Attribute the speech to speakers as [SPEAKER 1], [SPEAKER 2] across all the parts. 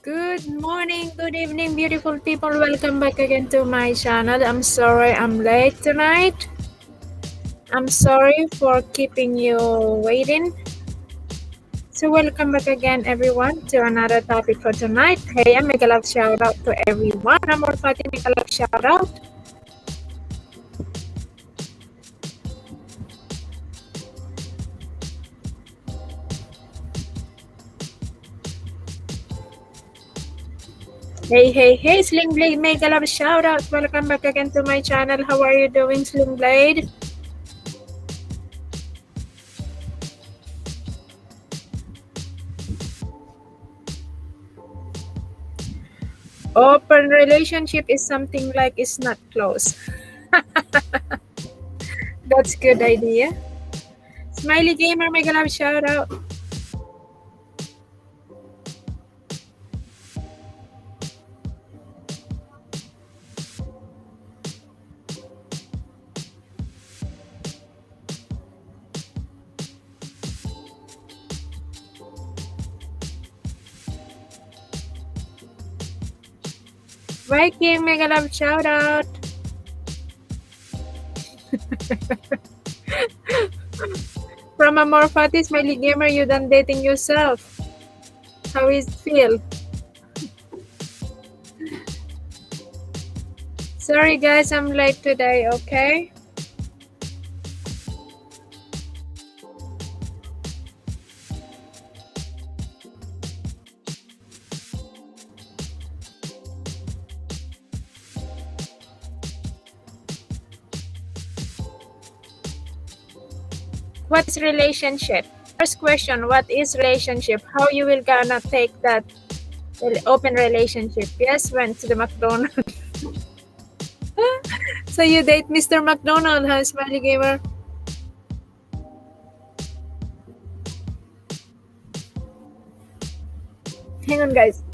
[SPEAKER 1] Good morning, good evening, beautiful people. Welcome back again to my channel. I'm sorry I'm late tonight. I'm sorry for keeping you waiting. So welcome back again everyone to another topic for tonight. Hey, I make a love shout out to everyone. I'm more Fatih, make a love shout out. Hey, Sling Blade, make a love shout out. Welcome back again to my channel. How are you doing, Sling Blade? Open relationship is something like it's not close. That's good idea. Smiley Gamer, make a love shout out. Viking, make a love shout out. From a more fatty Smiley Gamer, you done dating yourself. How is it feel? Sorry guys, I'm late today, okay? What is relationship? First question, what is relationship? How you will gonna take that open relationship? Yes, went to the McDonald's. So you date Mr. McDonald, huh, Smiley Gamer? Hang on guys.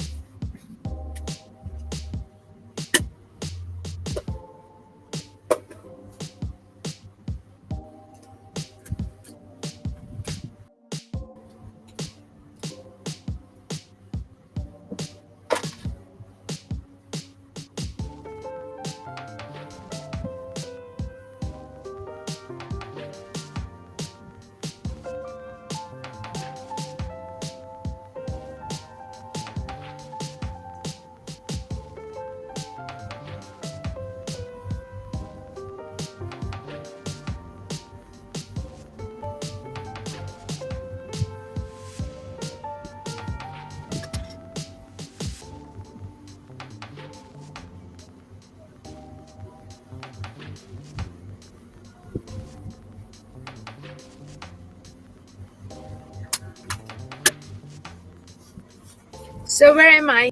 [SPEAKER 1] So where am I?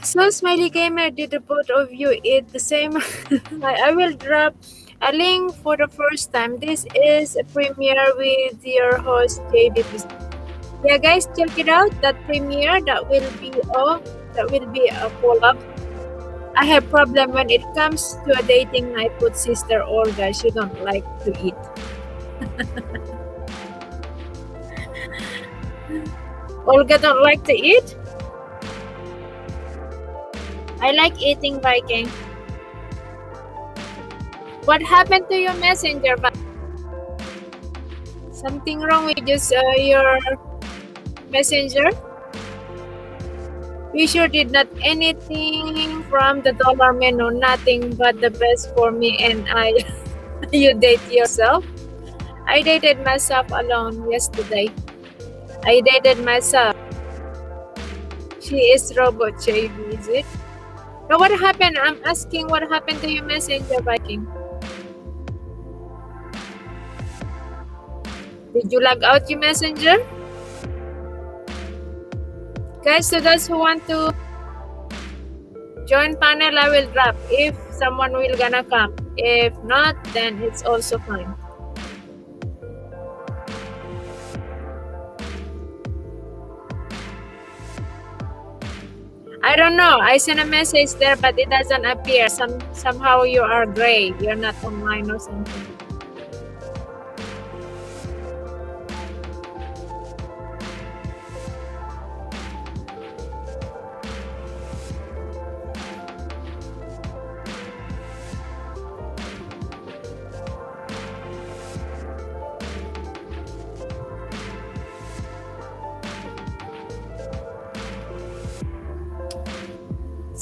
[SPEAKER 1] So Smiley Gamer, did the both of you eat the same? I will drop a link for the first time. This is a premiere with your host JB. Yeah guys, check it out. That premiere that will be a collab. I have problem when it comes to a dating night with sister Olga. She don't like to eat. Olga don't like to eat? I like eating, Viking. What happened to your messenger? Something wrong with just your messenger? We sure did not anything from the dollar menu, nothing but the best for me and I. You date yourself? I dated myself alone yesterday. I dated myself. She is robot JB, is it? Now what happened? I'm asking what happened to your messenger, Viking. Did you log out your messenger? Guys, so those who want to join panel, I will drop if someone will gonna come. If not, then it's also fine. I don't know. I sent a message there, but it doesn't appear. Somehow you are gray. You're not online or something.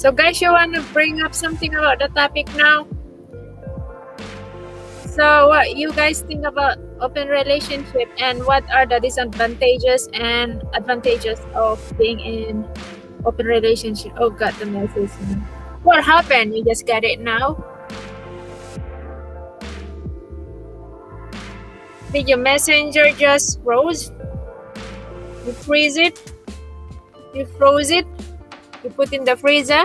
[SPEAKER 1] So guys, you wanna bring up something about the topic now? So what you guys think about open relationship and what are the disadvantages and advantages of being in open relationship? Oh god, the message. What happened? You just got it now? Did your messenger just froze? You freeze it? You froze it? You put in the freezer?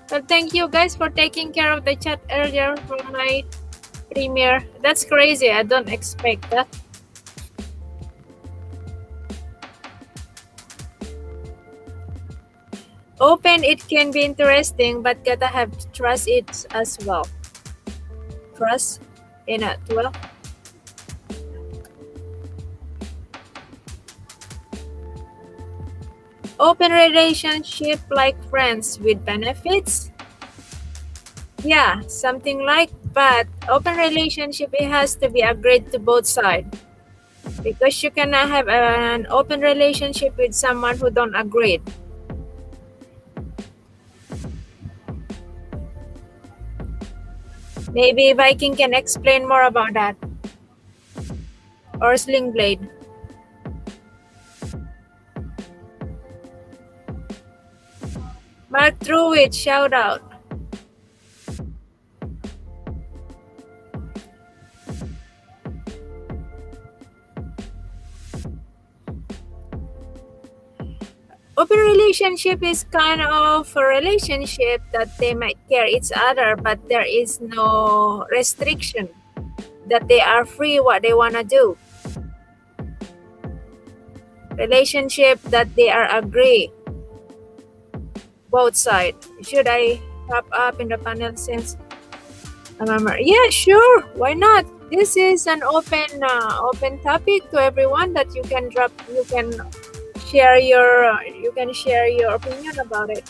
[SPEAKER 1] Well, thank you guys for taking care of the chat earlier for my premiere. That's crazy. I don't expect that. Open, it can be interesting, but gotta have to trust it as well. Trust in it well. Open relationship like friends with benefits? Yeah, something like, but open relationship, it has to be agreed to both sides. Because you cannot have an open relationship with someone who don't agree. Maybe Viking can explain more about that. Or Sling Blade. Mark Druid, shout out. Open relationship is kind of a relationship that they might care each other, but there is no restriction. That they are free what they want to do. Relationship that they are agree. Both sides. Should I pop up in the panel since I remember? Yeah, sure. Why not? This is an open topic to everyone that you can drop. You can share your opinion about it.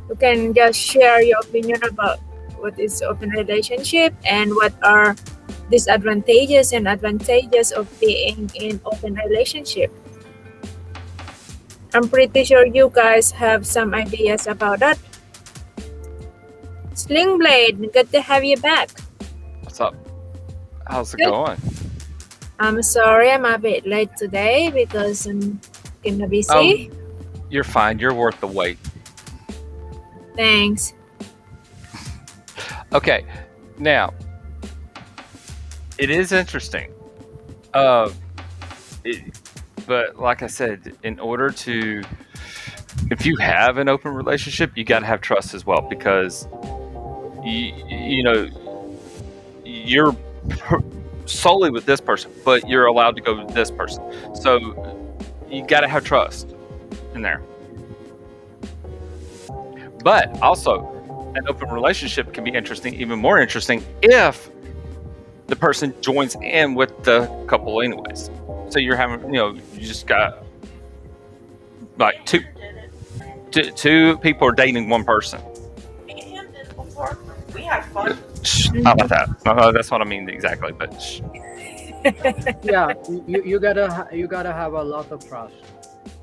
[SPEAKER 1] You can just share your opinion about what is open relationship and what are disadvantages and advantages of being in open relationship. I'm pretty sure you guys have some ideas about that. Sling Blade, good to have you back.
[SPEAKER 2] What's up? How's it
[SPEAKER 1] Good.
[SPEAKER 2] going?
[SPEAKER 1] I'm sorry I'm a bit late today because I'm kinda busy.
[SPEAKER 2] You're fine. You're worth the wait.
[SPEAKER 1] Thanks.
[SPEAKER 2] Okay, now it is interesting. But like I said, in order to, if you have an open relationship, you got to have trust as well, because you know you're solely with this person, but you're allowed to go with this person. So you got to have trust in there. But also, an open relationship can be interesting, even more interesting, if the person joins in with the couple anyways. So you're having, you just got like two people are dating one person.
[SPEAKER 3] We had fun.
[SPEAKER 2] Not like that. No, that's what I mean exactly. But
[SPEAKER 4] Yeah, you gotta have a lot of trust.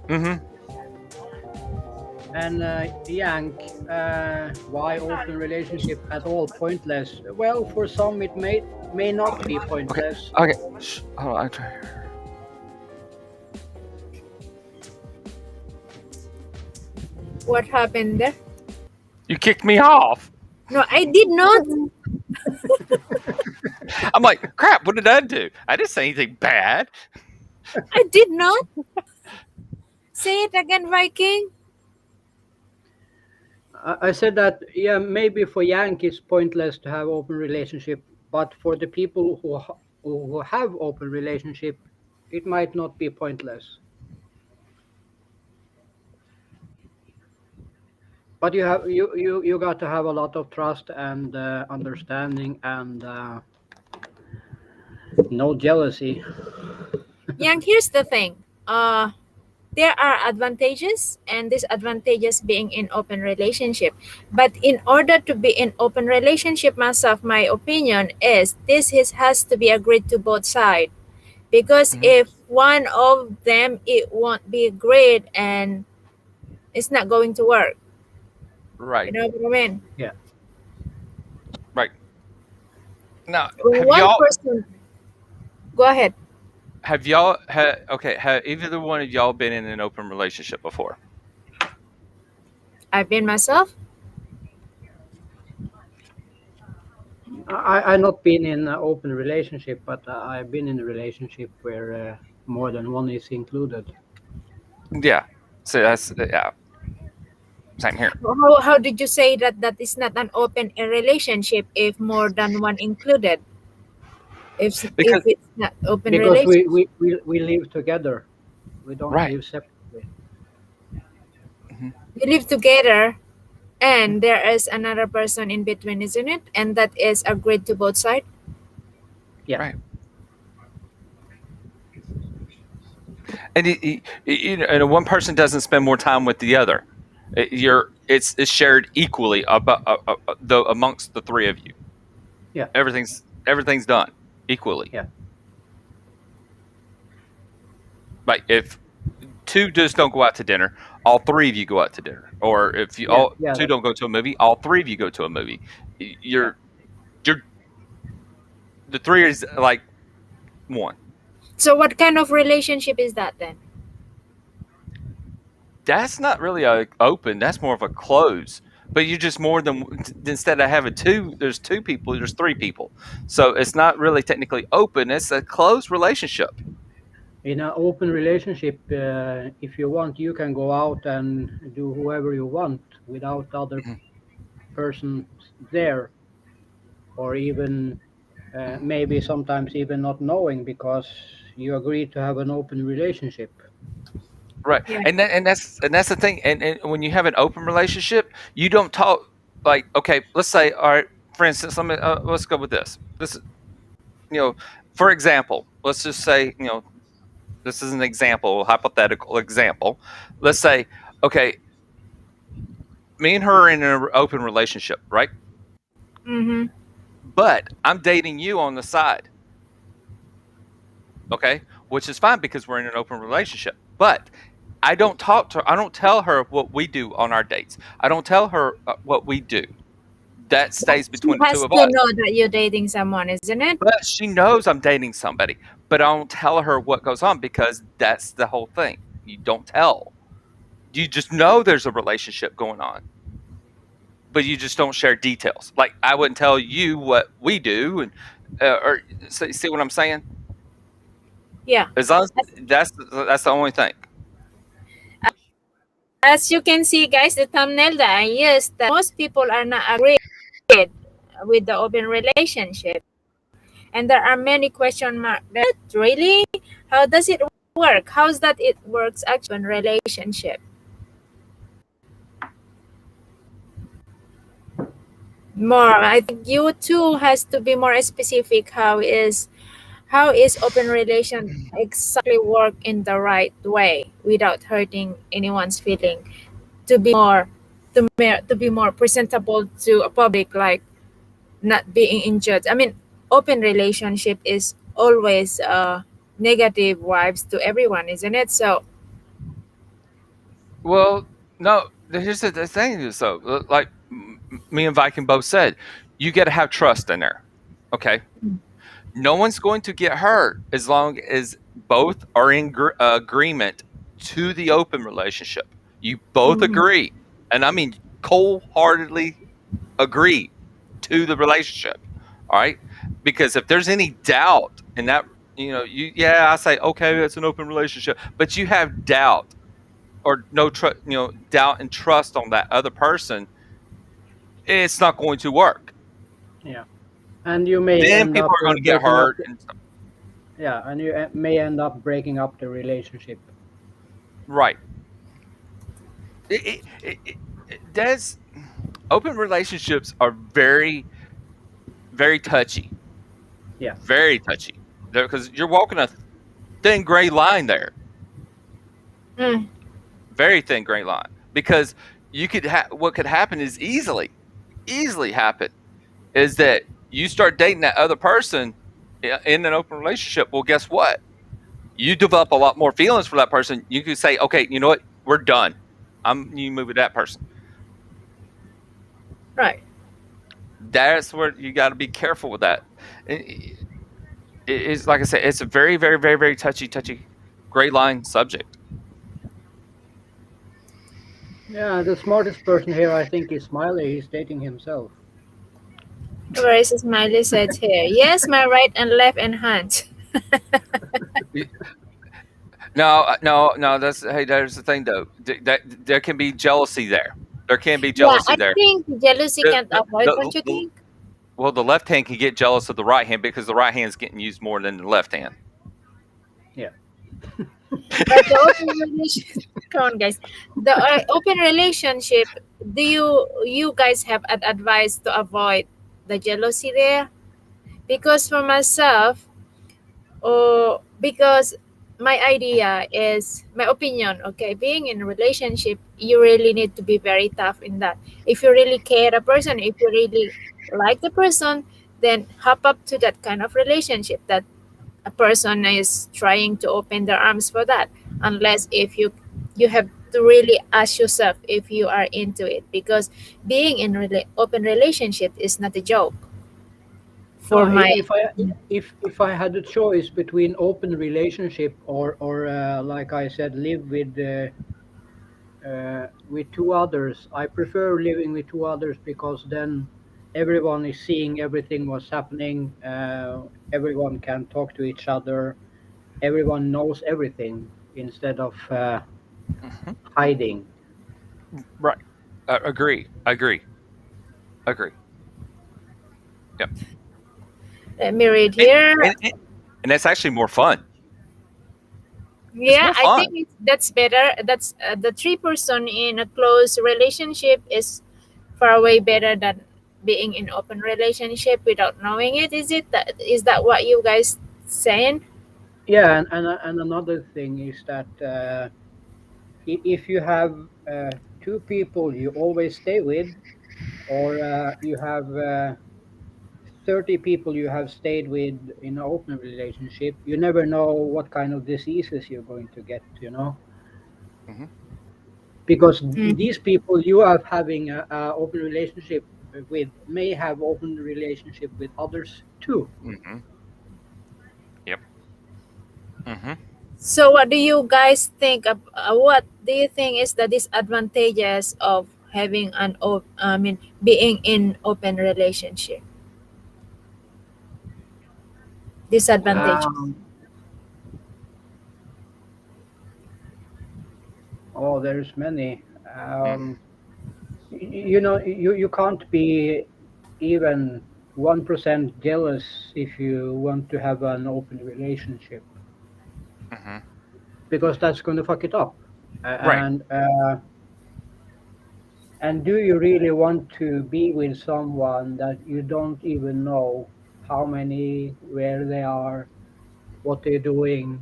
[SPEAKER 2] Mm-hmm.
[SPEAKER 4] And Yank, why open relationship at all pointless? Well, for some it may not be pointless.
[SPEAKER 2] Okay. Hold on.
[SPEAKER 1] What happened there?
[SPEAKER 2] You kicked me off.
[SPEAKER 1] No, I did not.
[SPEAKER 2] I'm like, crap. What did I do? I didn't say anything bad.
[SPEAKER 1] I did not. Say it again, Viking.
[SPEAKER 4] I said that, yeah, maybe for Yank it's pointless to have open relationship, but for the people who have open relationship, it might not be pointless. But you got to have a lot of trust and understanding and no jealousy.
[SPEAKER 1] Yang, here's the thing. there are advantages and disadvantages being in open relationship. But in order to be in open relationship, myself, my opinion is has to be agreed to both sides. Because
[SPEAKER 2] Mhm.
[SPEAKER 1] if one of them it won't be agreed and it's not going to work. You
[SPEAKER 2] Right.
[SPEAKER 1] know what I mean?
[SPEAKER 4] Yeah.
[SPEAKER 2] Right. Now,
[SPEAKER 1] When one person, go ahead.
[SPEAKER 2] have either one of y'all been in an open relationship before?
[SPEAKER 1] I've been myself.
[SPEAKER 4] I not been in an open relationship, but I've been in a relationship where more than one is included.
[SPEAKER 2] Yeah. So that's yeah, same here.
[SPEAKER 1] How did you say that that is not an open relationship if more than one included? If
[SPEAKER 2] Because
[SPEAKER 1] it's not open
[SPEAKER 4] Because
[SPEAKER 1] relationship,
[SPEAKER 4] we live together. We don't
[SPEAKER 2] right.
[SPEAKER 4] live separately.
[SPEAKER 2] Mhm.
[SPEAKER 1] you live together and there is another person in between, isn't it? And that is agreed to both sides.
[SPEAKER 4] Yeah.
[SPEAKER 2] Right. And and one person doesn't spend more time with the other. It's shared equally about the amongst the three of you.
[SPEAKER 4] Yeah.
[SPEAKER 2] Everything's done equally.
[SPEAKER 4] Yeah.
[SPEAKER 2] Like if two just don't go out to dinner, all three of you go out to dinner. Or if you
[SPEAKER 4] Yeah.
[SPEAKER 2] all
[SPEAKER 4] Yeah.
[SPEAKER 2] two don't go to a movie, all three of you go to a movie.
[SPEAKER 4] Yeah.
[SPEAKER 2] You're the three is like one.
[SPEAKER 1] So what kind of relationship is that then?
[SPEAKER 2] That's not really a open. That's more of a close. But you just more than instead of having two, there's two people. There's three people. So it's not really technically open. It's a closed relationship.
[SPEAKER 4] In an open relationship, if you want, you can go out and do whoever you want without the other
[SPEAKER 2] Mhm.
[SPEAKER 4] person there, or even maybe sometimes even not knowing because you agree to have an open relationship.
[SPEAKER 2] Right,
[SPEAKER 1] Yeah.
[SPEAKER 2] and that's the thing. And when you have an open relationship, you don't talk like okay. Let's say, all right, for instance, let's go with this. This is for example, let's just say this is an example, hypothetical example. Let's say, okay, me and her are in an open relationship, right?
[SPEAKER 1] Mm-hmm.
[SPEAKER 2] But I'm dating you on the side, okay? Which is fine because we're in an open relationship. But I don't tell her what we do on our dates. I don't tell her what we do. That
[SPEAKER 1] But
[SPEAKER 2] stays
[SPEAKER 1] she
[SPEAKER 2] between the two
[SPEAKER 1] has
[SPEAKER 2] of
[SPEAKER 1] to
[SPEAKER 2] us.
[SPEAKER 1] know that you're dating someone, isn't it?
[SPEAKER 2] But she knows I'm dating somebody, but I don't tell her what goes on because that's the whole thing. You don't tell. You just know there's a relationship going on, but you just don't share details. Like I wouldn't tell you what we do, and or see what I'm saying.
[SPEAKER 1] Yeah.
[SPEAKER 2] As long as
[SPEAKER 1] As,
[SPEAKER 2] that's the only thing.
[SPEAKER 1] as you can see, guys, the thumbnail that I used, that most people are not agreed with the open relationship. And there are many question marks. Really? How does it work? How's that it works actually in relationship? More, I think you too has to be more specific. How is open relation exactly work in the right way without hurting anyone's feeling to be more to be more presentable to a public, like not being injured. I mean, open relationship is always negative vibes to everyone, isn't it? So
[SPEAKER 2] Well, no. Here's the thing is though, like me and Viking both said, you got to have trust in there. Okay, no one's going to get hurt as long as both are in agreement to the open relationship. You both
[SPEAKER 1] mhm.
[SPEAKER 2] agree, and I mean cold-heartedly agree to the relationship. All right, because if there's any doubt in that, I say okay, it's an open relationship, but you have doubt or no trust, doubt and trust on that other person, it's not going to work.
[SPEAKER 4] Yeah. And you may
[SPEAKER 2] Then
[SPEAKER 4] end
[SPEAKER 2] people
[SPEAKER 4] up
[SPEAKER 2] are going to get
[SPEAKER 4] breaking up
[SPEAKER 2] hurt and stuff.
[SPEAKER 4] yeah, and you may end up breaking up the relationship.
[SPEAKER 2] Right. Does open relationships are very, very touchy,
[SPEAKER 4] Yeah.
[SPEAKER 2] very touchy. Because you're walking a thin gray line there.
[SPEAKER 1] Mm,
[SPEAKER 2] Very thin gray line, because you could what could happen is easily happen is that you start dating that other person in an open relationship. Well, guess what? You develop a lot more feelings for that person. You could say, okay, you know what? We're done. You move with that person.
[SPEAKER 1] right.
[SPEAKER 2] That's where you got to be careful with that. It's like I said, it's a very, very, very, very touchy gray line subject.
[SPEAKER 4] Yeah, the smartest person here, I think, is Smiley. He's dating himself.
[SPEAKER 1] Where is Smiley said here? Yes, my right and left and hand.
[SPEAKER 2] No, no. That's hey. There's the thing though. That there can be jealousy there. There can be
[SPEAKER 1] Yeah,
[SPEAKER 2] jealousy
[SPEAKER 1] I
[SPEAKER 2] there.
[SPEAKER 1] think jealousy
[SPEAKER 2] The,
[SPEAKER 1] can't
[SPEAKER 2] the,
[SPEAKER 1] avoid. Don't you
[SPEAKER 2] the,
[SPEAKER 1] think?
[SPEAKER 2] well, the left hand can get jealous of the right hand because the right hand's getting used more than the left hand.
[SPEAKER 4] Yeah.
[SPEAKER 1] But the open relationship, come on, guys. The open relationship. Do you guys have an advice to avoid the jealousy there? Because for myself, or because my idea is my opinion. Okay, being in a relationship, you really need to be very tough in that. If you really care a person, if you really like the person, then hop up to that kind of relationship that a person is trying to open their arms for that, unless if you have to really ask yourself if you are into it, because being in open relationship is not a joke
[SPEAKER 4] No,
[SPEAKER 1] for my.
[SPEAKER 4] if I had a choice between open relationship or like I said, live with two others, I prefer living with two others because then everyone is seeing everything what's happening. Everyone can talk to each other. Everyone knows everything instead of
[SPEAKER 2] Hmm.
[SPEAKER 4] hiding.
[SPEAKER 2] Right. Agree. Yep.
[SPEAKER 1] Let me read
[SPEAKER 2] And,
[SPEAKER 1] here.
[SPEAKER 2] and and and that's actually more fun. It's
[SPEAKER 1] Yeah,
[SPEAKER 2] more
[SPEAKER 1] I think
[SPEAKER 2] fun.
[SPEAKER 1] that's better. That's the three person in a close relationship is far way better than being in open relationship without knowing it. Is that what you guys saying?
[SPEAKER 4] Yeah, and another thing is that if you have two people you always stay with, or you have 30 people you have stayed with in an open relationship, you never know what kind of diseases you're going to get,
[SPEAKER 2] Hmm.
[SPEAKER 4] because
[SPEAKER 1] Mm.
[SPEAKER 4] these people you are having a open relationship with may have open relationship with others too.
[SPEAKER 2] Hmm. Yep. Hmm.
[SPEAKER 1] So what do you guys think of, what do you think is the disadvantages of having I mean being in open relationship? Disadvantages.
[SPEAKER 4] um, oh, there's many. You can't be even 1% jealous if you want to have an open relationship,
[SPEAKER 2] Hmm.
[SPEAKER 4] because that's going to fuck it up.
[SPEAKER 2] Right.
[SPEAKER 4] And do you really want to be with someone that you don't even know how many, where they are, what they're doing?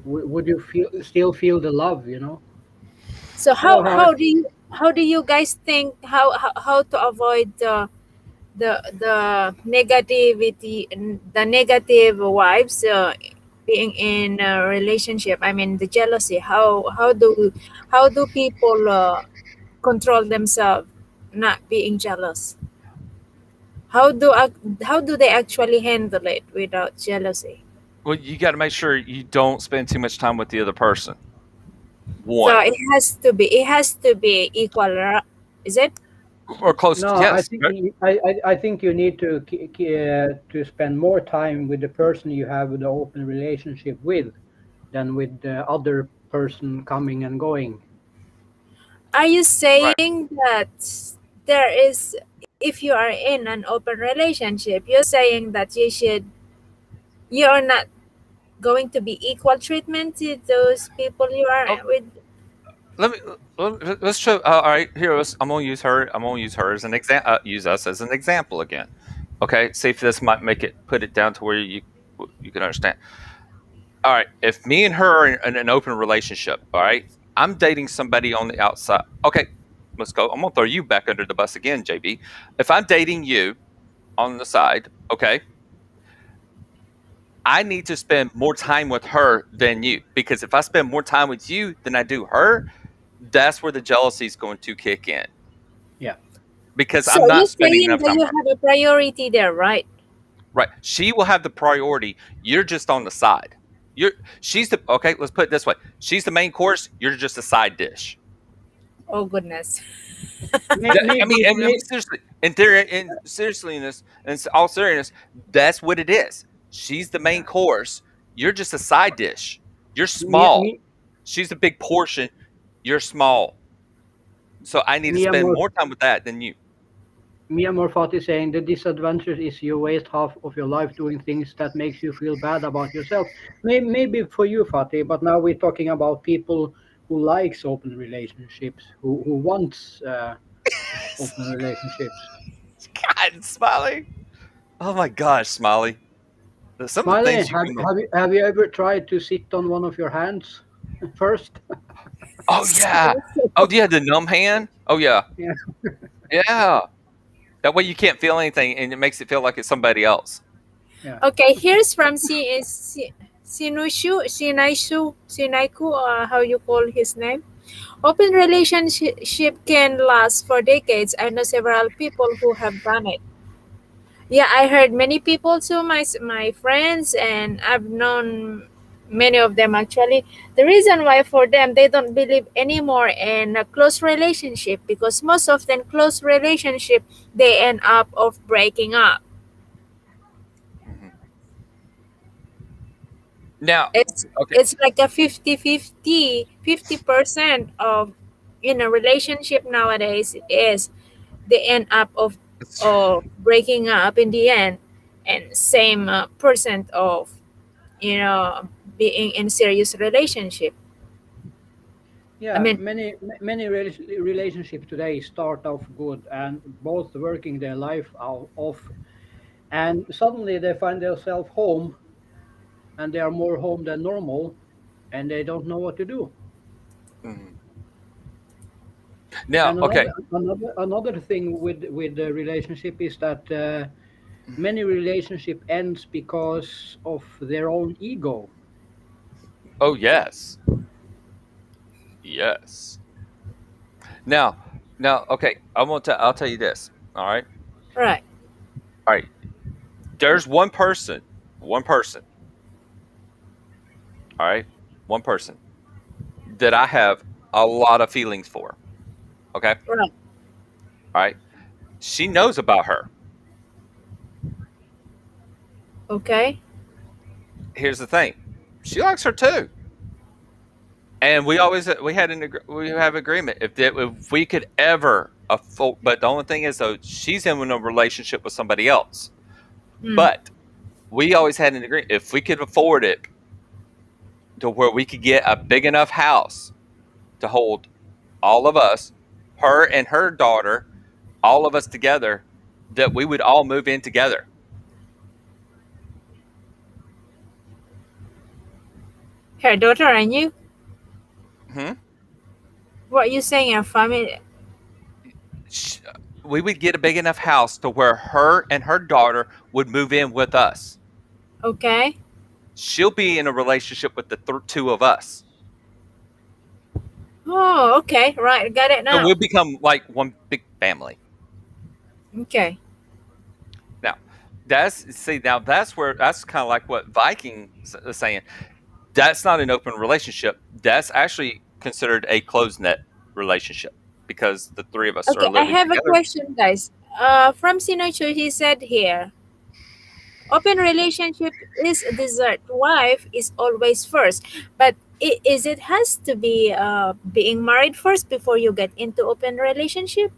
[SPEAKER 4] Would you still feel the love,
[SPEAKER 1] So
[SPEAKER 4] Hello, Heart.
[SPEAKER 1] how do you guys think how to avoid the negativity, the negative vibes, being in a relationship, I mean the jealousy, how do people control themselves not being jealous, how do they actually handle it without jealousy?
[SPEAKER 2] Well, you got to make sure you don't spend too much time with the other person.
[SPEAKER 1] So
[SPEAKER 2] One
[SPEAKER 1] it has to be equal, is it?
[SPEAKER 2] or close.
[SPEAKER 4] No, I
[SPEAKER 2] Yes.
[SPEAKER 4] think I think you need to spend more time with the person you have the open relationship with than with the other person coming and going.
[SPEAKER 1] Are you
[SPEAKER 2] Right.
[SPEAKER 1] saying that there is, if you are in an open relationship, you're saying that you're not going to be equal treatment to those people you
[SPEAKER 2] Oh,
[SPEAKER 1] are with?
[SPEAKER 2] let me let's show. All right, here. I'm gonna use her. I'm gonna use her as an example. Use us as an example again. Okay. See if this might make it put it down to where you can understand. All right, if me and her are in an open relationship, all right, I'm dating somebody on the outside. Okay, let's go. I'm gonna throw you back under the bus again, JB. If I'm dating you on the side, okay, I need to spend more time with her than you, because if I spend more time with you than I do her, that's where the jealousy is going to kick in,
[SPEAKER 4] Yeah.
[SPEAKER 2] because
[SPEAKER 1] So
[SPEAKER 2] I'm
[SPEAKER 1] you're
[SPEAKER 2] not spending
[SPEAKER 1] saying
[SPEAKER 2] enough
[SPEAKER 1] that
[SPEAKER 2] time
[SPEAKER 1] you
[SPEAKER 2] with her.
[SPEAKER 1] have a priority there, right?
[SPEAKER 2] Right? She will have the priority. You're just on the side. You're she's the okay. Let's put it this way: she's the main course. You're just a side dish.
[SPEAKER 1] Oh goodness.
[SPEAKER 2] I mean,
[SPEAKER 4] Maybe,
[SPEAKER 2] I mean, seriously, and there, in seriously, in this, in all seriousness, that's what it is. She's the main
[SPEAKER 4] yeah.
[SPEAKER 2] course. You're just a side dish. You're
[SPEAKER 4] Me,
[SPEAKER 2] small.
[SPEAKER 4] me,
[SPEAKER 2] She's a big portion. You're small. So I need to
[SPEAKER 4] Mia
[SPEAKER 2] spend
[SPEAKER 4] Mor-
[SPEAKER 2] more time with that than you.
[SPEAKER 4] Mia Morfat is saying the disadvantage is you waste half of your life doing things that makes you feel bad about yourself. Maybe for you, Fatih, but now we're talking about people who likes open relationships, who wants open relationships.
[SPEAKER 2] God, Smiley. Oh my gosh, Smiley. Some of the
[SPEAKER 4] Smiley,
[SPEAKER 2] things you
[SPEAKER 4] have,
[SPEAKER 2] can.
[SPEAKER 4] have, you, have you ever tried to sit on one of your hands first?
[SPEAKER 2] Oh yeah. Oh yeah, the numb hand. Oh yeah.
[SPEAKER 4] Yeah.
[SPEAKER 2] Yeah. That way you can't feel anything, and it makes it feel like it's somebody else.
[SPEAKER 4] Yeah.
[SPEAKER 1] Okay, here's from Sinaiku, how you call his name. Open relationship can last for decades. I know several people who have done it. Yeah, I heard many people too, my friends, and I've known many of them actually. The reason why for them they don't believe anymore in a close relationship because most often close relationship they end up of breaking up.
[SPEAKER 2] Mhm. Now, okay.
[SPEAKER 1] It's like a 50-50 50% of in a relationship nowadays is they end up of breaking up in the end, and same percent of being in serious relationship. I
[SPEAKER 4] Yeah,
[SPEAKER 1] mean,
[SPEAKER 4] many relationships today start off good and both working their life out off, and suddenly they find themselves home, and they are more home than normal, and they don't know what to do.
[SPEAKER 2] Mhm. Now,
[SPEAKER 4] And
[SPEAKER 2] okay.
[SPEAKER 4] another thing with the relationship is that
[SPEAKER 2] Mhm.
[SPEAKER 4] many relationship ends because of their own ego.
[SPEAKER 2] Oh yes, yes. Now, okay. I'll tell you this. All right,
[SPEAKER 1] right.
[SPEAKER 2] all right. There's one person. All right, one person that I have a lot of feelings for. Okay,
[SPEAKER 1] Right.
[SPEAKER 2] all right. She knows about her.
[SPEAKER 1] Okay.
[SPEAKER 2] Here's the thing. She likes her too. And we always we have agreement if we could ever afford. But the only thing is though, she's in a relationship with somebody else.
[SPEAKER 1] Mm.
[SPEAKER 2] But we always had an agreement if we could afford it to where we could get a big enough house to hold all of us, her and her daughter, all of us together, that we would all move in together.
[SPEAKER 1] Her daughter and you.
[SPEAKER 2] Hmm.
[SPEAKER 1] What you saying? A family?
[SPEAKER 2] Sh- We would get a big enough house to where her and her daughter would move in with us.
[SPEAKER 1] Okay.
[SPEAKER 2] She'll be in a relationship with the two of us.
[SPEAKER 1] Oh, okay. Right. Got it
[SPEAKER 2] So
[SPEAKER 1] now.
[SPEAKER 2] we'll become like one big family.
[SPEAKER 1] Okay.
[SPEAKER 2] Now, that's where that's kind of like what Viking is saying. That's not an open relationship. That's actually considered a closed net relationship because the three of us are
[SPEAKER 1] Okay. I
[SPEAKER 2] living
[SPEAKER 1] have a
[SPEAKER 2] together.
[SPEAKER 1] question, guys. From Sinocho, he said here, open relationship is a dessert. Wife is always first, but is it has to be being married first before you get into open relationship?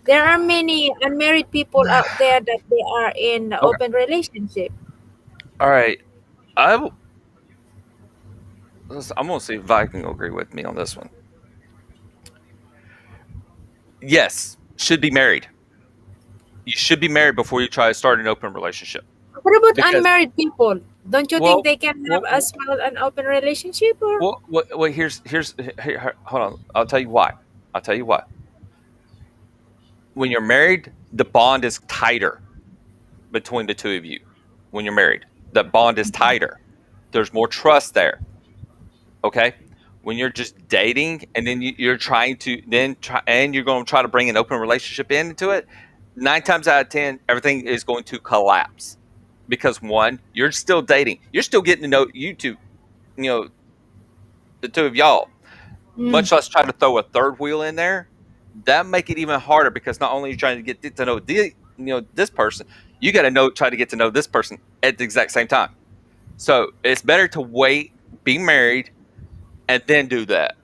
[SPEAKER 1] There are many unmarried people out there that they are in
[SPEAKER 2] Okay.
[SPEAKER 1] open relationship.
[SPEAKER 2] All right. I will, I'm gonna see if Viking will agree with me on this one. Yes, should be married. You should be married before you try to start an open relationship
[SPEAKER 1] What about
[SPEAKER 2] because
[SPEAKER 1] unmarried people? Don't you think
[SPEAKER 2] Well,
[SPEAKER 1] they can have
[SPEAKER 2] well,
[SPEAKER 1] as well an open relationship or?
[SPEAKER 2] hold on. I'll tell you why. I'll tell you why. When you're married, the bond is tighter between the two of you. When you're married, that bond is tighter. There's more trust there. Okay. When you're just dating and then you're trying to then try and you're going to try to bring an open relationship into it, 9 times out of 10, everything is going to collapse because one, you're still dating, you're still getting to know you two, you know, the two of y'all.
[SPEAKER 1] Mm.
[SPEAKER 2] Much less try to throw a third wheel in there. That make it even harder because not only are you trying to get to know this person, you got to try to get to know this person at the exact same time. So it's better to wait, be married, and then do that.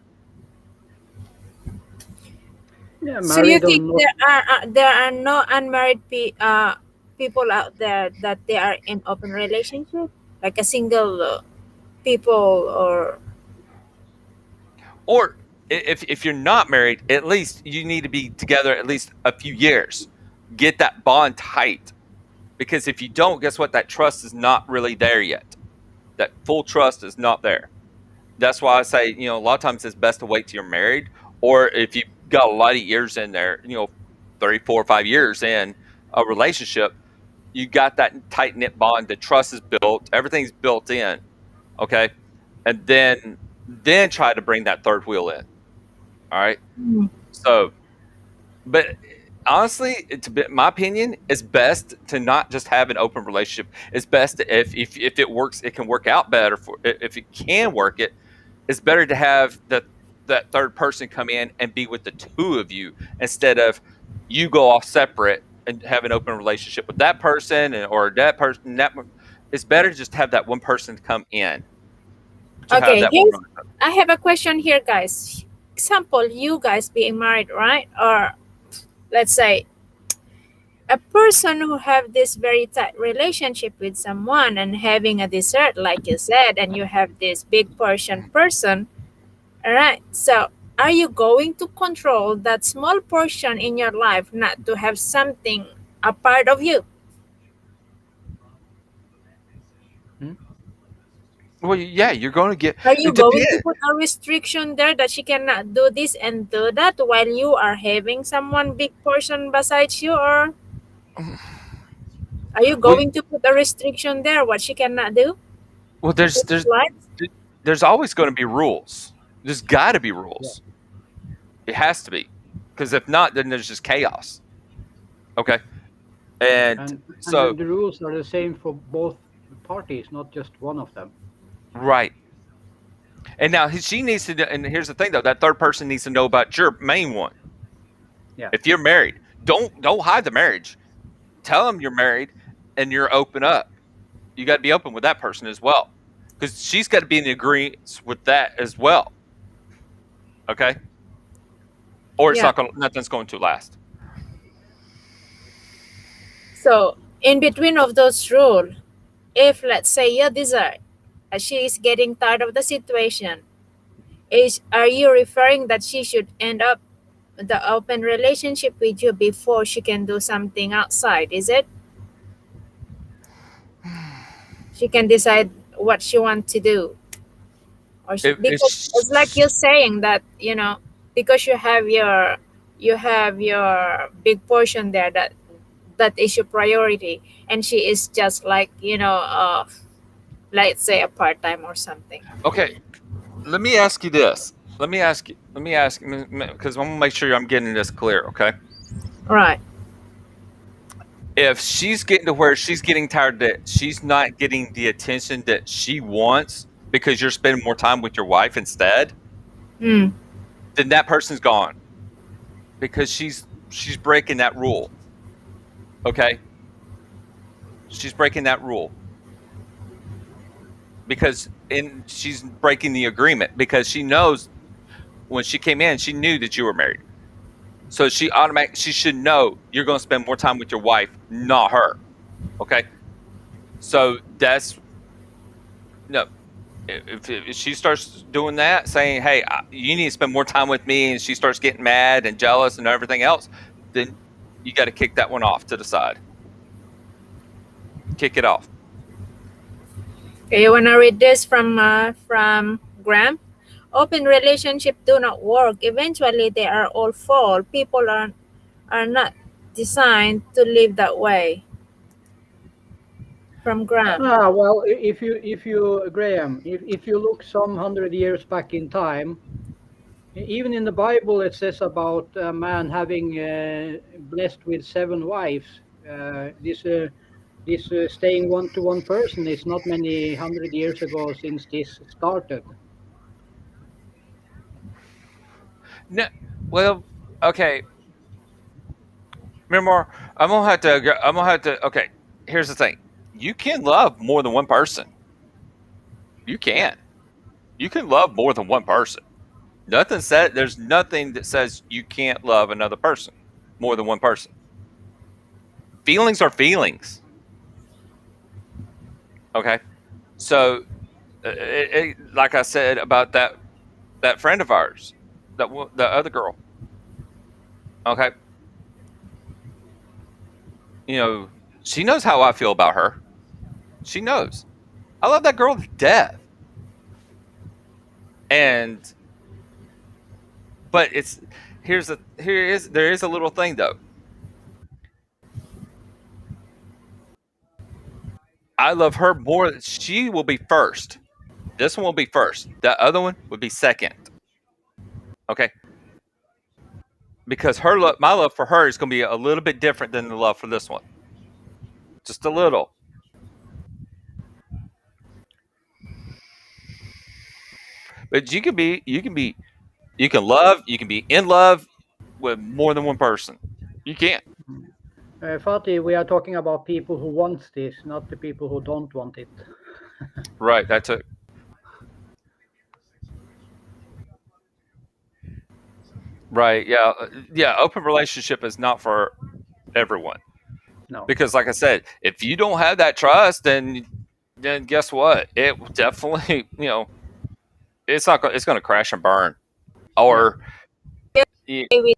[SPEAKER 4] Yeah,
[SPEAKER 1] So you
[SPEAKER 4] married or
[SPEAKER 1] think
[SPEAKER 4] not.
[SPEAKER 1] there are no unmarried people out there that they are in open relationship, like a single people or?
[SPEAKER 2] Or if you're not married, at least you need to be together at least a few years. Get that bond tight. Because if you don't, guess what? That trust is not really there yet. That full trust is not there. That's why I say, a lot of times it's best to wait till you're married. Or if you've got a lot of years in there, 3, 4, 5 years in a relationship, you got that tight knit bond. The trust is built, everything's built in. Okay. And then try to bring that third wheel in. All right.
[SPEAKER 1] Mm.
[SPEAKER 2] So, but honestly, my opinion, it's best to not just have an open relationship. It's best if it works, it can work out better for if it can work it. It's better to have that third person come in and be with the two of you instead of you go off separate and have an open relationship with that person or that person. It's better to just have that one person come in to have
[SPEAKER 1] Okay,
[SPEAKER 2] that one.
[SPEAKER 1] I have a question here, guys. Example, you guys being married, right? Or let's say a person who have this very tight relationship with someone and having a dessert, like you said, and you have this big portion person. All right. So, are you going to control that small portion in your life not to have something a part of you?
[SPEAKER 4] Hmm?
[SPEAKER 2] Well, yeah, you're going to get
[SPEAKER 1] Are you
[SPEAKER 2] it
[SPEAKER 1] going to
[SPEAKER 2] depends.
[SPEAKER 1] put a restriction there that she cannot do this and do that while you are having someone big portion besides you, or are you
[SPEAKER 2] Well,
[SPEAKER 1] going to put a restriction there what she cannot do?
[SPEAKER 2] well, there's always going to be rules. There's got to be
[SPEAKER 4] Yeah.
[SPEAKER 2] rules. It has to be, because if not, then there's just chaos. Okay, and
[SPEAKER 4] And
[SPEAKER 2] so
[SPEAKER 4] then the rules are the same for both parties, not just one of them.
[SPEAKER 2] right, and now she needs to. And here's the thing, though: that third person needs to know about your main one.
[SPEAKER 4] Yeah.
[SPEAKER 2] If you're married, don't hide the marriage. Tell them you're married, and you're open up. You got to be open with that person as well, because she's got to be in agreement with that as well. Okay, or it's
[SPEAKER 1] Yeah.
[SPEAKER 2] not going. Nothing's going to last.
[SPEAKER 1] So, in between of those rules, if let's say you desire, she is getting tired of the situation, are you referring that she should end up the open relationship with you before she can do something outside? Is it she can decide what she wants to do, or because it's like you're
[SPEAKER 2] It's
[SPEAKER 1] saying that because you have your big portion there that is your priority, and she is just like let's say a part-time or something.
[SPEAKER 2] okay. Let me ask you this. Let me ask because I'm gonna make sure I'm getting this clear. Okay,
[SPEAKER 1] Right.
[SPEAKER 2] if she's getting to where she's getting tired that she's not getting the attention that she wants because you're spending more time with your wife instead,
[SPEAKER 1] Mm.
[SPEAKER 2] then that person's gone because she's breaking that rule. Okay, she's breaking that rule because and she's breaking the agreement because she knows when she came in she knew that you were married. So she should know you're going to spend more time with your wife, not her. Okay. So that's no. If she starts doing that, saying, "Hey, you need to spend more time with me," and she starts getting mad and jealous and everything else, then you got to kick that one off to the side. Kick it off.
[SPEAKER 1] Okay, you wanna read this from Graham? Open relationship do not work. Eventually, they are all fall. People are not designed to live that way. From Graham.
[SPEAKER 4] Well, if you Graham, if you look some 100 years back in time, even in the Bible it says about a man having blessed with 7 wives. This staying one to one person is not many 100 years ago since this started.
[SPEAKER 2] No, well, okay. Remember, I'm gonna have to. I'm gonna have to. Okay, here's the thing: you can love more than one person. You
[SPEAKER 4] Yeah.
[SPEAKER 2] can. You can love more than one person. Nothing said. There's nothing that says you can't love another person more than one person. Feelings are feelings. Okay, so like I said about that friend of ours, the other girl. Okay, you know, she knows how I feel about her. She knows. I love that girl to death. And but it's there is a little thing though. I love her more. She will be first. This one will be first. The other one would be second. Okay, because my love for her is going to be a little bit different than the love for this one. Just a little. But you can love, you can be in love with more than one person. You can't.
[SPEAKER 4] Fatih, we are talking about people who want this, not the people who don't want it.
[SPEAKER 2] Right. That's it. Right. Yeah. Yeah. Open relationship is not for everyone.
[SPEAKER 4] No.
[SPEAKER 2] Because like I said, if you don't have that trust, then guess what? It will definitely, it's not it's going to crash and burn,
[SPEAKER 4] Yeah.
[SPEAKER 2] or you,
[SPEAKER 1] Okay,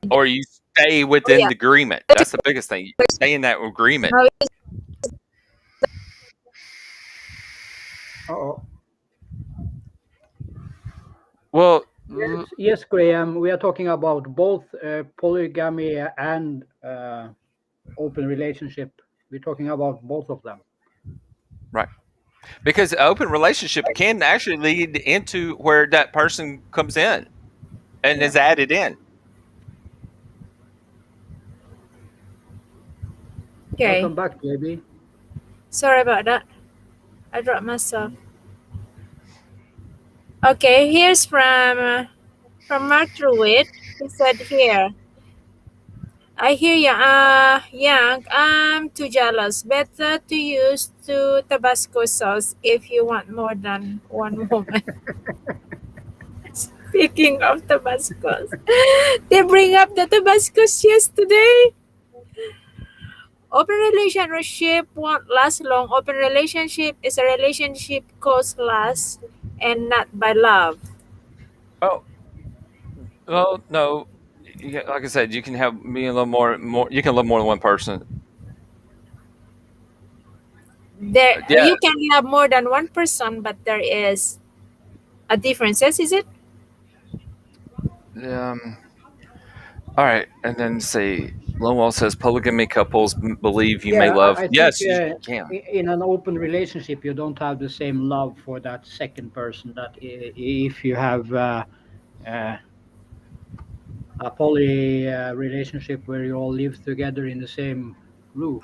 [SPEAKER 2] or you stay
[SPEAKER 1] oh
[SPEAKER 2] within
[SPEAKER 1] yeah.
[SPEAKER 2] the agreement. That's the biggest thing. You stay in that agreement.
[SPEAKER 1] How is
[SPEAKER 4] Uh-oh.
[SPEAKER 2] Well,
[SPEAKER 4] Yes, Graham. We are talking about both polygamy and open relationship. We're talking about both of them.
[SPEAKER 2] right, because an open relationship can actually lead into where that person comes in and
[SPEAKER 4] Yeah.
[SPEAKER 2] is added in.
[SPEAKER 1] okay?
[SPEAKER 4] Welcome back, JB.
[SPEAKER 1] Sorry about that. I dropped myself. Okay, here's from Mark Truitt. He said here, I hear you, young. I'm too jealous. Better to use two Tabasco sauce if you want more than one woman. Speaking of Tabascos, they bring up the Tabascos yesterday. Open relationship won't last long. Open relationship is a relationship cause last and not by love.
[SPEAKER 2] Oh, well, no. Like I said, you can have me a little more. You can love more than one person.
[SPEAKER 1] There,
[SPEAKER 2] Yeah.
[SPEAKER 1] you can love more than one person, but there is a differences. Is it?
[SPEAKER 2] Um. All right, and then say Lowell says polygamy couples believe you may
[SPEAKER 4] Yeah,
[SPEAKER 2] love.
[SPEAKER 4] I think
[SPEAKER 2] Yes, you can.
[SPEAKER 4] in an open relationship, you don't have the same love for that second person that if you have uh, a poly relationship where you all live together in the same roof.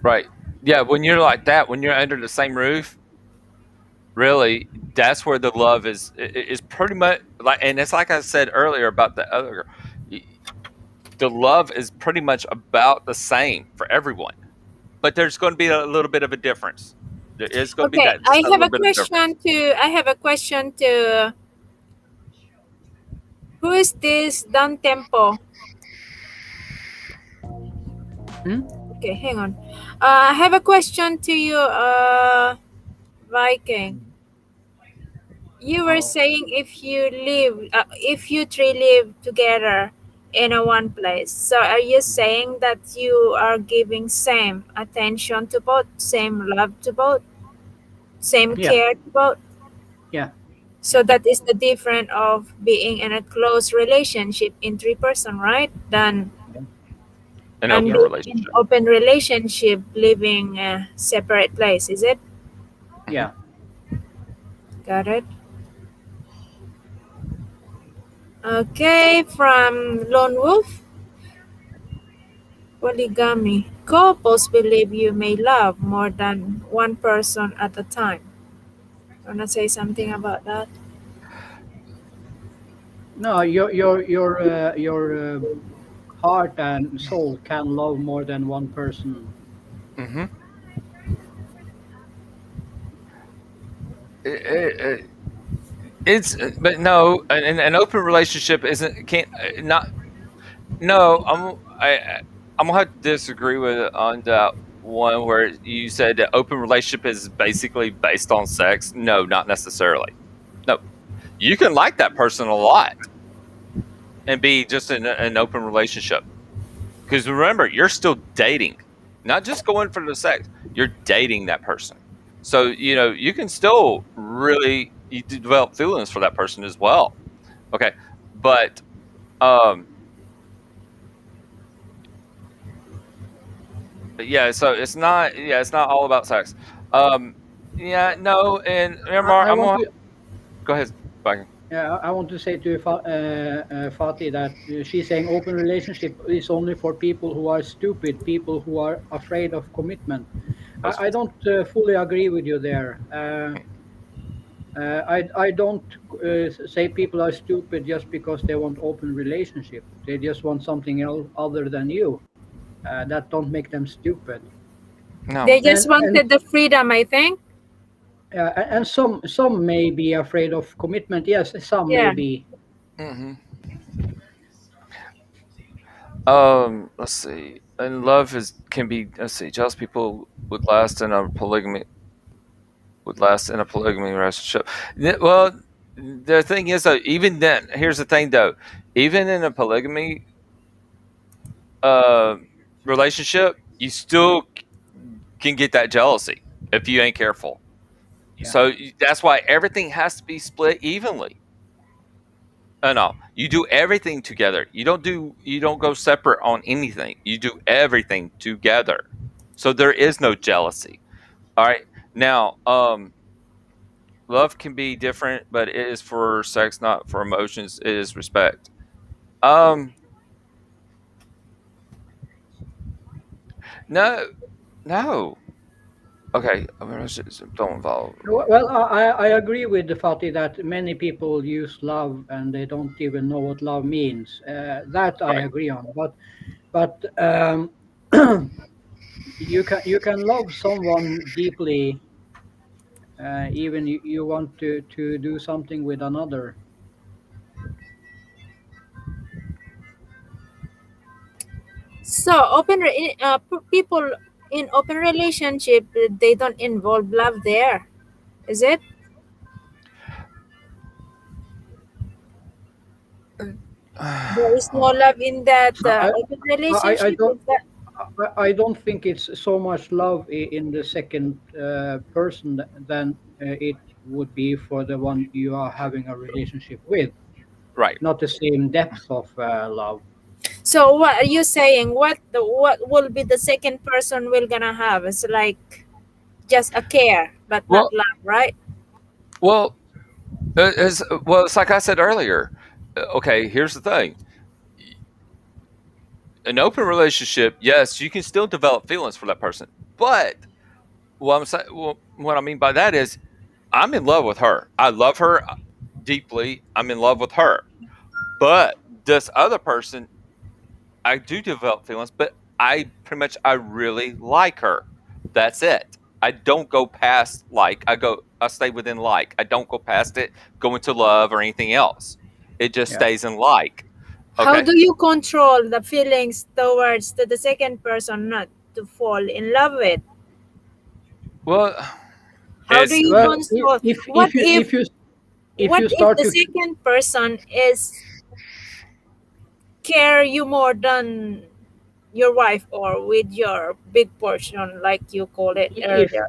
[SPEAKER 2] Right. Yeah. When you're like that, when you're under the same roof, really, that's where the love is pretty much like. And it's like I said earlier about the other. The love is pretty much about the same for everyone, but there's going to be a little bit of a difference. There is going to be
[SPEAKER 1] Okay,
[SPEAKER 2] that just a little bit of difference.
[SPEAKER 1] I have a question to who is this Dan Tempo?
[SPEAKER 4] Hmm?
[SPEAKER 1] Okay, hang on. I have a question to you, Viking. You were
[SPEAKER 4] Oh.
[SPEAKER 1] saying if you three live together in a one place. So are you saying that you are giving same attention to both, same love to both? same
[SPEAKER 4] Yeah,
[SPEAKER 1] cared about.
[SPEAKER 4] yeah,
[SPEAKER 1] So that is the difference of being in a close relationship in three person, right? Than
[SPEAKER 4] yeah,
[SPEAKER 2] An
[SPEAKER 1] and
[SPEAKER 2] open
[SPEAKER 4] yeah,
[SPEAKER 1] being in
[SPEAKER 2] relationship.
[SPEAKER 1] open relationship, living a separate place. Is it?
[SPEAKER 2] Hmm.
[SPEAKER 4] yeah.
[SPEAKER 1] Got it. Okay, from Lone Wolf, polygamy. Couples believe you may love more than one person at a time. Wanna say something about that?
[SPEAKER 4] No, your heart and soul can love more than one person.
[SPEAKER 2] Hmm. It's but no, an open relationship isn't can't not no. I'm gonna have to disagree with it on that one where you said that open relationship is basically based on sex. No, not necessarily. No, you can like that person a lot and be just in an open relationship. Because remember, you're still dating, not just going for the sex. You're dating that person. So, you can still really you develop feelings for that person as well. Okay. But, um, yeah, so it's not all about sex. Um, yeah, no, and remember,
[SPEAKER 4] I
[SPEAKER 2] I'm
[SPEAKER 4] want
[SPEAKER 2] gonna
[SPEAKER 4] to
[SPEAKER 2] go ahead, Viking.
[SPEAKER 4] I want to say to Fatih that she's saying open relationship is only for people who are stupid, people who are afraid of commitment.
[SPEAKER 2] That's
[SPEAKER 4] I don't fully agree with you there. I don't say people are stupid just because they want open relationship. They just want something else other than you. That don't make them stupid.
[SPEAKER 2] no.
[SPEAKER 1] They just
[SPEAKER 4] And
[SPEAKER 1] wanted the freedom, I think.
[SPEAKER 4] and some may be afraid of commitment. Yes, some may
[SPEAKER 1] Yeah.
[SPEAKER 4] be.
[SPEAKER 2] Hmm. Let's see. And love is can be. Let's see. Jealous people would last in a polygamy relationship. Well, the thing is, though, even then, here's the thing, though. Even in a polygamy uh, relationship, you still can get that jealousy if you ain't careful.
[SPEAKER 4] Yeah,
[SPEAKER 2] So that's why everything has to be split evenly. No, you do everything together. You don't go separate on anything. You do everything together. So there is no jealousy. All right. Now, love can be different, but it is for sex, not for emotions. It is respect. Um, no, no. Okay, relationships don't involve.
[SPEAKER 4] well, I agree with the Fatih that many people use love and they don't even know what love means. That I
[SPEAKER 2] Right.
[SPEAKER 4] agree on. But you can love someone deeply, even you want to do something with another.
[SPEAKER 1] So people in open relationship, they don't involve love there. Is it? There is no love in that
[SPEAKER 4] I
[SPEAKER 1] open
[SPEAKER 4] I
[SPEAKER 1] relationship.
[SPEAKER 4] don't.
[SPEAKER 1] Is that?
[SPEAKER 4] I don't think it's so much love in the second person than it would be for the one you are having a relationship with.
[SPEAKER 2] Right.
[SPEAKER 4] Not the same depth of love.
[SPEAKER 1] So what are you saying? What will be the second person we're gonna have? It's like just a care, but not
[SPEAKER 2] Well,
[SPEAKER 1] love, right?
[SPEAKER 2] well, it's like I said earlier. Okay, here's the thing: an open relationship, yes, you can still develop feelings for that person, but what I mean by that is, I'm in love with her. I love her deeply. I'm in love with her, but this other person, I do develop feelings, but I really like her. That's it. I don't go past like. I stay within like. I don't go past it, go into love or anything else. It just
[SPEAKER 4] Yeah.
[SPEAKER 2] stays in like.
[SPEAKER 1] How
[SPEAKER 2] Okay.
[SPEAKER 1] do you control the feelings towards the second person not to fall in love with?
[SPEAKER 2] Well,
[SPEAKER 1] How do
[SPEAKER 2] it's
[SPEAKER 1] you
[SPEAKER 4] Well,
[SPEAKER 1] control?
[SPEAKER 4] if
[SPEAKER 1] What
[SPEAKER 4] if you
[SPEAKER 1] if
[SPEAKER 4] if you if
[SPEAKER 1] what
[SPEAKER 4] you
[SPEAKER 1] if
[SPEAKER 4] start
[SPEAKER 1] the
[SPEAKER 4] to
[SPEAKER 1] second person is care you more than your wife or with your big portion like you called it
[SPEAKER 4] if
[SPEAKER 1] earlier?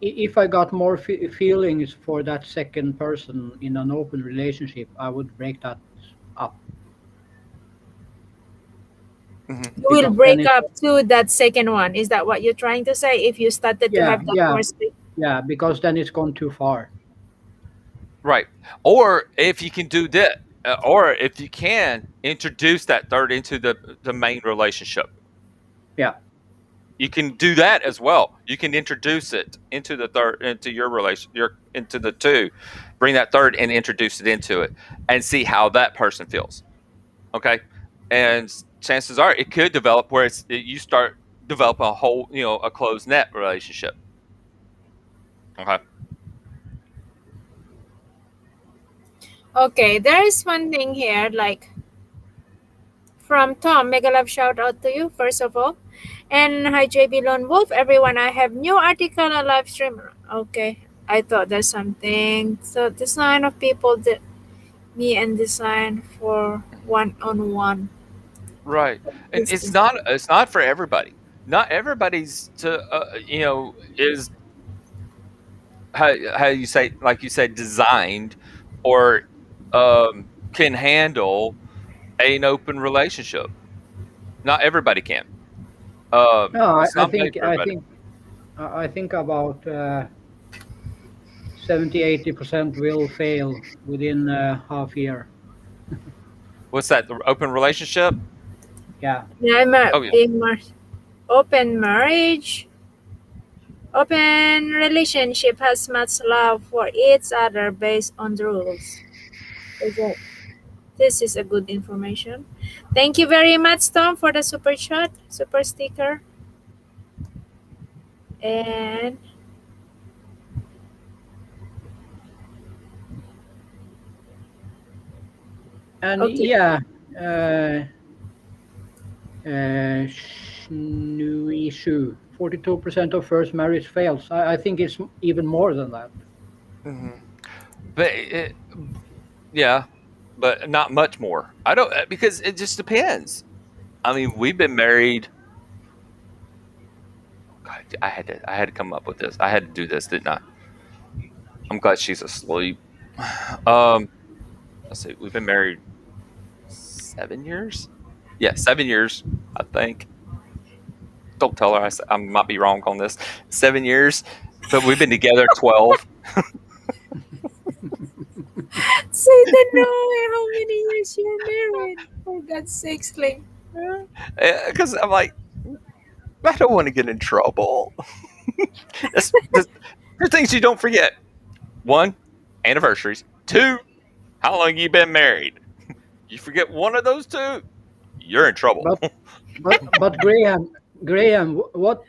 [SPEAKER 4] if I got more feelings for that second person in an open relationship, I would break that up
[SPEAKER 2] Hmm.
[SPEAKER 1] You will
[SPEAKER 4] because then
[SPEAKER 1] break
[SPEAKER 4] it's
[SPEAKER 1] up to that second one. Is that what you're trying to say? If you started to
[SPEAKER 4] yeah,
[SPEAKER 1] have that
[SPEAKER 4] yeah,
[SPEAKER 1] more space.
[SPEAKER 4] yeah, because then it's gone too far.
[SPEAKER 2] Right. Or if you can do that, or if you can introduce that third into the main relationship,
[SPEAKER 4] Yeah.
[SPEAKER 2] you can do that as well. You can introduce it into the third, into your relation, your into the two, bring that third and introduce it into it, and see how that person feels. Okay, and chances are it could develop where you start developing a whole, a closed net relationship. Okay.
[SPEAKER 1] Okay, there is one thing here, like from Tom. Mega love shout out to you, first of all. And hi, JB Lone Wolf. Everyone, I have new article on live stream. Okay, I thought there's something. So, design of people that me and design for one on one.
[SPEAKER 2] Right, and
[SPEAKER 1] This
[SPEAKER 2] it's
[SPEAKER 1] is
[SPEAKER 2] not for everybody. Not everybody's to is how you say, like you said, designed or can handle an open relationship. Not everybody can.
[SPEAKER 4] No,
[SPEAKER 2] It's
[SPEAKER 4] I
[SPEAKER 2] not made
[SPEAKER 4] think
[SPEAKER 2] for everybody.
[SPEAKER 4] I think about 70-80% will fail within half year.
[SPEAKER 2] What's that? The open relationship?
[SPEAKER 4] Yeah.
[SPEAKER 1] yeah, I'm a
[SPEAKER 2] Oh yeah.
[SPEAKER 1] big open marriage. Open relationship has much love for each other based on the rules. So this is a good information. Thank you very much, Tom, for the super chat, super sticker. And
[SPEAKER 4] And
[SPEAKER 1] okay,
[SPEAKER 4] yeah, uh, new issue. 42% of first marriage fails. I think it's even more than that.
[SPEAKER 2] Hmm. But yeah, but not much more. I don't, because it just depends. I mean, we've been married. God, I had to come up with this. I had to do this, didn't I? I'm glad she's asleep. Um, let's see. We've been married 7 years. Yeah, 7 years. I think. Don't tell her. I might be wrong on this. 7 years, but we've been together 12.
[SPEAKER 1] so I don't know how many years you're married. For God's sakes, like,
[SPEAKER 2] Because I'm like, I don't want to get in trouble. That's two things you don't forget. One, anniversaries. Two, how long you been married. You forget one of those two, you're in trouble.
[SPEAKER 4] But but Graham, what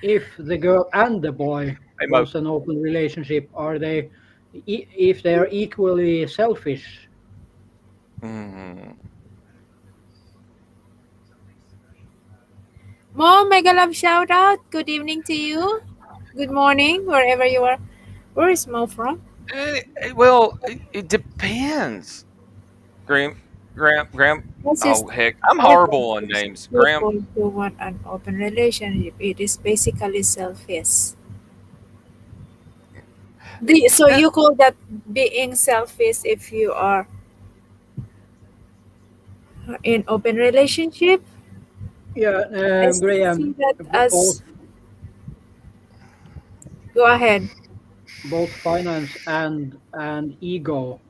[SPEAKER 4] if the girl and the boy
[SPEAKER 2] Hey, Mo.
[SPEAKER 4] wants an open relationship? Are they if they are equally selfish?
[SPEAKER 2] Mm,
[SPEAKER 1] Mo, mega love shout out. Good evening to you. Good morning, wherever you are. Where is Mo from?
[SPEAKER 2] well, it depends. Graham, Graham.
[SPEAKER 1] This is
[SPEAKER 2] Oh heck, I'm
[SPEAKER 1] type of
[SPEAKER 2] horrible on names. Graham.
[SPEAKER 1] people who want an open relationship. It is basically selfish. So
[SPEAKER 2] Uh,
[SPEAKER 1] you call that being selfish if you are in open relationship?
[SPEAKER 4] Yeah,
[SPEAKER 1] I see
[SPEAKER 4] Graham,
[SPEAKER 1] that as
[SPEAKER 4] both
[SPEAKER 1] go ahead.
[SPEAKER 4] finance and ego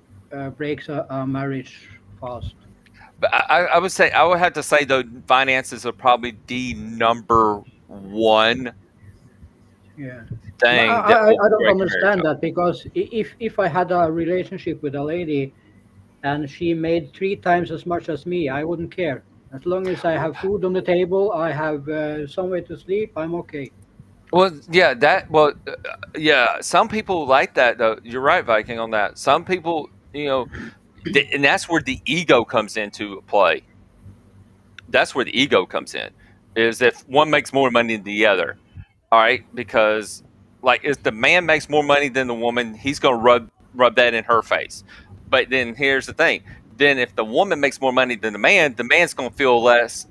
[SPEAKER 4] breaks a marriage fast.
[SPEAKER 2] But I would say, I would have to say though, finances are probably the number one
[SPEAKER 4] Yeah. But
[SPEAKER 2] thing that will
[SPEAKER 4] I don't
[SPEAKER 2] break a marriage
[SPEAKER 4] understand
[SPEAKER 2] up.
[SPEAKER 4] that because if I had a relationship with a lady and she made 3 times as much as me, I wouldn't care. As long as I have food on the table, I have somewhere to sleep, I'm okay.
[SPEAKER 2] Well, yeah, yeah. Some people like that, though. You're right, Viking, on that. Some people, and that's where the ego comes into play. That's where the ego comes in, is if one makes more money than the other. All right, because like if the man makes more money than the woman, he's going to rub that in her face. But then here's the thing: then if the woman makes more money than the man's going to feel less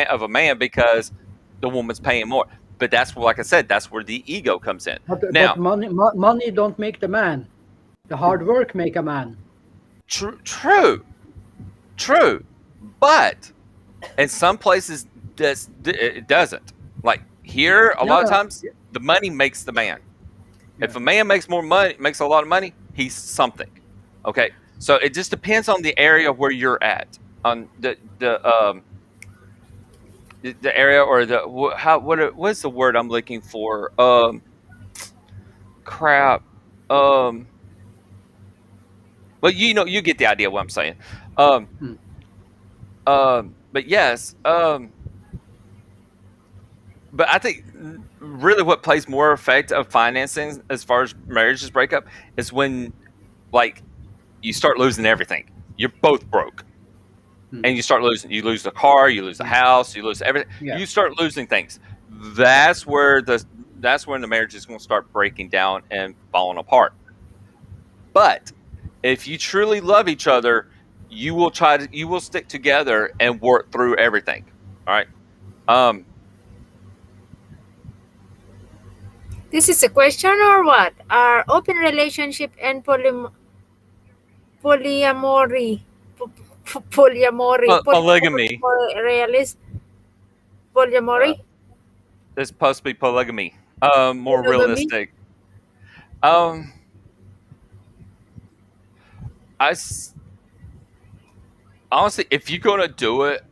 [SPEAKER 2] of a man because the woman's paying more. but that's like I said, that's where the ego comes in.
[SPEAKER 4] But
[SPEAKER 2] Now,
[SPEAKER 4] money don't make the man. The hard work make a man.
[SPEAKER 2] true, true, but in some places it doesn't. Like here, a
[SPEAKER 4] Yeah,
[SPEAKER 2] lot of times the money makes the man.
[SPEAKER 4] yeah.
[SPEAKER 2] If a man makes more money, makes a lot of money, he's something. Okay, so it just depends on the area where you're at, on the area or how what's the word I'm looking for? Crap. Um, but you get the idea what I'm saying. Um,
[SPEAKER 4] Hmm.
[SPEAKER 2] but yes. But I think really what plays more effect of financing as far as marriages break up is when like you start losing everything. You're both broke.
[SPEAKER 4] Hmm.
[SPEAKER 2] And you start losing. You lose the car, you lose the
[SPEAKER 4] Hmm.
[SPEAKER 2] house, you lose everything.
[SPEAKER 4] Yeah.
[SPEAKER 2] You start losing things. That's where that's when the marriage is going to start breaking down and falling apart. But if you truly love each other, you will stick together and work through everything. All right. Um,
[SPEAKER 1] This is a question or what? Are open relationship and polyamory,
[SPEAKER 2] polygamy.
[SPEAKER 1] realist polyamory,
[SPEAKER 2] Uh, it's supposed to be polygamy. More
[SPEAKER 1] monogamy?
[SPEAKER 2] realistic. Um, I s- honestly, if you're gonna do it,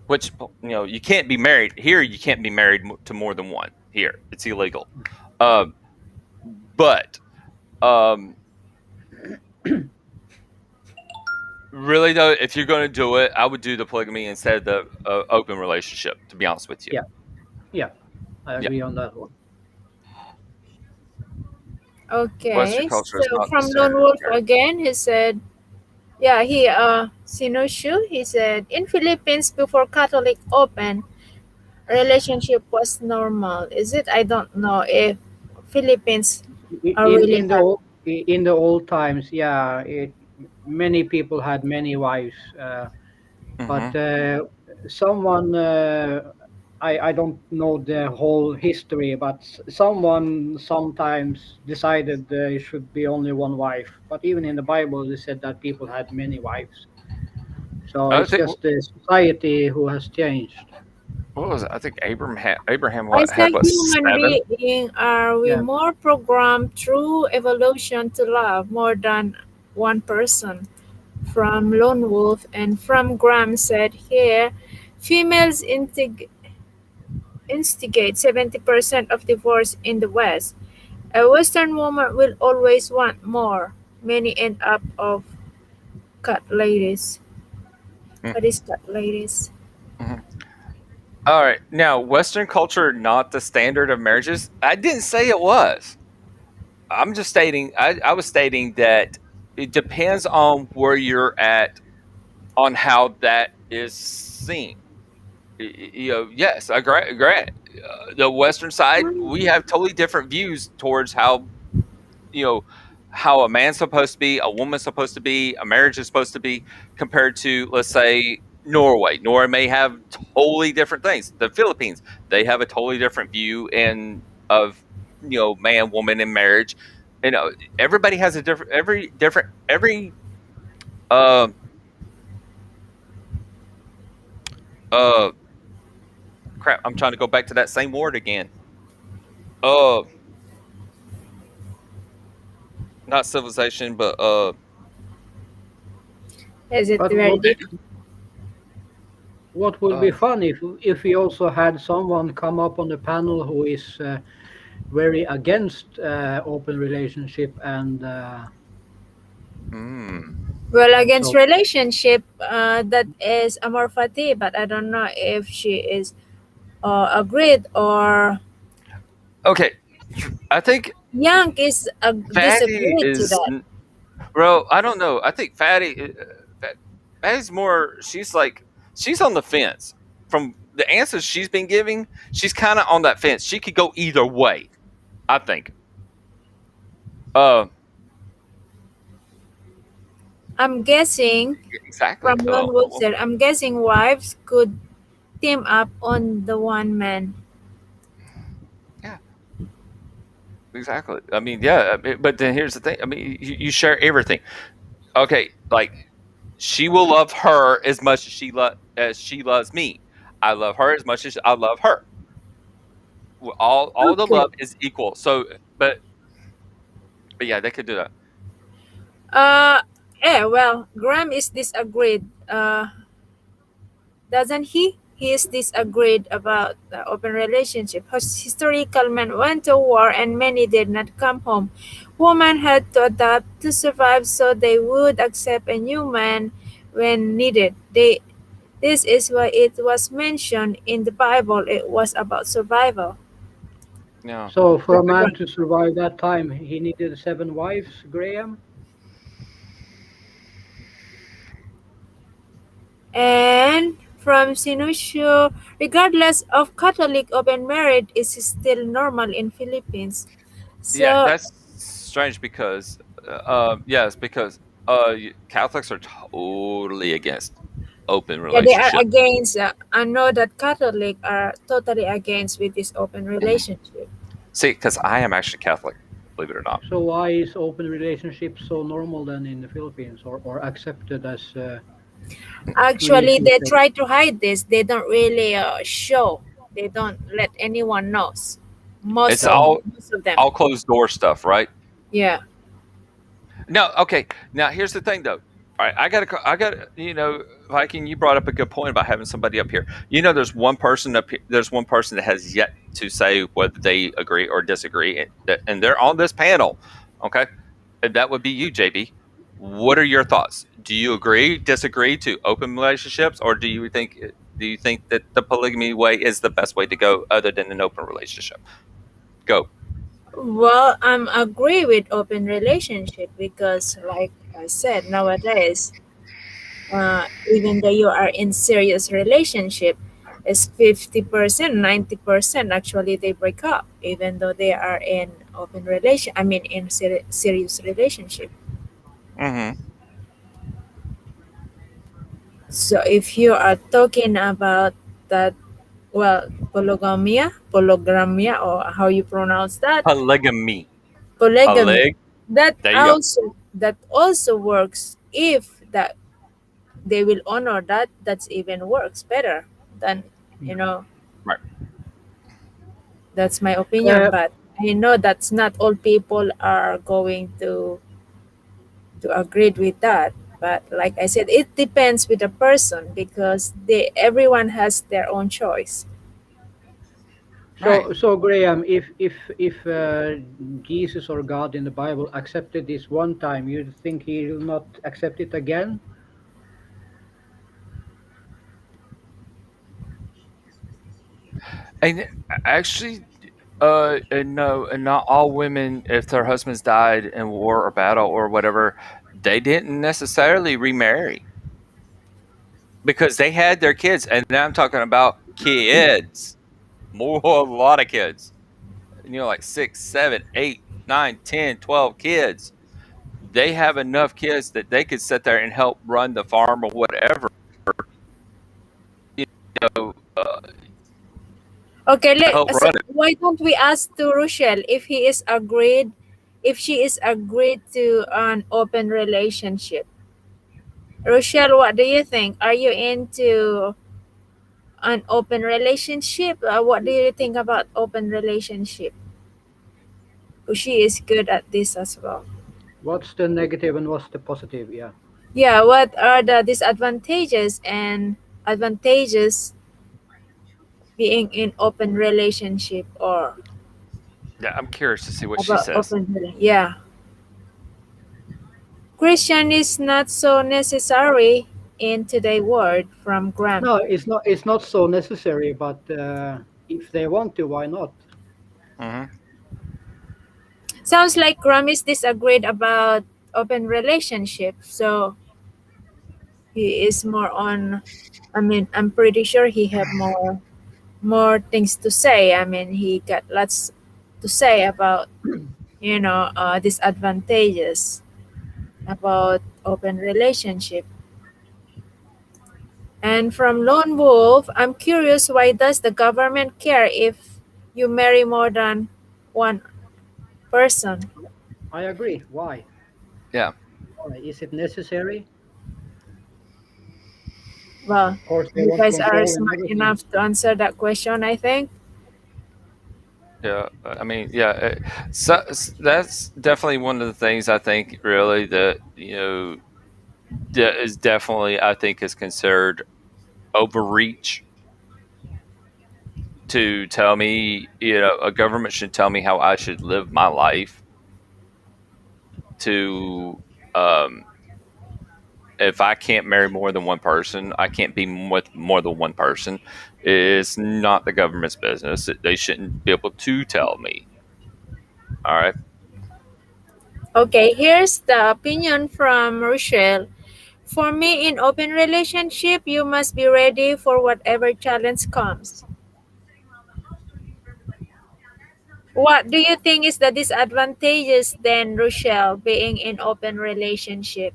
[SPEAKER 2] which you can't be married here. You can't be married to more than one here. It's illegal. Um, but um, really though, if you're gonna do it, I would do the polygamy instead of the open relationship. To be honest with you,
[SPEAKER 4] Yeah. Yeah. I
[SPEAKER 2] yeah,
[SPEAKER 4] agree on that one.
[SPEAKER 2] Western
[SPEAKER 1] Okay,
[SPEAKER 2] culture
[SPEAKER 1] so
[SPEAKER 2] is not the
[SPEAKER 1] from Lone
[SPEAKER 2] standard of
[SPEAKER 1] Wolf
[SPEAKER 2] marriage.
[SPEAKER 1] again, he said, yeah, Sinoshu, he said, in Philippines before Catholic open, relationship was normal. Is it? I don't know if Philippines are really
[SPEAKER 4] In the
[SPEAKER 1] have.
[SPEAKER 4] in the old times, yeah, many people had many wives. But
[SPEAKER 2] Hmm.
[SPEAKER 4] someone I don't know the whole history, but someone sometimes decided there should be only one wife. But even in the Bible, they said that people had many wives. So
[SPEAKER 2] I
[SPEAKER 4] it's
[SPEAKER 2] think
[SPEAKER 4] just the society who has changed.
[SPEAKER 2] what was it? I think Abraham
[SPEAKER 1] As a
[SPEAKER 2] had what
[SPEAKER 1] human
[SPEAKER 2] 7?
[SPEAKER 1] being, are we
[SPEAKER 4] Yeah.
[SPEAKER 1] more programmed through evolution to love more than one person? From Lone Wolf and from Graham said here, females instigate 70% of divorce in the West. A Western woman will always want more. Many end up of cut ladies. What is cut ladies?
[SPEAKER 2] Mm-hmm. All right. Now, Western culture not the standard of marriages. I didn't say it was. I'm just stating. I was stating that it depends on where you're at on how that is seen. Yes, I agree. The Western side, we have totally different views towards you know how a man's supposed to be, a woman's supposed to be, a marriage is supposed to be, compared to let's say Norway. Norway may have totally different things. The Philippines, they have a totally different view and of man, woman, and marriage. You know, everybody has a different every uh uh crap. I'm trying to go back to that same word again. Uh, not civilization, but
[SPEAKER 1] Is it
[SPEAKER 4] But
[SPEAKER 1] very deep?
[SPEAKER 4] what would be
[SPEAKER 2] uh
[SPEAKER 4] fun if we also had someone come up on the panel who is very against open relationship and
[SPEAKER 2] mm,
[SPEAKER 1] Well, against
[SPEAKER 4] so
[SPEAKER 1] relationship, that is Amor Fati, but I don't know if she is agreed or
[SPEAKER 2] okay. I think
[SPEAKER 1] Young is
[SPEAKER 2] Fatty
[SPEAKER 1] disagreed to
[SPEAKER 2] is
[SPEAKER 1] that.
[SPEAKER 2] bro. I don't know. I think Fatty's more. She's on the fence. From the answers she's been giving, she's kind of on that fence. She could go either way. I think. Uh,
[SPEAKER 1] I'm guessing
[SPEAKER 2] exactly.
[SPEAKER 1] from Lone Wolf said, I'm guessing wives could team up on the one man.
[SPEAKER 2] Yeah, exactly. I mean, yeah, but then here's the thing. I mean, you share everything. Okay, like she will love her as much as she loves me. I love her as much as I love her. All the
[SPEAKER 1] Okay.
[SPEAKER 2] love is equal. So, but yeah, they could do that.
[SPEAKER 1] Uh, well, Graham is disagreed. Doesn't he? He is disagreed about the open relationship. Historical men went to war and many did not come home. Women had to adapt to survive so they would accept a new man when needed. This is why it was mentioned in the Bible. It was about survival.
[SPEAKER 2] Yeah.
[SPEAKER 4] So for a
[SPEAKER 1] That's
[SPEAKER 4] man
[SPEAKER 1] right.
[SPEAKER 4] to survive that time, he needed 7 wives, Graham.
[SPEAKER 1] And from Sinusio, regardless of Catholic, open marriage is still normal in Philippines.
[SPEAKER 2] Yeah,
[SPEAKER 1] So
[SPEAKER 2] that's strange because, yes, because Catholics are totally against open
[SPEAKER 1] yeah, they are
[SPEAKER 2] relationship.
[SPEAKER 1] against. I know that Catholic are totally against with this open relationship.
[SPEAKER 2] See, because I am actually Catholic, believe it or not.
[SPEAKER 4] So why is open relationships so normal then in the Philippines, or accepted as
[SPEAKER 1] Actually,
[SPEAKER 4] religion
[SPEAKER 1] they
[SPEAKER 4] sake?
[SPEAKER 1] try to hide this. They don't really show. They don't let anyone knows.
[SPEAKER 2] It's
[SPEAKER 1] Most of them.
[SPEAKER 2] all closed door stuff, right?
[SPEAKER 1] Yeah.
[SPEAKER 2] No, okay. Now here's the thing, though. All right, I got Viking. You brought up a good point about having somebody up here. There's one person up here. There's one person that has yet to say whether they agree or disagree, and they're on this panel. Okay, and that would be you, JB. What are your thoughts? Do you agree, disagree to open relationships, or do you think that the polygamy way is the best way to go, other than an open relationship? Go.
[SPEAKER 1] Well, I'm agree with open relationship because, like I said, nowadays, even though you are in serious relationship, it's 50%, 90% actually they break up, even though they are in open relation. I mean, in serious relationship.
[SPEAKER 2] Mm-hmm.
[SPEAKER 1] So if you are talking about that, well, polygamia, or how you pronounce that,
[SPEAKER 2] Polygamy.
[SPEAKER 1] polygamy,
[SPEAKER 2] Polyg. There you go.
[SPEAKER 1] that also works if that they will honor that. That's even works better than, you
[SPEAKER 4] Yeah.
[SPEAKER 1] know.
[SPEAKER 2] Right.
[SPEAKER 1] That's my opinion,
[SPEAKER 4] Uh,
[SPEAKER 1] but I know that's not all people are going to agree with that. But like I said, it depends with the person because everyone has their own choice.
[SPEAKER 2] Right.
[SPEAKER 4] so Graham, if Jesus or God in the Bible accepted this one time, you think he will not accept it again?
[SPEAKER 2] And actually, and no, and not all women, if their husbands died in war or battle or whatever, they didn't necessarily remarry because they had their kids. And now I'm talking about kids, more, a lot of kids. Like 6, 7, 8, 9, 10, 12 kids. They have enough kids that they could sit there and help run the farm or whatever. You know,
[SPEAKER 1] Okay,
[SPEAKER 2] help
[SPEAKER 1] so
[SPEAKER 2] run it.
[SPEAKER 1] why don't we ask to Rochelle if she is agreed to an open relationship? Rochelle, what do you think? Are you into an open relationship? What do you think about open relationship? She is good at this as well.
[SPEAKER 4] What's the negative and what's the positive? Yeah.
[SPEAKER 1] Yeah, what are the disadvantages and advantages being in open relationship or
[SPEAKER 2] Yeah, I'm curious to see what she
[SPEAKER 1] about
[SPEAKER 2] says.
[SPEAKER 1] open relationship? Yeah. Christian is not so necessary in today's world from Graham.
[SPEAKER 4] No, it's not so necessary, but if they want to, why not?
[SPEAKER 2] Hmm.
[SPEAKER 1] Sounds like Graham is disagreed about open relationship. So he is more on, I mean, I'm pretty sure he have more things to say. I mean, he got lots to say about, disadvantages about open relationship. And from Lone Wolf, I'm curious, why does the government care if you marry more than one person?
[SPEAKER 4] I agree. Why?
[SPEAKER 2] Yeah,
[SPEAKER 4] Why? Is it necessary?
[SPEAKER 1] Well,
[SPEAKER 4] Of course, they
[SPEAKER 1] you
[SPEAKER 4] want
[SPEAKER 1] guys are
[SPEAKER 4] control and
[SPEAKER 1] smart
[SPEAKER 4] everything.
[SPEAKER 1] enough to answer that question, I think.
[SPEAKER 2] yeah. I mean, yeah. So that's definitely one of the things I think really that is definitely I think is considered overreach to tell me, a government should tell me how I should live my life to, um, if I can't marry more than one person, I can't be with more than one person. It's not the government's business. They shouldn't be able to tell me. All right.
[SPEAKER 1] Okay, here's the opinion from Rochelle. For me, in open relationship, you must be ready for whatever challenge comes. What do you think is the disadvantages then, Rochelle, being in open relationship?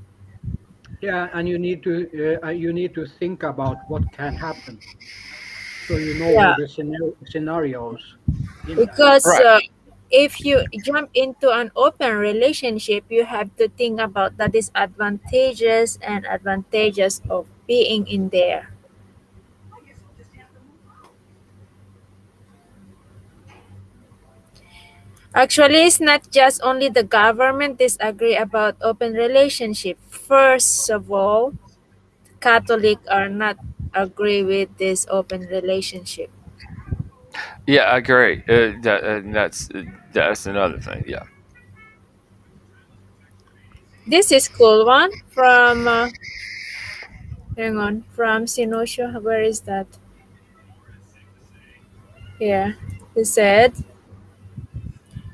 [SPEAKER 4] Yeah, and you need to think about what can happen, so you know
[SPEAKER 1] Yeah,
[SPEAKER 4] the scenarios in that.
[SPEAKER 1] because
[SPEAKER 2] Right.
[SPEAKER 1] if you jump into an open relationship, you have to think about the disadvantages and advantages of being in there. Actually, it's not just only the government disagree about open relationship. First of all, Catholic are not agree with this open relationship.
[SPEAKER 2] Yeah, I agree. That's another thing. Yeah.
[SPEAKER 1] This is cool one from hang on, from Sinosho. Where is that? Here. He said,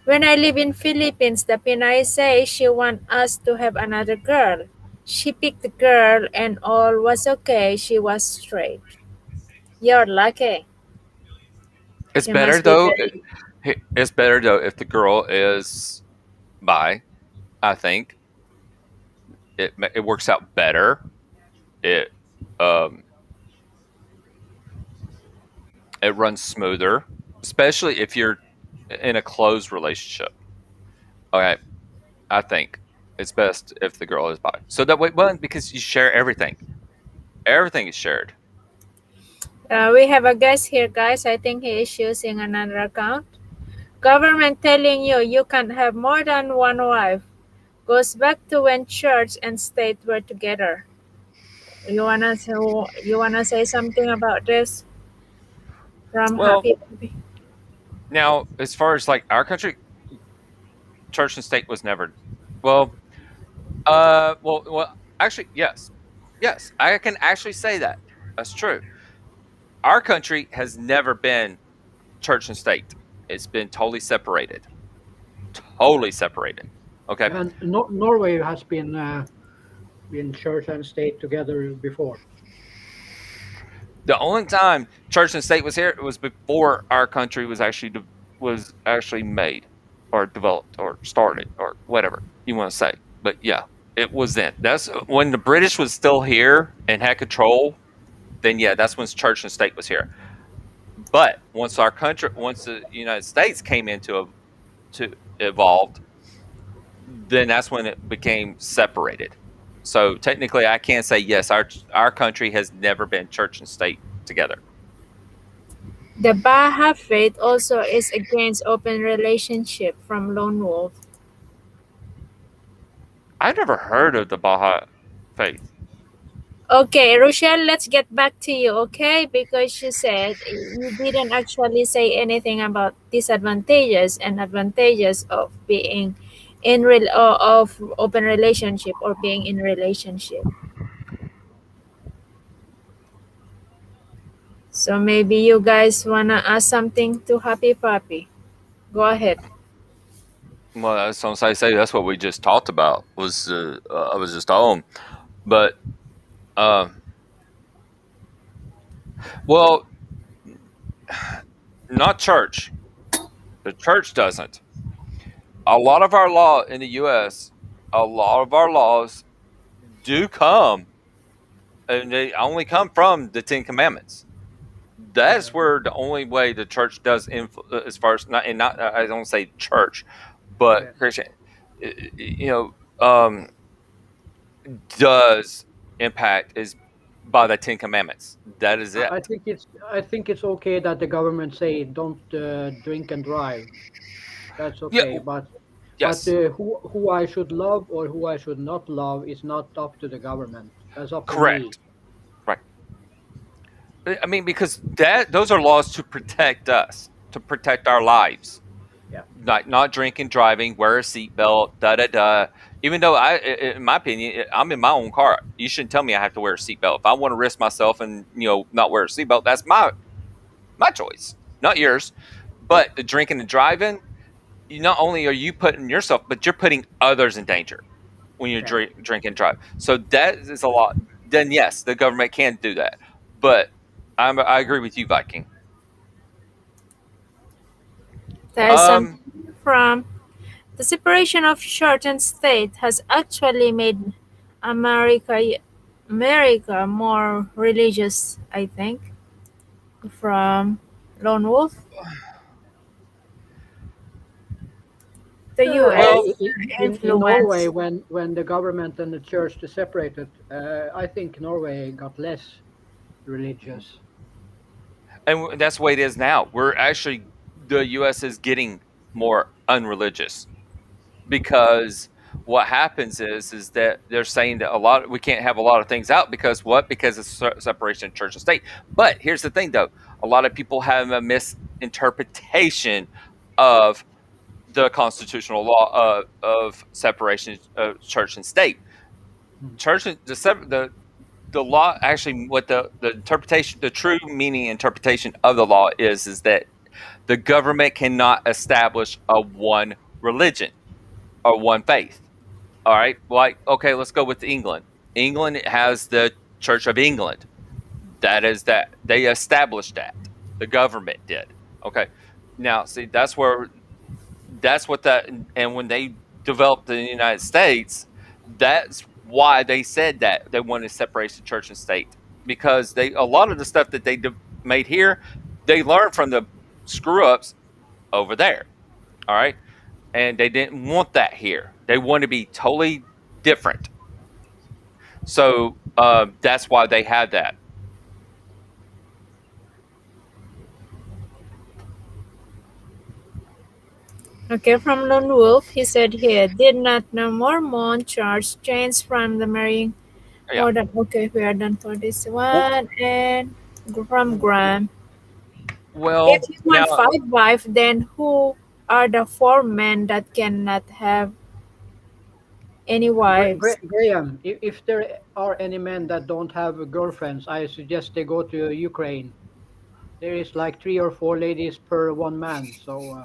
[SPEAKER 1] when I live in Philippines, the Pinay say she want us to have another girl. She picked the girl and all was okay. She was straight. You're lucky.
[SPEAKER 2] It's
[SPEAKER 1] You
[SPEAKER 2] better
[SPEAKER 1] must be
[SPEAKER 2] though.
[SPEAKER 1] very.
[SPEAKER 2] It's better though if the girl is bi. I think it works out better. It um it runs smoother, especially if you're in a closed relationship. Okay, I think it's best if the girl is bi. So that way, well, because you share everything. Everything is shared.
[SPEAKER 1] We have a guest here, guys. I think he is using another account. Government telling you you can't have more than one wife. Goes back to when church and state were together. You wanna say something about this from
[SPEAKER 2] Well,
[SPEAKER 1] Happy?
[SPEAKER 2] now as far as like our country, church and state was never. Well, actually, yes, yes, I can actually say that. That's true. Our country has never been church and state. It's been totally separated. Okay.
[SPEAKER 4] And Norway has been church and state together before.
[SPEAKER 2] The only time church and state was here it was before our country was actually made or developed or started or whatever you want to say. But yeah, it was then. That's when the British was still here and had control. Then yeah, that's when church and state was here. But once the United States came into to evolved, then that's when it became separated. So technically, I can say yes. Our country has never been church and state together.
[SPEAKER 1] The Baha faith also is against open relationship from Lone Wolf.
[SPEAKER 2] I've never heard of the Baha'i faith.
[SPEAKER 1] Okay, Rochelle, let's get back to you, okay? Because you said you didn't actually say anything about disadvantages and advantages of being of open relationship or being in relationship. So maybe you guys wanna ask something to Happy Papi. Go ahead.
[SPEAKER 2] Well, that's what I say. That's what we just talked about. I was just on, but um, well, not church. The church doesn't. A lot of our law in the U.S. A lot of our laws do come and they only come from the Ten Commandments. That's where the only way the church does as far as not, and not, I don't say church, but
[SPEAKER 4] Yeah.
[SPEAKER 2] Christian, you does impact is by the Ten Commandments. That is
[SPEAKER 4] I
[SPEAKER 2] it.
[SPEAKER 4] think it's okay that the government say don't drink and drive. That's
[SPEAKER 2] Yeah.
[SPEAKER 4] okay, but
[SPEAKER 2] Yes.
[SPEAKER 4] who I should love or who I should not love is not up to the government. That's up to me.
[SPEAKER 2] Correct. Right. I mean, because those are laws to protect us, to protect our lives.
[SPEAKER 4] Yeah.
[SPEAKER 2] Like not drinking, driving, wear a seatbelt, da da da. Even though in my opinion, I'm in my own car. You shouldn't tell me I have to wear a seatbelt. If I want to risk myself and not wear a seatbelt, that's my choice, not yours.
[SPEAKER 4] Yeah.
[SPEAKER 2] But the drinking and driving, not only are you putting yourself, but you're putting others in danger when you
[SPEAKER 4] Yeah.
[SPEAKER 2] drink and drive. So that is a lot. Then yes, the government can do that. But I agree with you, Viking.
[SPEAKER 1] There's
[SPEAKER 2] Um,
[SPEAKER 1] something from the separation of church and state has actually made America America more religious, I think, from Lone Wolf. The
[SPEAKER 2] well,
[SPEAKER 1] US
[SPEAKER 4] In Norway,
[SPEAKER 1] influence.
[SPEAKER 4] when the government and the church is separated, I think Norway got less religious.
[SPEAKER 2] and that's the way it is now. We're actually the U.S. is getting more unreligious because what happens is that they're saying that we can't have a lot of things out because what? Because of separation of church and state. But here's the thing, though: a lot of people have a misinterpretation of the constitutional law of separation of church and state.
[SPEAKER 4] Hmm.
[SPEAKER 2] Church the law actually what the interpretation the true meaning interpretation of the law is that the government cannot establish a one religion or one faith. All right, like okay, let's go with England. England has the Church of England. That is that they established that the government did. Okay, now see that's what that and when they developed the United States, that's why they said that they wanted separation of church and state because they a lot of the stuff that they made here, they learned from the screw ups over there. All right, and they didn't want that here. They want to be totally different. So that's why they had that.
[SPEAKER 1] Okay, from Lone Wolf, he said here, did not the Mormon church change from the marrying
[SPEAKER 2] Yeah.
[SPEAKER 1] more than, okay, we are done for this
[SPEAKER 2] Well,
[SPEAKER 1] one, and from Graham. If
[SPEAKER 2] well,
[SPEAKER 1] you
[SPEAKER 2] now
[SPEAKER 1] want five wives, then who are the four men that cannot have any wives?
[SPEAKER 4] Graham, if there are any men that don't have girlfriends, I suggest they go to Ukraine. There is like 3 or 4 ladies per one man. So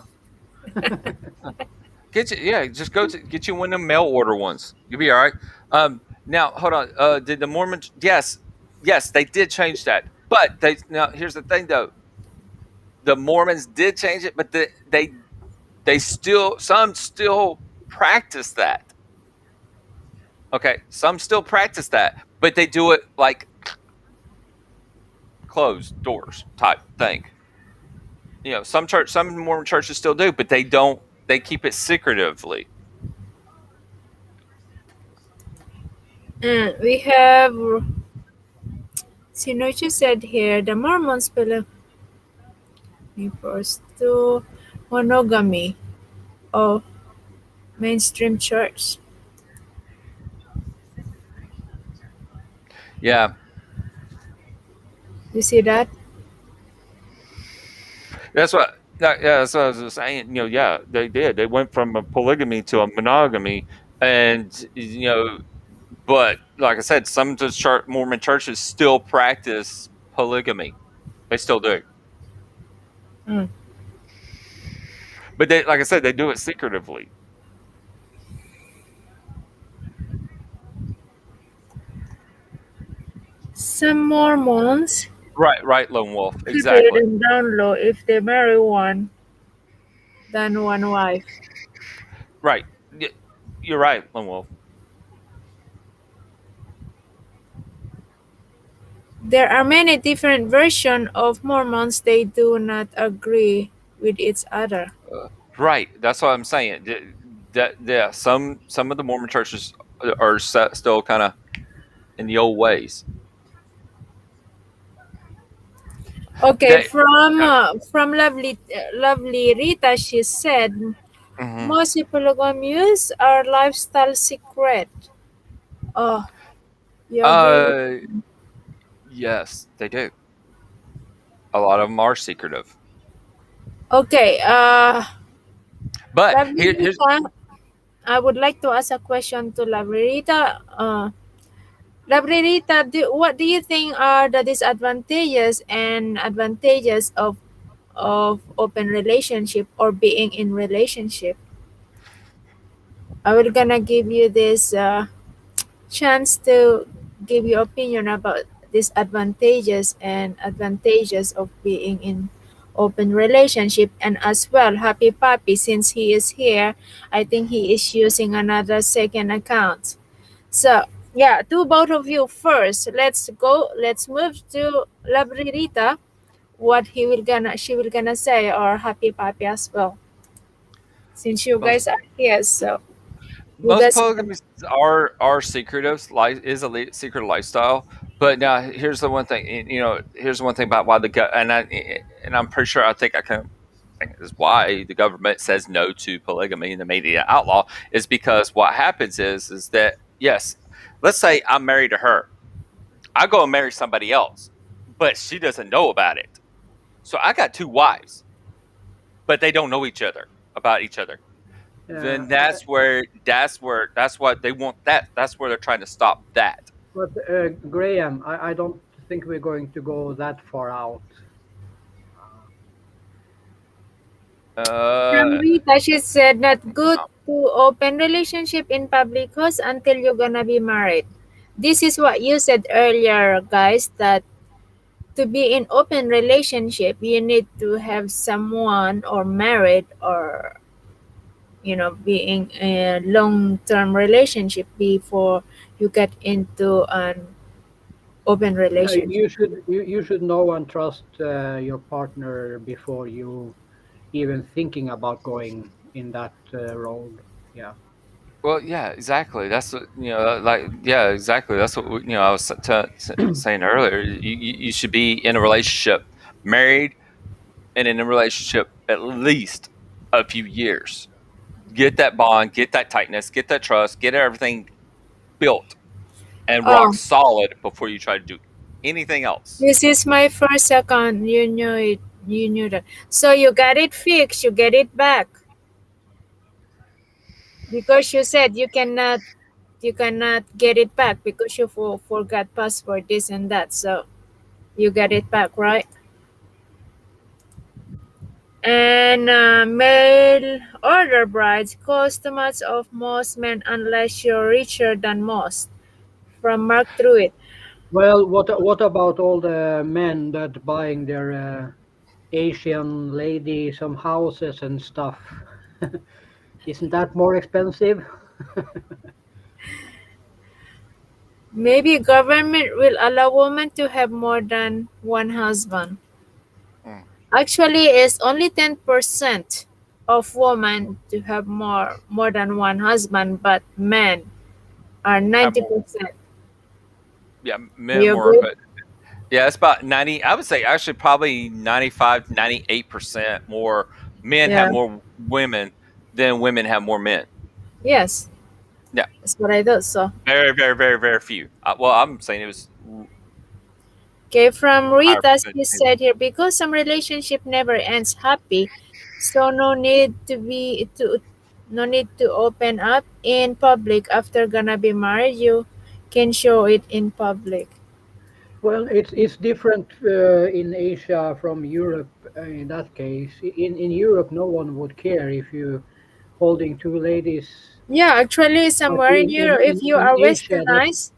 [SPEAKER 2] get you, yeah, just go to get you one of them mail order ones. You'll be all right. Now hold on. Did the Mormons? Yes, yes, they did change that. But they now here's the thing though. The Mormons did change it, but they still some still practice that. Okay, some still practice that, but they do it like closed doors type thing. Some Mormon churches still do, but they don't. They keep it secretively.
[SPEAKER 1] We have Sinochi said here the Mormons believe refers to monogamy of mainstream church.
[SPEAKER 2] Yeah,
[SPEAKER 1] You see that?
[SPEAKER 2] that's what. Yeah, that's what I was saying. Yeah, they did. They went from a polygamy to a monogamy, and but like I said, some of the Mormon churches still practice polygamy. They still do,
[SPEAKER 1] Mm.
[SPEAKER 2] but they, like I said, they do it secretively.
[SPEAKER 1] Some Mormons
[SPEAKER 2] Right, right, Lone Wolf,
[SPEAKER 1] keep it
[SPEAKER 2] exactly.
[SPEAKER 1] in down low if they marry one than one wife.
[SPEAKER 2] Right, you're right, Lone Wolf.
[SPEAKER 1] There are many different versions of Mormons. They do not agree with each other.
[SPEAKER 2] Right. That's what I'm saying. That yeah, some of the Mormon churches are still kind of in the old ways.
[SPEAKER 1] Okay,
[SPEAKER 2] They.
[SPEAKER 1] from lovely Rita, she said
[SPEAKER 2] Mhm.
[SPEAKER 1] most polygamous are lifestyle secret. Oh, you agree with
[SPEAKER 2] Uh,
[SPEAKER 1] me?
[SPEAKER 2] yes, they do. A lot of them are secretive.
[SPEAKER 1] Okay,
[SPEAKER 2] But
[SPEAKER 1] lovely
[SPEAKER 2] here's
[SPEAKER 1] Rita, I would like to ask a question to lovely Rita. Lovely Rita, what do you think are the disadvantages and advantages of open relationship or being in relationship? I will gonna give you this chance to give your opinion about disadvantages and advantages of being in open relationship, and as well happy puppy, since he is here, I think he is using another second account. So yeah, to both of you first, let's move to lovely Rita, what she will gonna say, or happy puppy as well, since you
[SPEAKER 2] most
[SPEAKER 1] guys are here. So you
[SPEAKER 2] most
[SPEAKER 1] guys
[SPEAKER 2] polygamies are secretive. Is a secret lifestyle. But now here's the one thing. Here's the one thing about why the and I'm pretty sure I think I can. I think is why the government says no to polygamy and the media outlaw is because what happens is that yes, let's say I'm married to her, I go and marry somebody else, but she doesn't know about it. So I got two wives, but they don't know each other about each other.
[SPEAKER 4] Yeah,
[SPEAKER 2] Then that's what they want. That's where they're trying to stop that.
[SPEAKER 4] but Graham, I don't think we're going to go that far out.
[SPEAKER 2] Uh,
[SPEAKER 1] From Rita, she said not good
[SPEAKER 2] no.
[SPEAKER 1] to open relationship in public house until you're gonna be married. This is what you said earlier, guys, that to be in open relationship, you need to have someone or married, or being a long term relationship before you get into an open
[SPEAKER 4] Yeah,
[SPEAKER 1] relationship.
[SPEAKER 4] you should know and trust your partner before you even thinking about going in that road. Yeah.
[SPEAKER 2] Well, yeah, exactly. That's what, like yeah, exactly. That's what I was saying earlier. You should be in a relationship, married, and in a relationship at least a few years. Get that bond, get that tightness, get that trust, get everything built and rock
[SPEAKER 1] Oh,
[SPEAKER 2] solid before you try to do anything else.
[SPEAKER 1] this is my first account. You knew it. You knew that. So you got it fixed. You get it back because you said you cannot get it back because you forgot password, this and that. So you get it back, right? And male order brides cost too much of most men unless you're richer than most. From Mark Truitt.
[SPEAKER 4] Well, what about all the men that buying their Asian lady some houses and stuff? Isn't that more expensive?
[SPEAKER 1] Maybe government will allow women to have more than one husband.
[SPEAKER 2] Mm.
[SPEAKER 1] Actually, it's only 10% of women to have more than one husband, but men are
[SPEAKER 2] Have more,
[SPEAKER 1] 90%.
[SPEAKER 2] yeah,
[SPEAKER 1] Do
[SPEAKER 2] men
[SPEAKER 1] you
[SPEAKER 2] more,
[SPEAKER 1] agree?
[SPEAKER 2] but yeah, it's about 90. I would say actually probably 95, 98% more men have
[SPEAKER 1] Yeah.
[SPEAKER 2] more women than women have more men.
[SPEAKER 1] Yes,
[SPEAKER 2] Yeah,
[SPEAKER 1] that's what I thought. So,
[SPEAKER 2] very, very, very, very few. Well, I'm saying it was
[SPEAKER 1] okay, from
[SPEAKER 2] higher
[SPEAKER 1] Rita, she
[SPEAKER 2] percentage.
[SPEAKER 1] said here, because some relationship never ends happy, so no need to open up in public after gonna be married. You can show it in public.
[SPEAKER 4] Well, it's different in Asia from Europe. In that case, in Europe, no one would care if you holding two ladies.
[SPEAKER 1] Yeah, actually,
[SPEAKER 4] But
[SPEAKER 1] somewhere in Europe, if you
[SPEAKER 4] in
[SPEAKER 1] are
[SPEAKER 4] Asia, that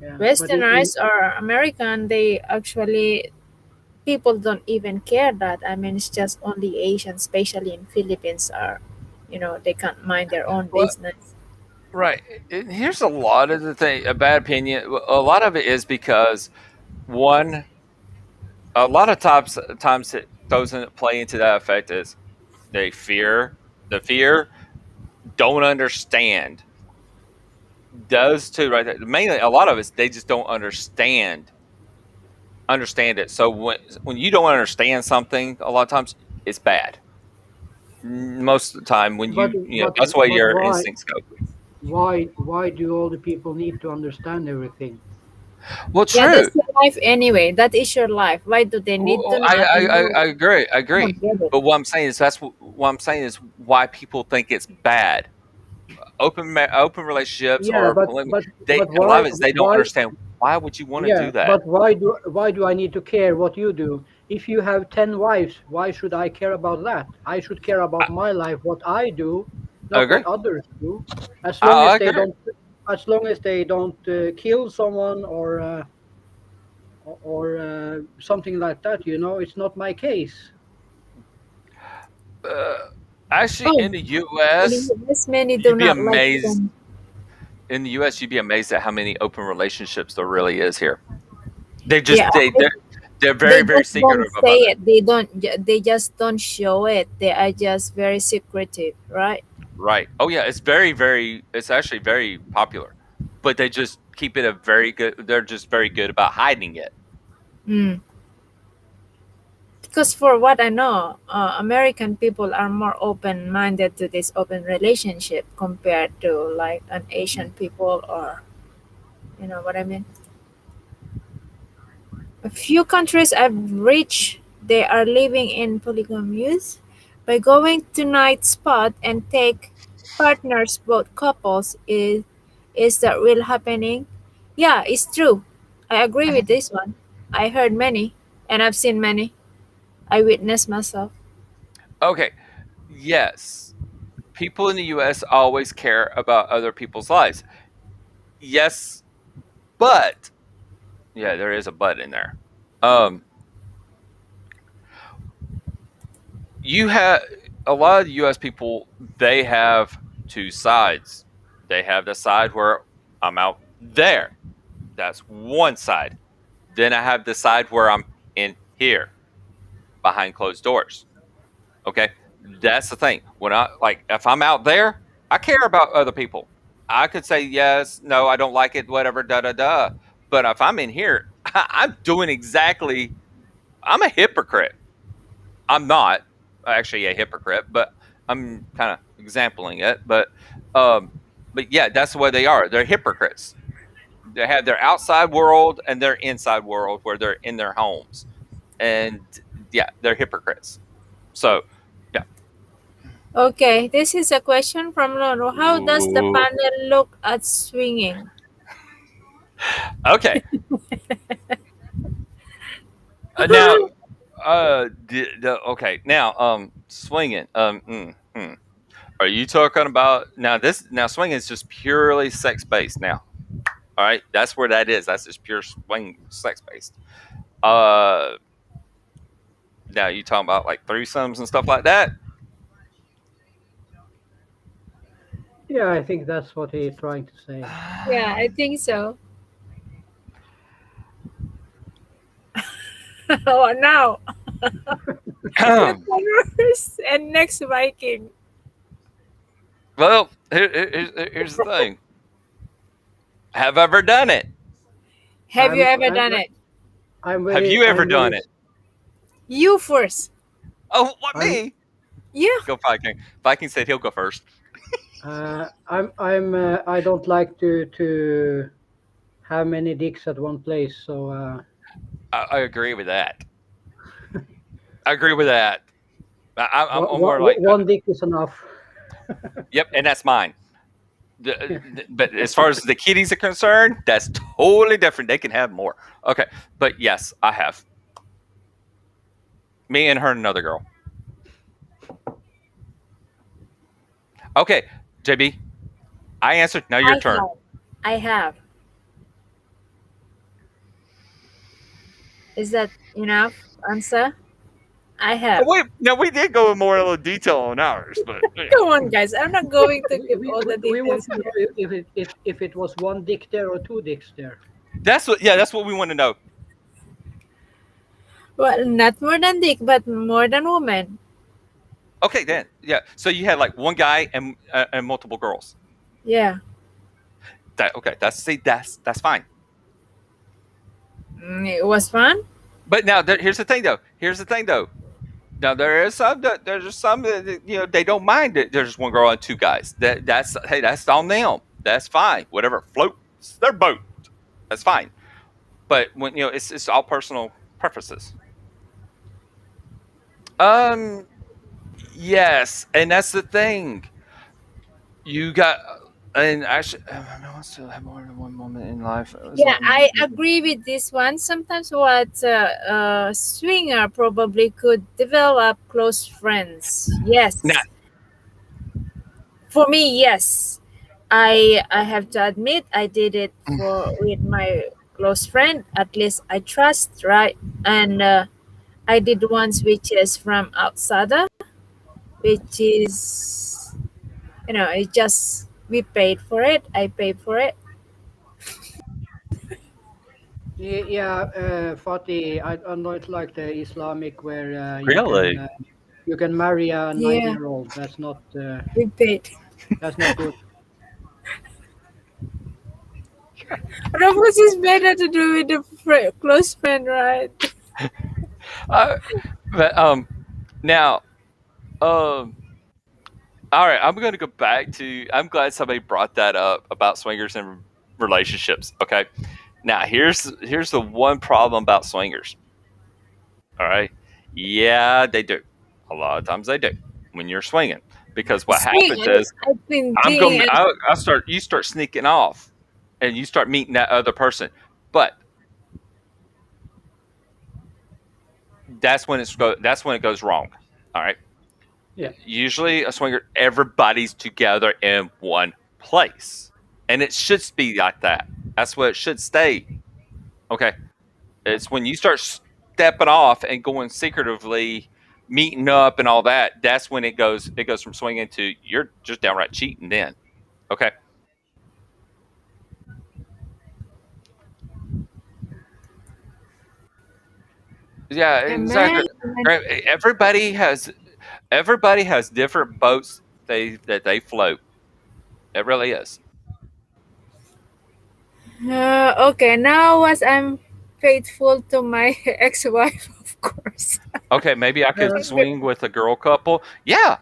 [SPEAKER 4] yeah. But in
[SPEAKER 1] westernized or American, they actually people don't even care that. I mean, it's just only Asians, especially in Philippines, are they can't mind their own
[SPEAKER 2] Well,
[SPEAKER 1] business.
[SPEAKER 2] right. And here's a lot of the thing. A bad opinion. A lot of it is because One, a lot of times it doesn't play into that effect is they fear the fear, don't understand. Those two right there. Mainly, a lot of us they just don't understand it. So when you don't understand something, a lot of times it's bad. Most of the time, when
[SPEAKER 4] But
[SPEAKER 2] that's why
[SPEAKER 4] but
[SPEAKER 2] your instincts go.
[SPEAKER 4] why do all the people need to understand everything?
[SPEAKER 2] Well,
[SPEAKER 1] Yeah,
[SPEAKER 2] true.
[SPEAKER 1] that's your life anyway. That is your life. Why do they need to
[SPEAKER 2] Well,
[SPEAKER 1] know?
[SPEAKER 2] I agree. I
[SPEAKER 1] I don't
[SPEAKER 2] agree.
[SPEAKER 1] get it.
[SPEAKER 2] But what I'm saying is what I'm saying is why people think it's bad. Open relationships
[SPEAKER 4] Yeah,
[SPEAKER 2] or polygamy. They
[SPEAKER 4] but
[SPEAKER 2] a lot of it is they don't
[SPEAKER 4] why
[SPEAKER 2] understand why would you want to
[SPEAKER 4] yeah,
[SPEAKER 2] do that.
[SPEAKER 4] but why do I need to care what you do? If you have 10 wives, why should I care about that? I should care about
[SPEAKER 2] I,
[SPEAKER 4] my life, what I do,
[SPEAKER 2] I
[SPEAKER 4] not what
[SPEAKER 2] agree.
[SPEAKER 4] others do. As long
[SPEAKER 2] I
[SPEAKER 4] as they
[SPEAKER 2] agree.
[SPEAKER 4] don't kill someone or something like that, it's not my case.
[SPEAKER 2] Uh, Actually,
[SPEAKER 1] Oh,
[SPEAKER 2] in the
[SPEAKER 1] in
[SPEAKER 2] U.S.,
[SPEAKER 1] the US, many do
[SPEAKER 2] you'd be
[SPEAKER 1] not like
[SPEAKER 2] amazed.
[SPEAKER 1] them.
[SPEAKER 2] In the U.S., you'd be amazed at how many open relationships there really is here. They
[SPEAKER 1] Yeah,
[SPEAKER 2] just they're
[SPEAKER 1] they
[SPEAKER 2] very very
[SPEAKER 1] just don't
[SPEAKER 2] secretive about
[SPEAKER 1] say
[SPEAKER 2] it.
[SPEAKER 1] it. They don't. They just don't show it. They are just very secretive, right?
[SPEAKER 2] Right. Oh yeah, it's very very. It's actually very popular, but they just keep it a very good. They're just very good about hiding it.
[SPEAKER 1] Mm. Because for what I know, American people are more open-minded to this open relationship compared to like an Asian people, or you know what I mean. A few countries I've reached, they are living in polygamous by going to night spot and take partners, both couples. Is that real happening? Yeah, it's true. I agree with this one. I heard many, and I've seen many. I witnessed myself.
[SPEAKER 2] Okay. Yes, people in the U.S. always care about other people's lives. Yes, but yeah, there is a but in there. Um, you have a lot of the U.S. people. They have two sides. They have the side where I'm out there. That's one side. Then I have the side where I'm in here behind closed doors. Okay, that's the thing. When I like, if I'm out there, I care about other people. I could say yes, no, I don't like it, whatever, da da da. But if I'm in here, I'm doing exactly. I'm a hypocrite. I'm not actually a hypocrite, but I'm kind of exampling it. Um, but yeah, that's the way they are. They're hypocrites. They have their outside world and their inside world where they're in their homes, and yeah, they're hypocrites. So, yeah.
[SPEAKER 1] Okay, this is a question from Loro. How does the
[SPEAKER 2] Ooh.
[SPEAKER 1] panel look at swinging?
[SPEAKER 2] Okay. Now, okay. Now, swinging. Are you talking about now? This now swinging is just purely sex based. Now, all right, that's where that is. That's just pure swing sex based. Uh, Now you talking about like threesomes and stuff like that?
[SPEAKER 4] Yeah, I think that's what he's trying to say.
[SPEAKER 1] Yeah, I think so. Oh, now. And next Viking.
[SPEAKER 2] Well, here's the thing. Have I ever done it?
[SPEAKER 1] Have you ever
[SPEAKER 4] I'm
[SPEAKER 1] done it?
[SPEAKER 2] Have you ever done it?
[SPEAKER 1] You first.
[SPEAKER 2] Oh, what
[SPEAKER 4] I'm
[SPEAKER 2] me?
[SPEAKER 1] Yeah.
[SPEAKER 2] Go Viking. Viking said he'll go first.
[SPEAKER 4] I don't like to have many dicks at one place, so
[SPEAKER 2] I agree with that. I agree with that. I'm more like,
[SPEAKER 4] one dick is enough.
[SPEAKER 2] yep, and that's mine. But as far as the kitties are concerned, that's totally different. They can have more. Okay, but yes, I have. Me and her and another girl. Okay, JB, I answered. Now your
[SPEAKER 1] I
[SPEAKER 2] turn.
[SPEAKER 1] have. I have. Is that enough answer? I have.
[SPEAKER 2] Wait, now we did go in more little detail on ours, but
[SPEAKER 1] Come on, guys. I'm not going to give
[SPEAKER 4] we,
[SPEAKER 1] all the
[SPEAKER 4] we want
[SPEAKER 1] details
[SPEAKER 4] to know
[SPEAKER 1] here.
[SPEAKER 4] if it was one dick there or two dicks there.
[SPEAKER 2] that's what. Yeah, that's what we want to know.
[SPEAKER 1] Well, not more than dick, but more than woman.
[SPEAKER 2] Okay, then yeah. So you had like one guy and multiple girls.
[SPEAKER 1] Yeah.
[SPEAKER 2] That okay? That's fine.
[SPEAKER 1] It was fun.
[SPEAKER 2] But now here's the thing though. Here's the thing though. Now there's some that they don't mind that there's one girl and two guys. That's hey, that's on them. That's fine. Whatever floats their boat. That's fine. But when it's all personal preferences. Um yes, and that's the thing. You got and actually no one still have more than one moment in life.
[SPEAKER 1] Yeah, I agree with this one. Sometimes what swinger probably could develop close friends.
[SPEAKER 2] Now,
[SPEAKER 1] Yes. For me, yes. I have to admit I did it for with my close friend. At least I trust, right? And I did once which is from outsider, which is it just we paid for it. I paid for it.
[SPEAKER 4] Yeah, Fatih, I know it's like the Islamic where
[SPEAKER 2] really?
[SPEAKER 4] you can marry a
[SPEAKER 1] Yeah,
[SPEAKER 4] 9-year-old.
[SPEAKER 1] we paid.
[SPEAKER 4] That's not good.
[SPEAKER 1] But of course, it's better to do with a close friend, right?
[SPEAKER 2] Uh, but now um all right, I'm going to go back to. I'm glad somebody brought that up about swingers and relationships. Okay, now here's the one problem about swingers. All right, yeah, they do. A lot of times they do when you're swinging because what happens
[SPEAKER 1] Swing.
[SPEAKER 2] is
[SPEAKER 1] I think
[SPEAKER 2] I'm
[SPEAKER 1] being
[SPEAKER 2] going. I start. You start sneaking off, and you start meeting that other person. But that's when it goes wrong. All right.
[SPEAKER 4] Yeah,
[SPEAKER 2] Usually a swinger, everybody's together in one place, and it should be like that. That's what it should stay. Okay, it's when you start stepping off and going secretively, meeting up and all that. That's when it goes from swinging to you're just downright cheating. Then okay, yeah,
[SPEAKER 1] a man.
[SPEAKER 2] exactly. Right, everybody has different boats that they float. It really is.
[SPEAKER 1] Okay, now as I'm faithful to my ex-wife, of course.
[SPEAKER 2] Okay, maybe I could
[SPEAKER 4] uh,
[SPEAKER 2] swing with a girl couple. Yeah,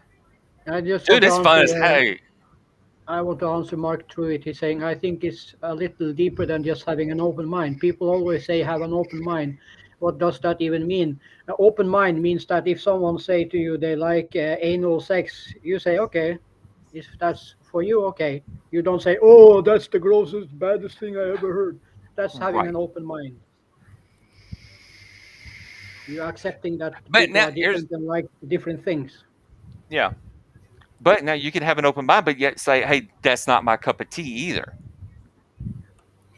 [SPEAKER 4] I just
[SPEAKER 2] dude,
[SPEAKER 4] want to
[SPEAKER 2] it's fun
[SPEAKER 4] answer.
[SPEAKER 2] as hey.
[SPEAKER 4] I want to answer Mark through it. He's saying, I think it's a little deeper than just having an open mind. People always say have an open mind. What does that even mean? An open mind means that if someone say to you they like anal sex, you say, okay, if that's for you, okay. You don't say, oh, that's the grossest, baddest thing I ever heard. That's having
[SPEAKER 2] Right.
[SPEAKER 4] an open mind. You're accepting that
[SPEAKER 2] But
[SPEAKER 4] people
[SPEAKER 2] now
[SPEAKER 4] are
[SPEAKER 2] here's
[SPEAKER 4] different and like different things.
[SPEAKER 2] yeah. But now you can have an open mind, but yet say, hey, that's not my cup of tea either.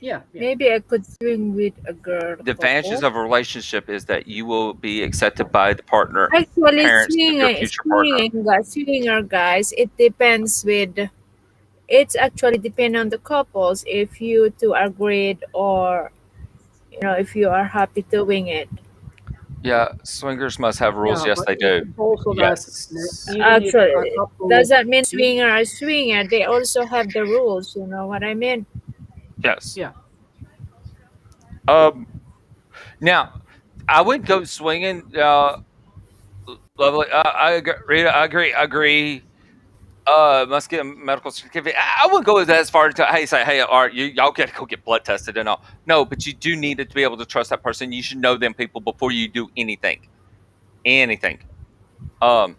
[SPEAKER 4] Yeah, yeah.
[SPEAKER 1] Maybe I could swing with a girl
[SPEAKER 2] The advantages
[SPEAKER 1] couple.
[SPEAKER 2] of a relationship is that you will be accepted by the partner,
[SPEAKER 1] Actually,
[SPEAKER 2] parents of your future partner.
[SPEAKER 1] swinger guys, it depends with. It's actually depend on the couples if you two are agreed or if you are happy doing it.
[SPEAKER 2] Yeah, swingers must have rules.
[SPEAKER 4] Yeah,
[SPEAKER 2] Yes,
[SPEAKER 4] but
[SPEAKER 2] they do.
[SPEAKER 4] it's also that
[SPEAKER 2] Yes.
[SPEAKER 4] even if a
[SPEAKER 1] Actually,
[SPEAKER 4] couple,
[SPEAKER 1] doesn't mean
[SPEAKER 4] e-
[SPEAKER 1] swinger are swinger. They also have the rules. You know what I mean?
[SPEAKER 2] Yes.
[SPEAKER 4] yeah,
[SPEAKER 2] Um. Now, I would go swinging. Lovely. I agree. Rita, I agree. I agree. Must get a medical certificate. I wouldn't go as far as to hey say hey, all right, y'all got to go get blood tested and all. No, but you do need to be able to trust that person. You should know them people before you do anything. Anything. Um,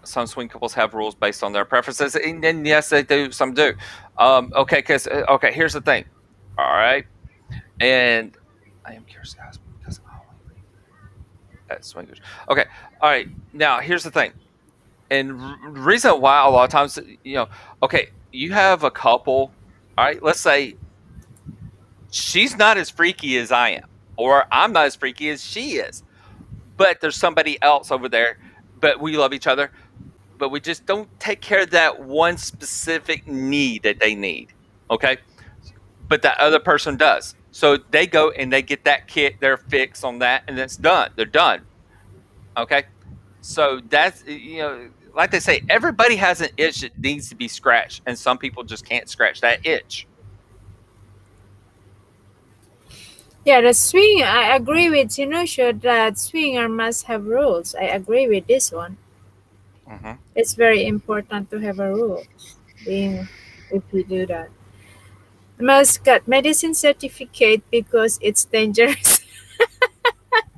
[SPEAKER 2] some swing couples have rules based on their preferences, and yes, they do. Some do. Okay, because okay, here's the thing. All right, and I am curious, guys, because I only read at swingers. Okay, all right. Now here's the thing. And reason why a lot of times, okay, you have a couple, all right, let's say she's not as freaky as I am, or I'm not as freaky as she is, but there's somebody else over there, but we love each other, but we just don't take care of that one specific need that they need, okay? But that other person does. So they go and they get that kit, their fix on that, and it's done. They're done. Okay. So that's, like they say, everybody has an itch that needs to be scratched, and some people just can't scratch that itch.
[SPEAKER 1] Yeah, the swing. I agree with Sinusha that swinger must have rules. I agree with this one.
[SPEAKER 2] Hmm.
[SPEAKER 1] It's very important to have a rule. Being if you do that, must get medicine certificate because it's dangerous.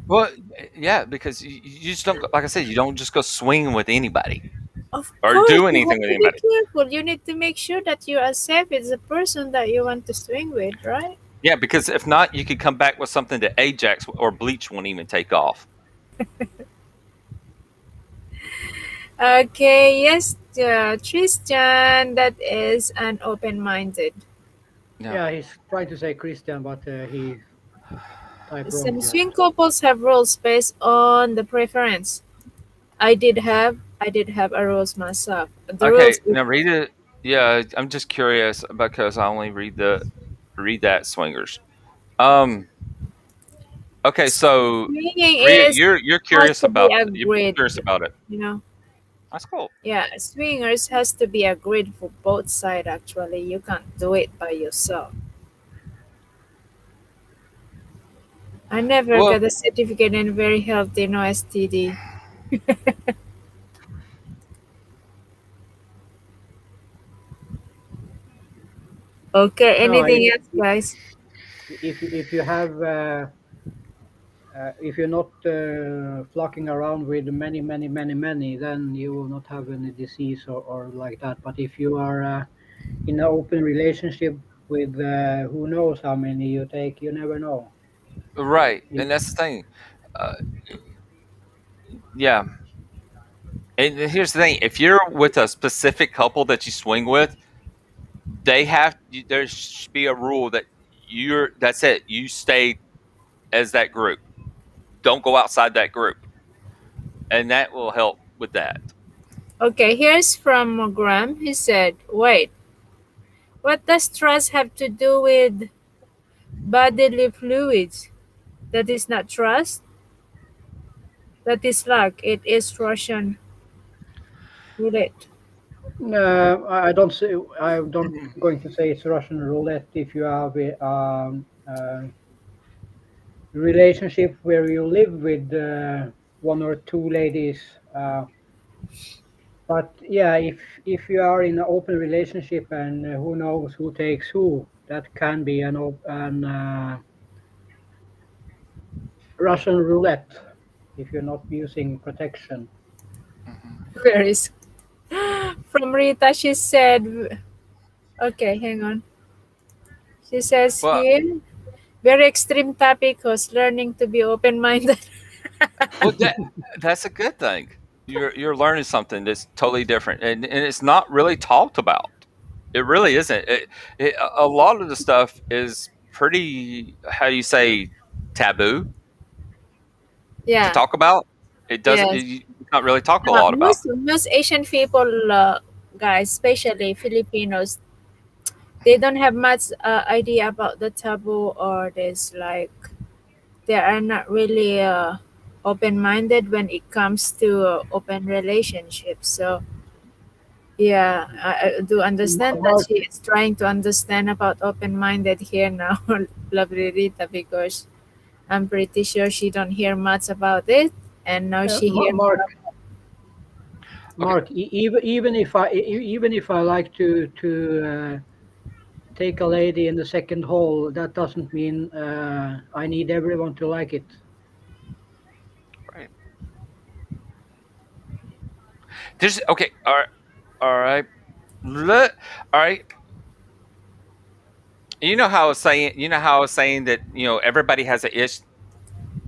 [SPEAKER 2] Well, yeah, because you just don't, like I said, you don't just go swinging with anybody
[SPEAKER 1] Of
[SPEAKER 2] or
[SPEAKER 1] course,
[SPEAKER 2] do
[SPEAKER 1] you
[SPEAKER 2] anything
[SPEAKER 1] have
[SPEAKER 2] with
[SPEAKER 1] to be
[SPEAKER 2] anybody.
[SPEAKER 1] careful. You need to make sure that you are safe with the person that you want to swing with, right?
[SPEAKER 2] Yeah, because if not, you could come back with something that Ajax or Bleach won't even take off.
[SPEAKER 1] Okay, yes, Tristan, that is an open-minded.
[SPEAKER 2] Yeah.
[SPEAKER 4] Yeah, he's trying to say Christian, but he typed wrong
[SPEAKER 1] Some
[SPEAKER 4] here.
[SPEAKER 1] swing couples have rules based on the preference. I did have a rules myself. The
[SPEAKER 2] Okay,
[SPEAKER 1] rules is
[SPEAKER 2] now read it. Yeah, I'm just curious because I only read that swingers. Um. Okay, so
[SPEAKER 1] swinging
[SPEAKER 2] Rhea,
[SPEAKER 1] is
[SPEAKER 2] you're
[SPEAKER 1] has
[SPEAKER 2] curious
[SPEAKER 1] to be
[SPEAKER 2] about
[SPEAKER 1] agreed.
[SPEAKER 2] it.
[SPEAKER 1] You know,
[SPEAKER 2] That's cool.
[SPEAKER 1] yeah, swingers has to be agreed for both sides. Actually, you can't do it by yourself. I never
[SPEAKER 2] Well,
[SPEAKER 1] got a certificate in very healthy, no STD. Okay,
[SPEAKER 4] No,
[SPEAKER 1] anything else, guys?
[SPEAKER 4] if you have if you're not flocking around with many, then you will not have any disease or like that. But if you are in an open relationship with who knows how many you take, you never know.
[SPEAKER 2] right,
[SPEAKER 4] You,
[SPEAKER 2] and that's the thing. Uh, yeah, and here's the thing: if you're with a specific couple that you swing with, there should be a rule that that's it. You stay as that group. Don't go outside that group, and that will help with that.
[SPEAKER 1] Okay, here's from Graham. He said, "Wait, what does trust have to do with bodily fluids? That is not trust. That is luck. It is Russian roulette."
[SPEAKER 4] I don't say I don't going to say it's Russian roulette if you have a relationship where you live with one or two ladies. But yeah, if you are in an open relationship and who knows who takes who, that can be an Russian roulette if you're not using protection.
[SPEAKER 2] Mhm.
[SPEAKER 1] Where is from Rita? She said, "Okay, hang on." She says
[SPEAKER 2] Well,
[SPEAKER 1] here, very extreme topic was learning to be open-minded.
[SPEAKER 2] well, that's a good thing. You're learning something that's totally different, and it's not really talked about. It really isn't. A lot of the stuff is pretty, how do you say, taboo to
[SPEAKER 1] Yeah.
[SPEAKER 2] talk about. It doesn't.
[SPEAKER 1] Yes.
[SPEAKER 2] You can't really talk a lot about.
[SPEAKER 1] Most Asian people, guys, especially Filipinos, they don't have much idea about the taboo or this like they are not really open-minded when it comes to open relationships. So yeah, I do understand that
[SPEAKER 4] Mark,
[SPEAKER 1] she is trying to understand about open-minded here now, lovely Rita, because I'm pretty sure she don't hear much about it, and now she hear more.
[SPEAKER 4] Mark,
[SPEAKER 2] Okay,
[SPEAKER 4] even if I like to take a lady in the second hole, that doesn't mean I need everyone to like it.
[SPEAKER 2] right. There's okay. All right. All right. All right. You know how I was saying that everybody has an itch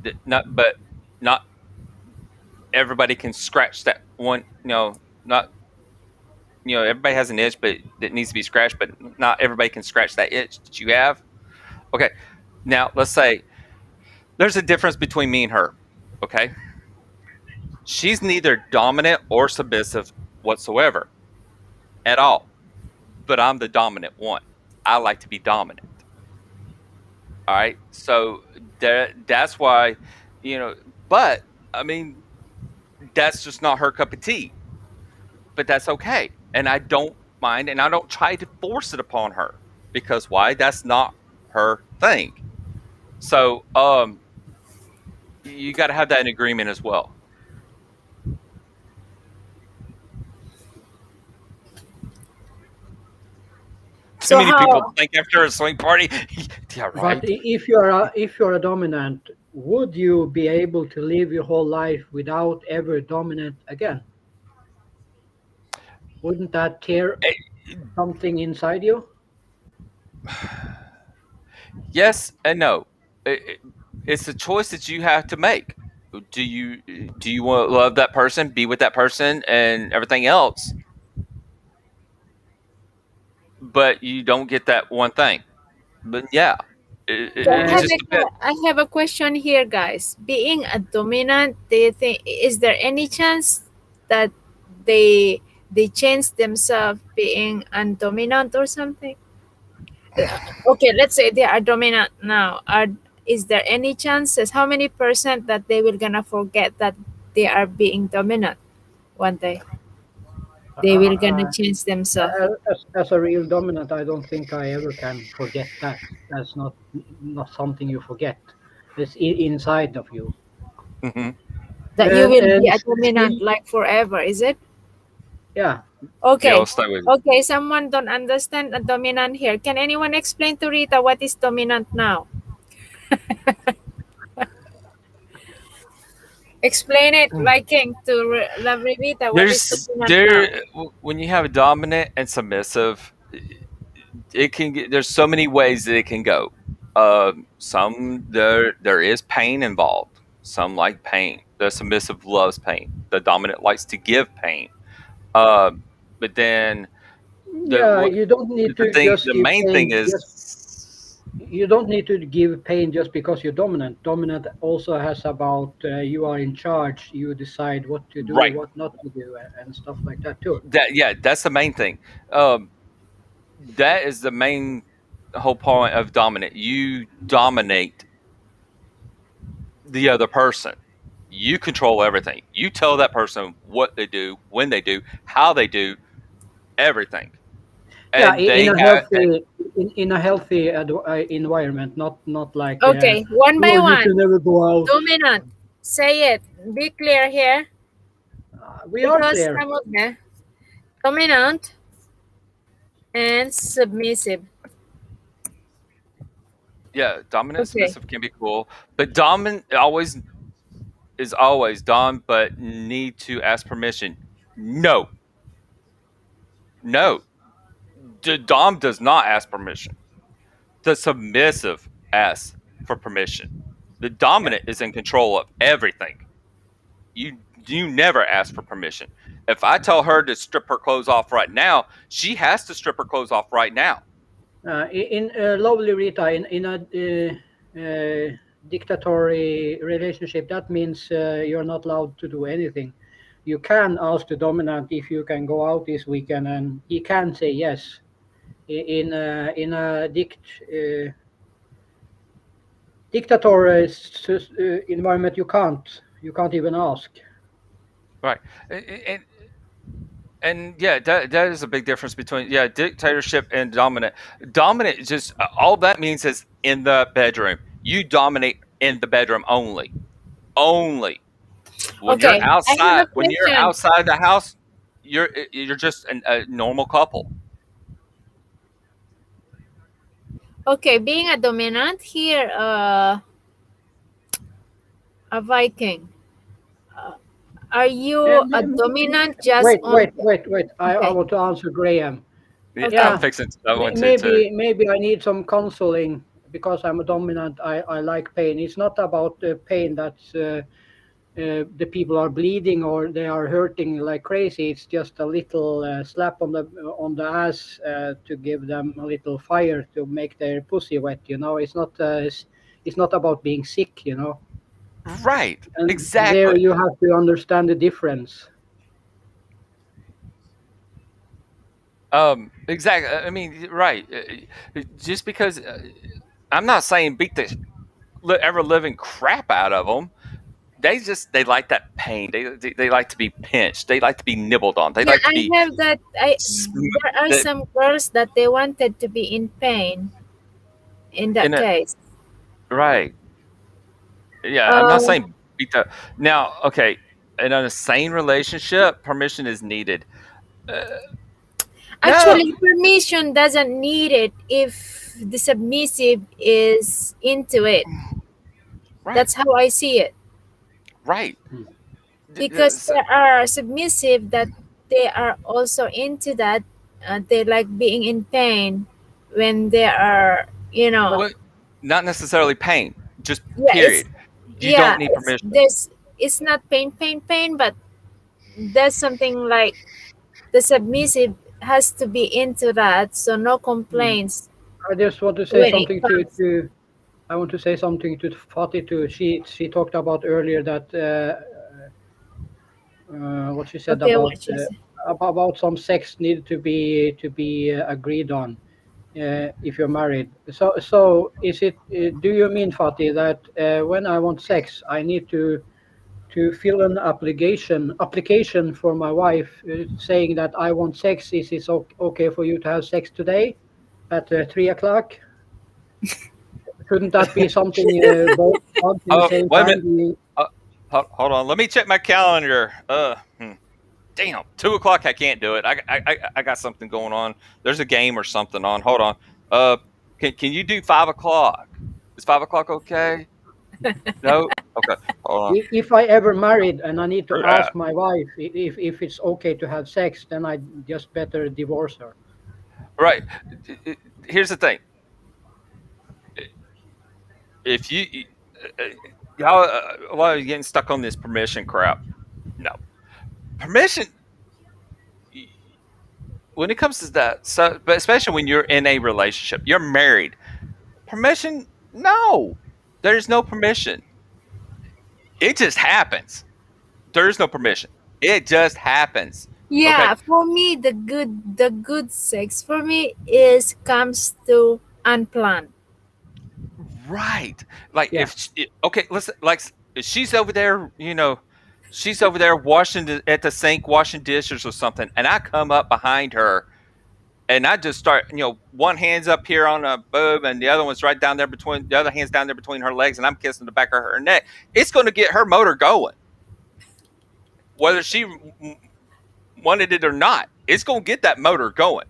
[SPEAKER 2] that not everybody can scratch that one. Not everybody has an itch, but that needs to be scratched. But not everybody can scratch that itch that you have. Okay. Now let's say there's a difference between me and her. Okay. She's neither dominant or submissive whatsoever at all. But I'm the dominant one. I like to be dominant. All right, so that's why, you know. But I mean, that's just not her cup of tea. But that's okay, and I don't mind, and I don't try to force it upon her because why? That's not her thing. So, you got to have that in agreement as well. Too
[SPEAKER 1] So
[SPEAKER 2] many people
[SPEAKER 1] how?
[SPEAKER 2] think after a swing party, yeah,
[SPEAKER 4] But
[SPEAKER 2] right.
[SPEAKER 4] if you're a dominant, would you be able to live your whole life without ever dominant again? Wouldn't that tear
[SPEAKER 2] Eh,
[SPEAKER 4] something inside you?
[SPEAKER 2] Yes and no. It's a choice that you have to make. Do you want to love that person, be with that person, and everything else, but you don't get that one thing? But yeah,
[SPEAKER 1] So
[SPEAKER 2] it
[SPEAKER 4] Uh,
[SPEAKER 2] just depends.
[SPEAKER 1] I have a question here, guys. Being a dominant, do you think is there any chance that they change themselves being undominant or something? Okay, let's say they are dominant now. Are is there any chances? How many percent that they will gonna forget that they are being dominant one day? They will gonna
[SPEAKER 4] uh,
[SPEAKER 1] change themselves.
[SPEAKER 4] as a real dominant, I don't think I ever can forget that. That's not something you forget. It's inside of you.
[SPEAKER 2] Hmm.
[SPEAKER 1] That you will be
[SPEAKER 4] And
[SPEAKER 1] a
[SPEAKER 4] still,
[SPEAKER 1] dominant like forever, is it?
[SPEAKER 4] yeah.
[SPEAKER 2] Yeah, I'll
[SPEAKER 1] Okay.
[SPEAKER 2] stay with you.
[SPEAKER 1] Okay, someone don't understand a dominant here. Can anyone explain to Rita what is dominant now? Explain it, Viking, to Love Rita. What is dominant now?
[SPEAKER 2] When you have a dominant and submissive, it can get, there's so many ways that it can go. Some there is pain involved. Some like pain. The submissive loves pain. The dominant likes to give pain. But then the
[SPEAKER 4] Yeah,
[SPEAKER 2] what
[SPEAKER 4] you don't need
[SPEAKER 2] the
[SPEAKER 4] to
[SPEAKER 2] thing
[SPEAKER 4] just
[SPEAKER 2] the
[SPEAKER 4] give
[SPEAKER 2] main thing
[SPEAKER 4] pain.
[SPEAKER 2] is
[SPEAKER 4] Just you don't need to give pain just because you're dominant. Dominant also has about you are in charge. You decide what to do,
[SPEAKER 2] right.
[SPEAKER 4] what not to do, and stuff like that too.
[SPEAKER 2] That yeah, that's the main thing. Um, that is the main whole point of dominant. You dominate the other person. You control everything. You tell that person what they do, when they do, how they do, everything.
[SPEAKER 4] Yeah,
[SPEAKER 2] And they have
[SPEAKER 4] in a healthy environment, not like
[SPEAKER 1] Okay, one by
[SPEAKER 4] oh you
[SPEAKER 1] one.
[SPEAKER 4] can never go out.
[SPEAKER 1] Dominant. Say it. Be clear here
[SPEAKER 4] We are
[SPEAKER 1] because
[SPEAKER 4] clear.
[SPEAKER 1] some of them dominant and submissive.
[SPEAKER 2] yeah, dominant
[SPEAKER 1] Okay.
[SPEAKER 2] submissive can be cool, but dominant always is always dom, but need to ask permission. No, no, the dom does not ask permission. The submissive asks for permission. The
[SPEAKER 4] Yeah.
[SPEAKER 2] dominant is in control of everything. You never ask for permission. If I tell her to strip her clothes off right now, she has to strip her clothes off right now.
[SPEAKER 4] In lovely Rita, in a dictatorial relationship, that means you're not allowed to do anything. You can ask the dominant if you can go out this weekend, and he can say yes. In a dictatorial environment, you can't even ask.
[SPEAKER 2] Right. And yeah, that is a big difference between yeah dictatorship and dominant. Dominant is just all that means is in the bedroom. You dominate in the bedroom only. Only
[SPEAKER 1] Okay. I have a
[SPEAKER 2] when you're
[SPEAKER 1] question.
[SPEAKER 2] outside the house, you're just a normal couple.
[SPEAKER 1] Okay, being a dominant here, a Viking. Are you
[SPEAKER 4] And
[SPEAKER 1] a dominant just on?
[SPEAKER 4] wait. I
[SPEAKER 1] Okay.
[SPEAKER 4] want to answer Graham.
[SPEAKER 2] Yeah, I'm
[SPEAKER 1] Okay.
[SPEAKER 4] Yeah,
[SPEAKER 2] fixing that one too.
[SPEAKER 4] maybe I need some counseling because I'm a dominant. I like pain. It's not about the pain that's the people are bleeding or they are hurting like crazy. It's just a little slap on the ass to give them a little fire to make their pussy wet. You know, it's not about being sick. You know,
[SPEAKER 2] Right.
[SPEAKER 4] and there
[SPEAKER 2] Exactly.
[SPEAKER 4] you have to understand the difference.
[SPEAKER 2] Exactly. I mean, right. Just because. I'm not saying beat the ever living crap out of them. They like that pain. They like to be pinched. They like to be nibbled on. They
[SPEAKER 1] Yeah,
[SPEAKER 2] like to
[SPEAKER 1] I
[SPEAKER 2] be
[SPEAKER 1] have that. I
[SPEAKER 2] sm-
[SPEAKER 1] There are
[SPEAKER 2] that
[SPEAKER 1] some girls that they wanted to be in pain in
[SPEAKER 2] in
[SPEAKER 1] that
[SPEAKER 2] a
[SPEAKER 1] case.
[SPEAKER 2] right. Yeah, I'm not
[SPEAKER 1] Uh,
[SPEAKER 2] saying beat the now. Okay, in a sane relationship, permission is needed. Uh, no,
[SPEAKER 1] Actually, permission doesn't need it if the submissive is into it.
[SPEAKER 2] right,
[SPEAKER 1] That's how I see it.
[SPEAKER 2] right.
[SPEAKER 4] Hmm.
[SPEAKER 1] Because there are submissive that they are also into that. They like being in pain when they are,
[SPEAKER 2] Well, not necessarily pain, just
[SPEAKER 1] yeah,
[SPEAKER 2] period. You don't need permission.
[SPEAKER 1] it's not pain, but there's something like the submissive has to be into that, so no
[SPEAKER 4] Hmm.
[SPEAKER 1] complaints
[SPEAKER 4] I just want to say
[SPEAKER 1] when it
[SPEAKER 4] something
[SPEAKER 1] comes.
[SPEAKER 4] to I want to say something to Fatih too. She talked about earlier that what she said
[SPEAKER 1] Okay, what she said.
[SPEAKER 4] about some sex need to be agreed on if you're married. So is it? Do you mean, Fatih, that when I want sex, I need to fill an application for my wife saying that I want sex? Is it okay for you to have sex today at 3 o'clock? Couldn't that be something both months in the
[SPEAKER 2] Oh,
[SPEAKER 4] same
[SPEAKER 2] wait a
[SPEAKER 4] time?
[SPEAKER 2] minute. Hold on. Let me check my calendar. Damn, 2 o'clock. I can't do it. I got something going on. There's a game or something on. Hold on. Uh, can you do 5 o'clock? Is 5 o'clock okay? No. Okay. Hold
[SPEAKER 4] If I ever married and I need to
[SPEAKER 2] on.
[SPEAKER 4] ask my wife if it's okay to have sex, then I just better divorce her.
[SPEAKER 2] Right. Here's the thing. If y'all, a lot of you getting stuck on this permission crap. No permission when it comes to that. So, but especially when you're in a relationship, you're married. Permission? No, there's no permission. It just happens. There's no permission. It just happens. Okay.
[SPEAKER 1] Yeah, for me, the good sex for me is comes to unplanned.
[SPEAKER 2] Right. Like
[SPEAKER 4] Yeah.
[SPEAKER 2] okay, listen. Like if she's over there, she's over there washing at the sink, washing dishes or something, and I come up behind her and I just start, one hand's up here on a boob and the other one's right down there between the other hand's down there between her legs, and I'm kissing the back of her neck. It's going to get her motor going, whether she wanted it or not. It's going to get that motor going,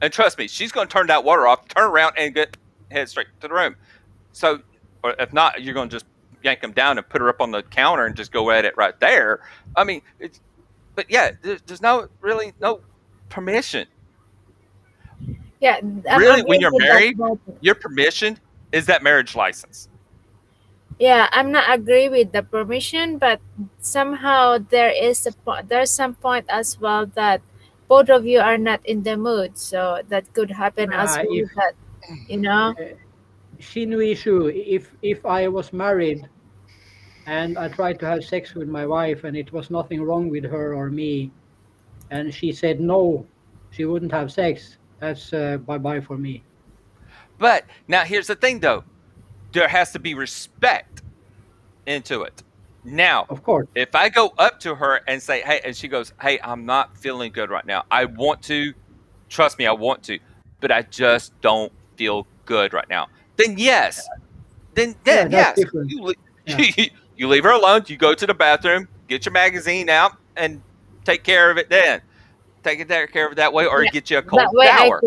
[SPEAKER 2] and trust me, she's going to turn that water off, turn around, and head straight to the room. So, or if not, you're going to just yank them down and put her up on the counter and just go at it right there. I mean, but yeah, there's no permission.
[SPEAKER 1] Yeah, I'm
[SPEAKER 2] Really, when
[SPEAKER 1] agreed
[SPEAKER 2] you're
[SPEAKER 1] with that
[SPEAKER 2] married,
[SPEAKER 1] about.
[SPEAKER 2] your permission is that marriage license.
[SPEAKER 1] Yeah, I'm not agree with the permission, but somehow there's some point as well that both of you are not in the mood, so that could happen as
[SPEAKER 4] If
[SPEAKER 1] well. That you know,
[SPEAKER 4] Shinui Shu, if I was married and I tried to have sex with my wife and it was nothing wrong with her or me, and she said no, she wouldn't have sex, that's bye bye for me.
[SPEAKER 2] But now here's the thing, though. There has to be respect into it. Now,
[SPEAKER 4] Of course.
[SPEAKER 2] if I go up to her and say, "Hey," and she goes, "Hey, I'm not feeling good right now. I want to, trust me, I want to, but I just don't feel good right now." Then yes, then
[SPEAKER 4] Yeah,
[SPEAKER 2] then
[SPEAKER 4] that's
[SPEAKER 2] yes,
[SPEAKER 4] different. Yeah.
[SPEAKER 2] you leave her alone. You go to the bathroom, get your magazine out, and take care of it. Then take care of it that way, or
[SPEAKER 1] yeah,
[SPEAKER 2] get you a
[SPEAKER 1] that
[SPEAKER 2] cold
[SPEAKER 1] way
[SPEAKER 2] shower.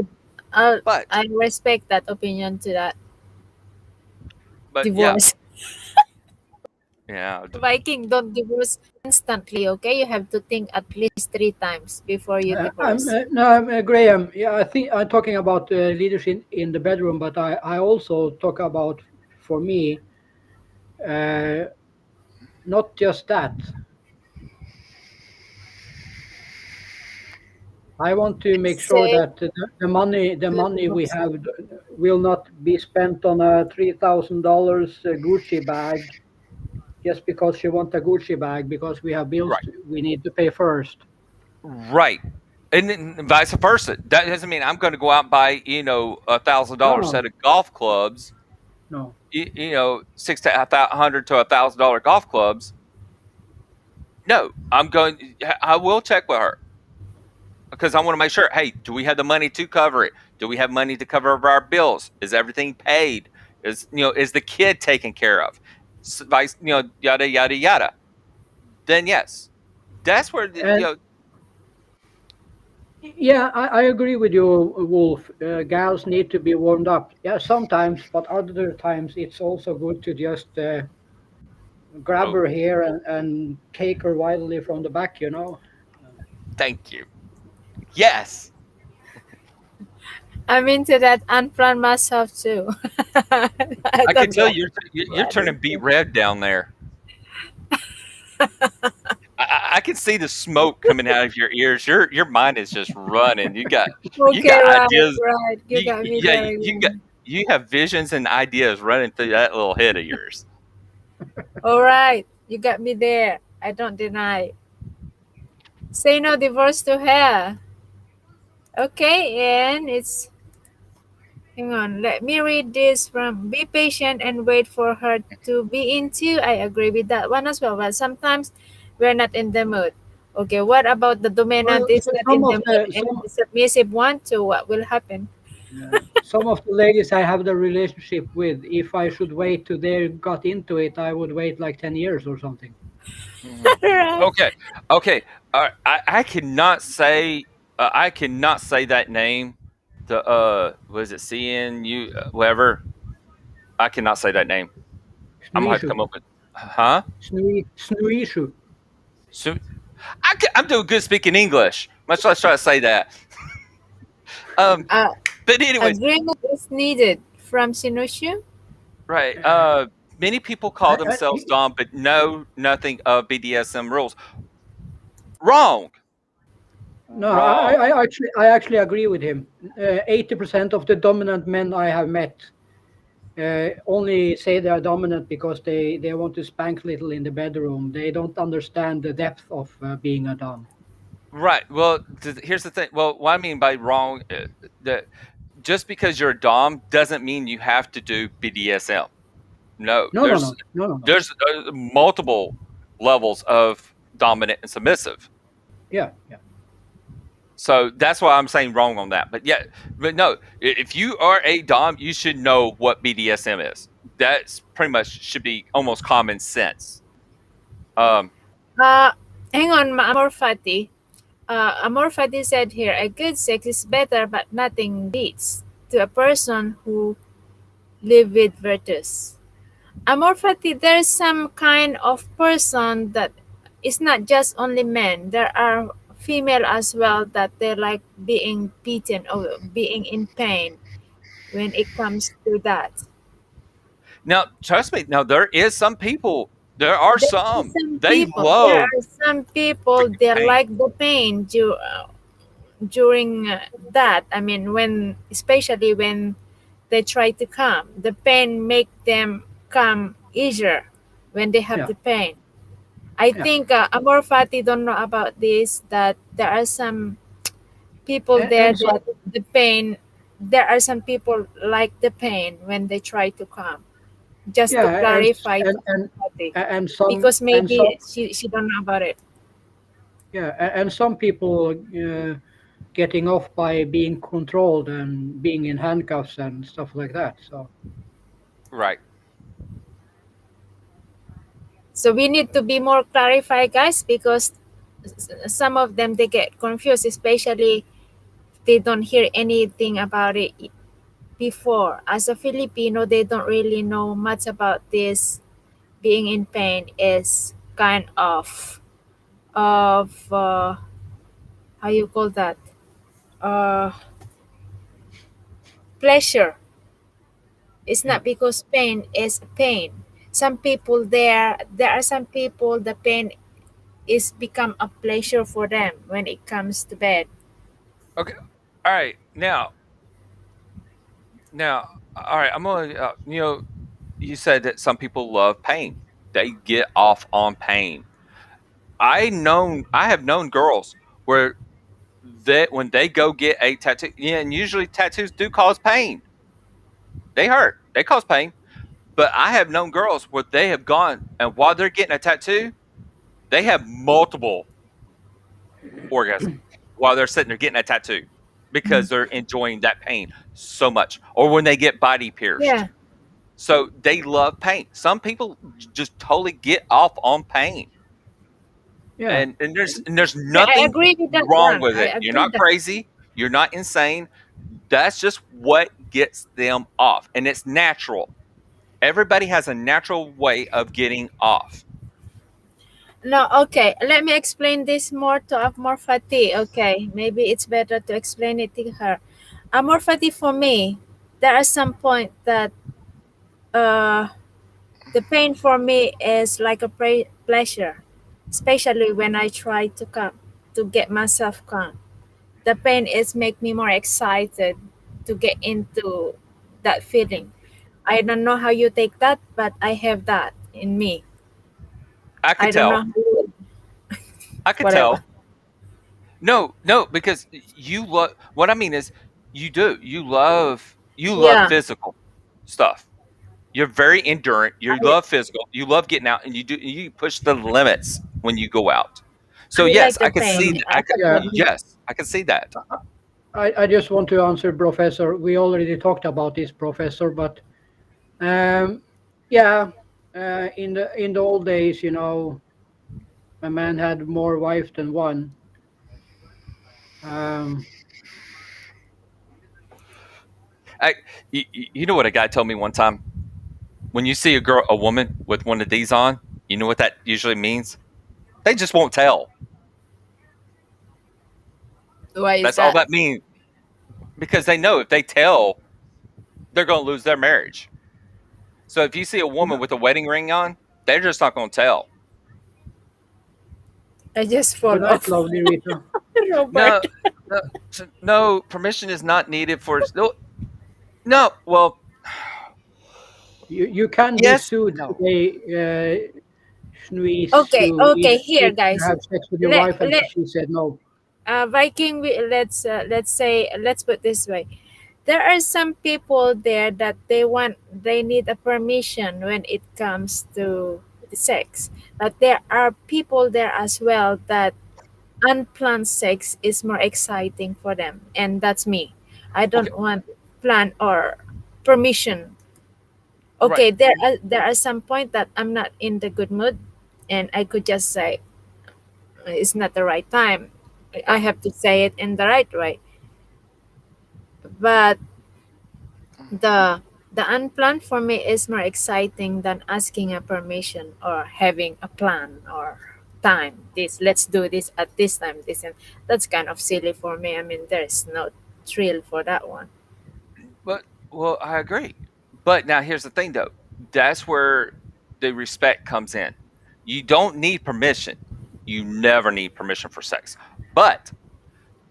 [SPEAKER 2] But
[SPEAKER 1] I respect that opinion to that
[SPEAKER 2] but yeah,
[SPEAKER 1] divorce.
[SPEAKER 2] yeah.
[SPEAKER 1] Viking, don't divorce instantly. Okay, you have to think at least 3 times before you divorce.
[SPEAKER 4] No, Graham. Yeah, I think I'm talking about leadership in the bedroom, but I also talk about, for me, uh, not just that. I want to make sure
[SPEAKER 1] Say
[SPEAKER 4] that the money we
[SPEAKER 1] divorce.
[SPEAKER 4] have will not be spent on a $3,000 Gucci bag just because she wants a Gucci bag because we have bills
[SPEAKER 2] Right.
[SPEAKER 4] we need to pay first.
[SPEAKER 2] Right. And then vice versa. That doesn't mean I'm going to go out and buy,
[SPEAKER 4] No,
[SPEAKER 2] $1,000
[SPEAKER 4] no.
[SPEAKER 2] set of golf clubs
[SPEAKER 4] No.
[SPEAKER 2] you know, $600 to $1,000 golf clubs. No, I will check with her because I want to make sure. Hey, do we have the money to cover it? Do we have money to cover our bills? Is everything paid? Is the kid taken care of? Vice, yada yada yada. Then yes, that's where
[SPEAKER 4] And yeah, I agree with you, Wolf. Gals need to be warmed up. Yeah, sometimes, but other times it's also good to just grab
[SPEAKER 2] oh,
[SPEAKER 4] her here and take her wildly from the back, you know?
[SPEAKER 2] thank you. Yes,
[SPEAKER 1] I'm into that unplanned myself too. I
[SPEAKER 2] I can
[SPEAKER 1] don't
[SPEAKER 2] tell
[SPEAKER 1] know
[SPEAKER 2] you're
[SPEAKER 1] what
[SPEAKER 2] turning
[SPEAKER 1] is
[SPEAKER 2] beet
[SPEAKER 1] it.
[SPEAKER 2] red down there. I can see the smoke coming out of your ears. Your mind is just running. You
[SPEAKER 1] Okay,
[SPEAKER 2] got
[SPEAKER 1] right,
[SPEAKER 2] ideas.
[SPEAKER 1] right. You got me
[SPEAKER 2] Yeah,
[SPEAKER 1] there again.
[SPEAKER 2] you have visions and ideas running through that little head of yours.
[SPEAKER 1] All right, you got me there. I don't deny. Say no divorce to her. Okay, and it's hang on. Let me read this from be patient and wait for her to be into. I agree with that one as well. But sometimes we're not in the mood. Okay, what about the dominant
[SPEAKER 4] Well,
[SPEAKER 1] is not
[SPEAKER 4] some
[SPEAKER 1] in
[SPEAKER 4] of
[SPEAKER 1] the mood
[SPEAKER 4] the
[SPEAKER 1] and the submissive one too? What will happen?
[SPEAKER 4] some of the ladies I have the relationship with, if I should wait till they got into it, I would wait like 10 years or something.
[SPEAKER 2] Mhm.
[SPEAKER 1] Right.
[SPEAKER 2] Okay, okay. I cannot say that name. The was it CNU whatever? I cannot say that name. I'm gonna have to
[SPEAKER 4] Snuishu,
[SPEAKER 2] come up with, huh?
[SPEAKER 4] snuishu.
[SPEAKER 2] So I'm doing good speaking English. Much less try to say that. Um,
[SPEAKER 1] Uh,
[SPEAKER 2] but anyways,
[SPEAKER 1] agreement is needed from Sinushu.
[SPEAKER 2] right. Many people call themselves
[SPEAKER 4] I,
[SPEAKER 2] Dom, but know nothing of BDSM rules. Wrong.
[SPEAKER 4] no,
[SPEAKER 2] Wrong.
[SPEAKER 4] I actually agree with him. 80% of the dominant men I have met only say they are dominant because they want to spank little in the bedroom. They don't understand the depth of being a dom.
[SPEAKER 2] Right. Well, here's the thing. Well, what I mean by wrong, that just because you're a Dom doesn't mean you have to do BDSM. No,
[SPEAKER 4] No, no, no, no, no, no.
[SPEAKER 2] there's multiple levels of dominant and submissive.
[SPEAKER 4] Yeah, yeah.
[SPEAKER 2] So that's why I'm saying wrong on that. But yeah, but no, if you are a Dom, you should know what BDSM is. That's pretty much should be almost common sense. Um,
[SPEAKER 1] Uh, hang on, Amor Fati. Amor Fati said here, a good sex is better, but nothing beats to a person who live with virtues. Amor Fati, there's some kind of person that it's not just only men. There are female as well that they like being beaten or being in pain when it comes to that.
[SPEAKER 2] Now, trust me. Now there is some people. There are some. They
[SPEAKER 1] There
[SPEAKER 2] love
[SPEAKER 1] are some people they
[SPEAKER 2] pain.
[SPEAKER 1] like the pain during that. I mean, when especially when they try to come, the pain make them come easier when they have
[SPEAKER 4] Yeah,
[SPEAKER 1] the pain. I
[SPEAKER 4] yeah.
[SPEAKER 1] think Amor Fati don't know about this. That there are some people there
[SPEAKER 4] And some,
[SPEAKER 1] that the pain. There are some people like the pain when they try to come. Just to
[SPEAKER 4] yeah,
[SPEAKER 1] clarify to
[SPEAKER 4] and
[SPEAKER 1] Amor Fati,
[SPEAKER 4] and some
[SPEAKER 1] because
[SPEAKER 4] and some
[SPEAKER 1] maybe she don't know about it.
[SPEAKER 4] yeah, and some people getting off by being controlled and being in handcuffs and stuff like that. So
[SPEAKER 2] Right.
[SPEAKER 1] So we need to be more clarified, guys, because some of them they get confused, especially they don't hear anything about it before. As a Filipino, they don't really know much about this. Being in pain is kind of how you call that uh pleasure. It's
[SPEAKER 4] yeah,
[SPEAKER 1] not because pain is pain. Some people there are some people the pain is become a pleasure for them when it comes to bed.
[SPEAKER 2] Okay. All right. Now. All right. I'm gonna. You said that some people love pain. They get off on pain. I have known girls where that when they go get a tattoo, yeah, and usually tattoos do cause pain. They hurt. They cause pain. But I have known girls where they have gone and while they're getting a tattoo, they have multiple orgasms while they're sitting there getting a tattoo because they're enjoying that pain so much. Or when they get body pierced.
[SPEAKER 1] Yeah,
[SPEAKER 2] So they love pain. Some people just totally get off on pain.
[SPEAKER 4] Yeah.
[SPEAKER 2] And there's
[SPEAKER 1] yeah, I
[SPEAKER 2] nothing
[SPEAKER 1] agree with that
[SPEAKER 2] wrong
[SPEAKER 1] one.
[SPEAKER 2] with
[SPEAKER 1] I
[SPEAKER 2] it. You're
[SPEAKER 1] agree
[SPEAKER 2] not
[SPEAKER 1] that.
[SPEAKER 2] crazy. You're not insane. That's just what gets them off. And it's natural. Everybody has a natural way of getting off.
[SPEAKER 1] No, okay. Let me explain this more to Amorphati. Okay, maybe it's better to explain it to her. Amorphati, for me, there are some point that uh the pain for me is like a pleasure, especially when I try to come to get myself calm. The pain is make me more excited to get into that feeling. I don't know how you take that, but I have that in me.
[SPEAKER 2] I could
[SPEAKER 1] I don't know
[SPEAKER 2] tell.
[SPEAKER 1] how you,
[SPEAKER 2] I could
[SPEAKER 1] whatever.
[SPEAKER 2] tell. No, no, because you love. What I mean is, you do. You love
[SPEAKER 1] Yeah,
[SPEAKER 2] physical stuff. You're very endurant. You
[SPEAKER 1] I,
[SPEAKER 2] love physical. You love getting out, and you push the limits when you go out. So
[SPEAKER 1] I
[SPEAKER 2] yes,
[SPEAKER 1] like the
[SPEAKER 2] I could
[SPEAKER 1] pain.
[SPEAKER 2] see. I could.
[SPEAKER 4] Yeah.
[SPEAKER 2] Yes, I can see that.
[SPEAKER 4] I just want to answer, Professor. We already talked about this, Professor, but yeah, in the old days, a man had more wives than one. Um,
[SPEAKER 2] I, you know what a guy told me one time? When you see a woman with one of these on, you know what that usually means? They just won't tell.
[SPEAKER 1] Why is
[SPEAKER 2] That's all
[SPEAKER 1] that?
[SPEAKER 2] that means because they know if they tell, they're going to lose their marriage. So if you see a woman with a wedding ring on, they're just not going to tell.
[SPEAKER 1] I just
[SPEAKER 4] Good
[SPEAKER 1] fall
[SPEAKER 4] night,
[SPEAKER 1] off.
[SPEAKER 4] lovely Rita.
[SPEAKER 2] No,
[SPEAKER 1] Robert.
[SPEAKER 2] no, no, permission is not needed for no. No, well,
[SPEAKER 4] You can be
[SPEAKER 2] yes,
[SPEAKER 4] sued
[SPEAKER 2] no.
[SPEAKER 4] today, Shui
[SPEAKER 1] Okay,
[SPEAKER 4] Su,
[SPEAKER 1] okay. Here,
[SPEAKER 4] if you
[SPEAKER 1] guys.
[SPEAKER 4] have sex with your
[SPEAKER 1] Let
[SPEAKER 4] wife and
[SPEAKER 1] let
[SPEAKER 4] she said no.
[SPEAKER 1] Viking. Let's say let's put this way. There are some people there that they need a permission when it comes to sex. But there are people there as well that unplanned sex is more exciting for them, and that's me. I
[SPEAKER 2] Okay,
[SPEAKER 1] don't want plan or permission.
[SPEAKER 2] right.
[SPEAKER 1] Okay, there are some point that I'm not in the good mood, and I could just say it's not the right time. I have to say it in the right way. But the the unplanned for me is more exciting than asking a permission or having a plan or time. This let's do this at this time. This and that's kind of silly for me. I mean, there's no thrill for that one.
[SPEAKER 2] But well, I agree. But now here's the thing, though. That's where the respect comes in. You don't need permission. You never need permission for sex. But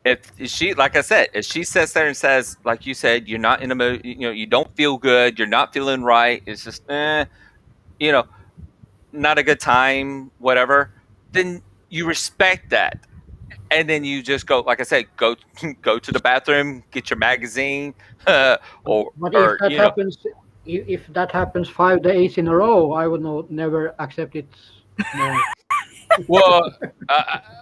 [SPEAKER 2] if she, like I said, if she sits there and says, like you said, you're not in a mood, you don't feel good, you're not feeling right, it's just, you know, not a good time, whatever, then you respect that. And then you just go, like I said, go go to the bathroom, get your magazine, or
[SPEAKER 4] But if
[SPEAKER 2] or
[SPEAKER 4] that happens, if that happens 5 days in a row, I would not never accept it more.
[SPEAKER 2] well,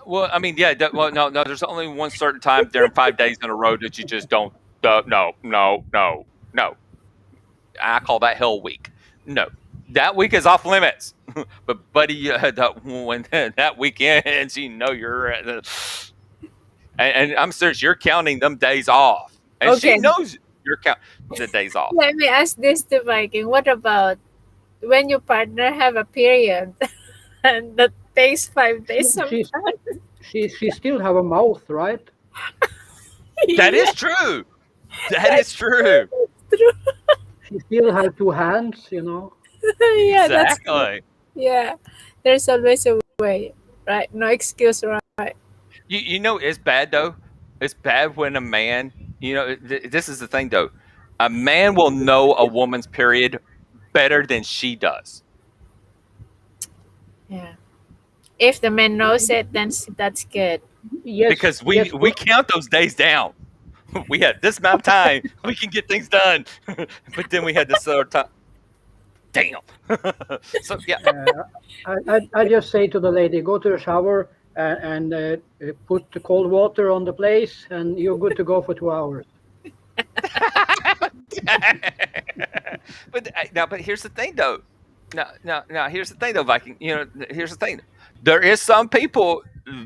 [SPEAKER 2] well, I mean, yeah, well, no, no, there's only one certain time during 5 days in a row that you just don't. No, no, no, no. I call that hell week. No, that week is off limits. But buddy, when that weekend ends, you're and I'm serious. You're counting them days off, and she
[SPEAKER 1] Okay,
[SPEAKER 2] knows you're counting the days off.
[SPEAKER 1] let me ask this to Viking. What about when your partner have a period and that takes 5 days
[SPEAKER 4] She,
[SPEAKER 1] sometimes?
[SPEAKER 4] she's, she still have a mouth, right?
[SPEAKER 2] That
[SPEAKER 1] Yeah,
[SPEAKER 2] is true. That
[SPEAKER 1] that's
[SPEAKER 2] is true.
[SPEAKER 1] true.
[SPEAKER 4] She still have two hands.
[SPEAKER 1] Yeah, that's true.
[SPEAKER 2] Exactly.
[SPEAKER 1] Yeah, there's always a way, right? No excuse, right?
[SPEAKER 2] It's bad though. It's bad when a man. This is the thing though. A man will know a woman's period better than she does
[SPEAKER 1] Yeah. If the man knows it, then that's good.
[SPEAKER 4] Yes,
[SPEAKER 2] because we
[SPEAKER 4] yes,
[SPEAKER 2] we count those days down. We had this amount of time. We can get things done, but then we had this other time. Damn. So yeah,
[SPEAKER 4] I just say to the lady, go to the shower and put the cold water on the place, and you're good to go for 2 hours.
[SPEAKER 2] but here's the thing though. Now here's the thing though, Viking. Here's the thing. There is some people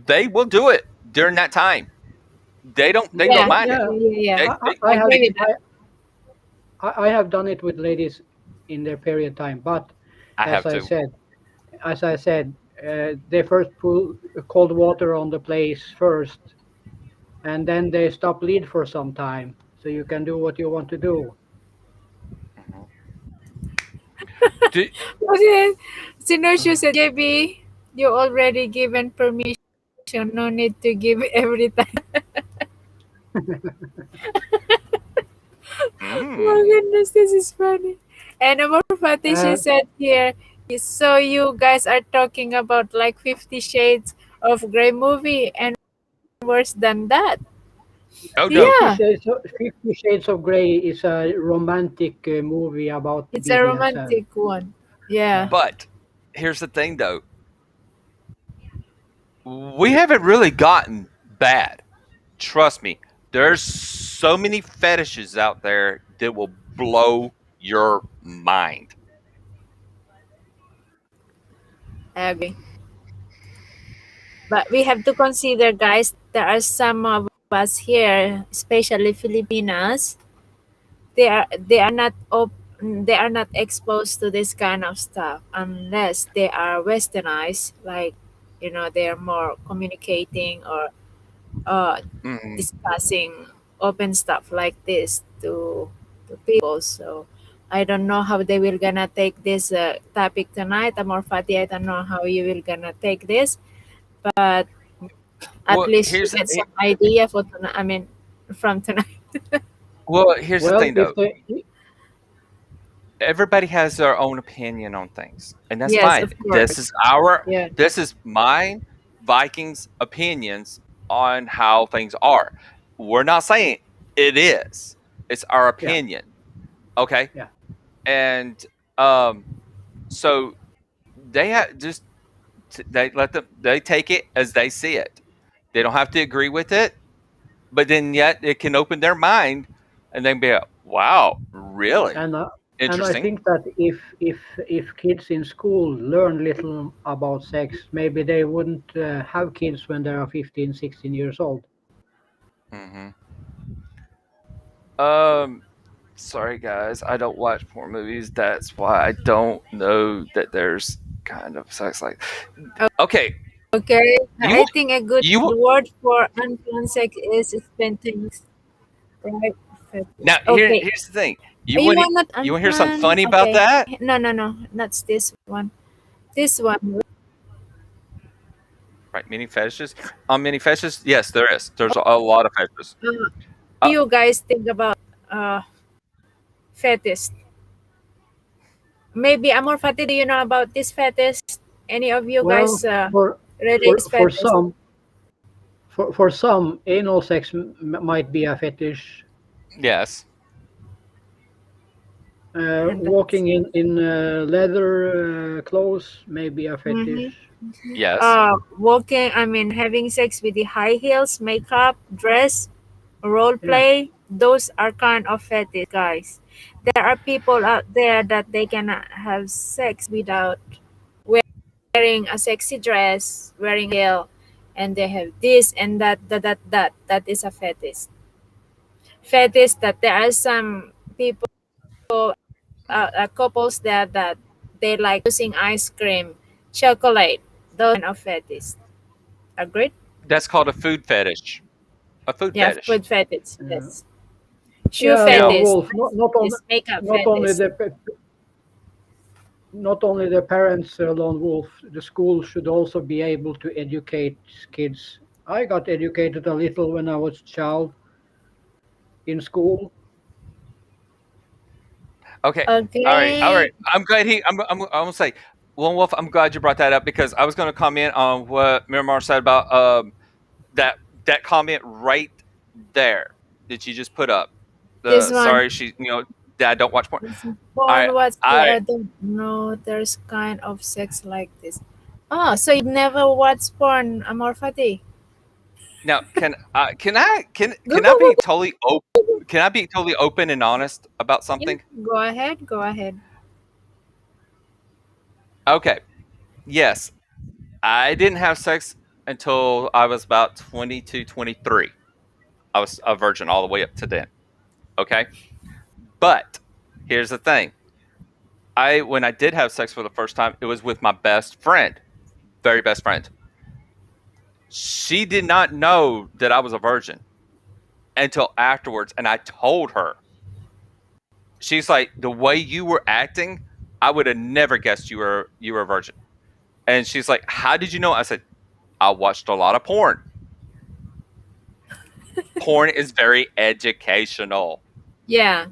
[SPEAKER 2] they will do it during that time. They don't
[SPEAKER 1] Yeah,
[SPEAKER 2] mind it.
[SPEAKER 1] yeah, yeah, yeah.
[SPEAKER 2] They,
[SPEAKER 4] I,
[SPEAKER 2] they,
[SPEAKER 1] I
[SPEAKER 4] I have
[SPEAKER 1] agree with that.
[SPEAKER 4] I have done it with ladies in their period time, but
[SPEAKER 2] I
[SPEAKER 4] as
[SPEAKER 2] have
[SPEAKER 4] I
[SPEAKER 2] to.
[SPEAKER 4] said, as I said, they first put cold water on the place first, and then they stop bleed for some time, so you can do what you want to do.
[SPEAKER 2] Do
[SPEAKER 1] Okay. Sinoshu said, JB, you already given permission. No need to give every time. Oh
[SPEAKER 2] mm,
[SPEAKER 1] goodness, this is funny. And Amor Fati, she
[SPEAKER 4] Uh,
[SPEAKER 1] said here, so you guys are talking about like 50 Shades of Grey movie and worse than that.
[SPEAKER 2] oh no.
[SPEAKER 1] Yeah,
[SPEAKER 4] 50 Shades of Grey is a romantic movie about
[SPEAKER 1] it's a
[SPEAKER 4] BDSM.
[SPEAKER 1] romantic one. Yeah.
[SPEAKER 4] Yeah,
[SPEAKER 2] But here's the thing though. We haven't really gotten bad. Trust me. There's so many fetishes out there that will blow your mind.
[SPEAKER 1] I agree. But we have to consider, guys, there are some of us here, especially Filipinas, they are not they are not exposed to this kind of stuff unless they are westernized, like they are more communicating or uh,
[SPEAKER 2] Mhm.
[SPEAKER 1] discussing open stuff like this to people. So I don't know how they will gonna take this topic tonight. Amor Fati, I don't know how you will gonna take this, but at
[SPEAKER 2] Well,
[SPEAKER 1] least you
[SPEAKER 2] here's
[SPEAKER 1] get some idea for tonight. I mean, from tonight.
[SPEAKER 2] here's the
[SPEAKER 4] well,
[SPEAKER 2] thing
[SPEAKER 4] if
[SPEAKER 2] though.
[SPEAKER 4] they
[SPEAKER 2] Everybody has their own opinion on things, and that's
[SPEAKER 1] Yes,
[SPEAKER 2] fine.
[SPEAKER 1] of course. Yeah.
[SPEAKER 2] This is my Vikings opinions on how things are. We're not saying it is. It's our
[SPEAKER 4] yeah,
[SPEAKER 2] opinion. Okay?
[SPEAKER 4] yeah,
[SPEAKER 2] And um so they have just they take it as they see it. They don't have to agree with it, but then yet it can open their mind and then be like, wow, really
[SPEAKER 4] and and I
[SPEAKER 2] interesting.
[SPEAKER 4] think that if kids in school learn little about sex, maybe they wouldn't have kids when they are 15, 16 years old.
[SPEAKER 2] Hmm. Um, sorry guys, I don't watch porn movies. That's why I don't know that there's kind of sex like. Okay,
[SPEAKER 1] Okay.
[SPEAKER 2] you
[SPEAKER 1] I think a good
[SPEAKER 2] you
[SPEAKER 1] word for unplanned sex is spontaneous, right?
[SPEAKER 2] now
[SPEAKER 1] Fetish. Okay.
[SPEAKER 2] here's the thing.
[SPEAKER 1] You want not
[SPEAKER 2] You want to hear something
[SPEAKER 1] unplanned?
[SPEAKER 2] funny about
[SPEAKER 1] Okay.
[SPEAKER 2] that?
[SPEAKER 1] No, no, no. Not this one. This one.
[SPEAKER 2] Right, mini fetishes. On mini fetishes, yes, there is. There's a lot of fetishes.
[SPEAKER 1] What do
[SPEAKER 2] Uh,
[SPEAKER 1] you guys think about uh fetish? Maybe Amor Fati, do you know about this fetish? Any of you guys
[SPEAKER 4] Well,
[SPEAKER 1] relate
[SPEAKER 4] for
[SPEAKER 1] this
[SPEAKER 4] for
[SPEAKER 1] fetish?
[SPEAKER 4] some for some, anal sex might be a fetish.
[SPEAKER 2] yes,
[SPEAKER 1] And that's
[SPEAKER 4] Walking in leather clothes may be a
[SPEAKER 1] mm-hmm.
[SPEAKER 4] fetish.
[SPEAKER 2] yes,
[SPEAKER 1] Walking, I mean, having sex with the high heels, makeup, dress, role
[SPEAKER 4] Yeah,
[SPEAKER 1] play, those are kind of fetish, guys. There are people out there that they cannot have sex without wearing a sexy dress, wearing heel, and they have this and that. That is a fetish. Fetish that there are some people, couples that they like using ice cream, chocolate, those kind of fetish. Agreed?
[SPEAKER 2] that's called a food fetish. A food
[SPEAKER 1] Yeah,
[SPEAKER 2] fetish.
[SPEAKER 1] food fetish.
[SPEAKER 4] uh,
[SPEAKER 1] Yes. Shoe
[SPEAKER 4] yeah,
[SPEAKER 2] Now,
[SPEAKER 4] Lone
[SPEAKER 1] fetish.
[SPEAKER 4] Wolf.
[SPEAKER 1] Yes, makeup
[SPEAKER 4] Not only
[SPEAKER 1] fetish.
[SPEAKER 4] the parents, Lone Wolf. The school should also be able to educate kids. I got educated a little when I was a child in school.
[SPEAKER 2] okay, all
[SPEAKER 1] Okay.
[SPEAKER 2] right. I'm glad I'm gonna say, Lone Wolf. I'm glad you brought that up because I was going to comment on what Miramar said about that comment right there that you just put up.
[SPEAKER 1] This one.
[SPEAKER 2] Sorry, she that I don't watch porn.
[SPEAKER 1] It's porn, what's
[SPEAKER 2] I
[SPEAKER 1] I don't know. There's kind of sex like this. Oh, so you never watched porn, Amor Fati?
[SPEAKER 2] now
[SPEAKER 1] Go,
[SPEAKER 2] can I
[SPEAKER 1] go, go,
[SPEAKER 2] be totally open? Can I be totally open and honest about
[SPEAKER 1] yeah,
[SPEAKER 2] something?
[SPEAKER 1] go ahead, go ahead.
[SPEAKER 2] Okay. Yes, I didn't have sex until I was about 22, 23. I was a virgin all the way up to then. Okay. But here's the thing. When I did have sex for the first time, it was with my best friend, very best friend. She did not know that I was a virgin until afterwards, and I told her. She's like, the way you were acting, I would have never guessed you were a virgin. And she's like, how did you know? I said, I watched a lot of porn. Porn is very educational.
[SPEAKER 1] Yeah,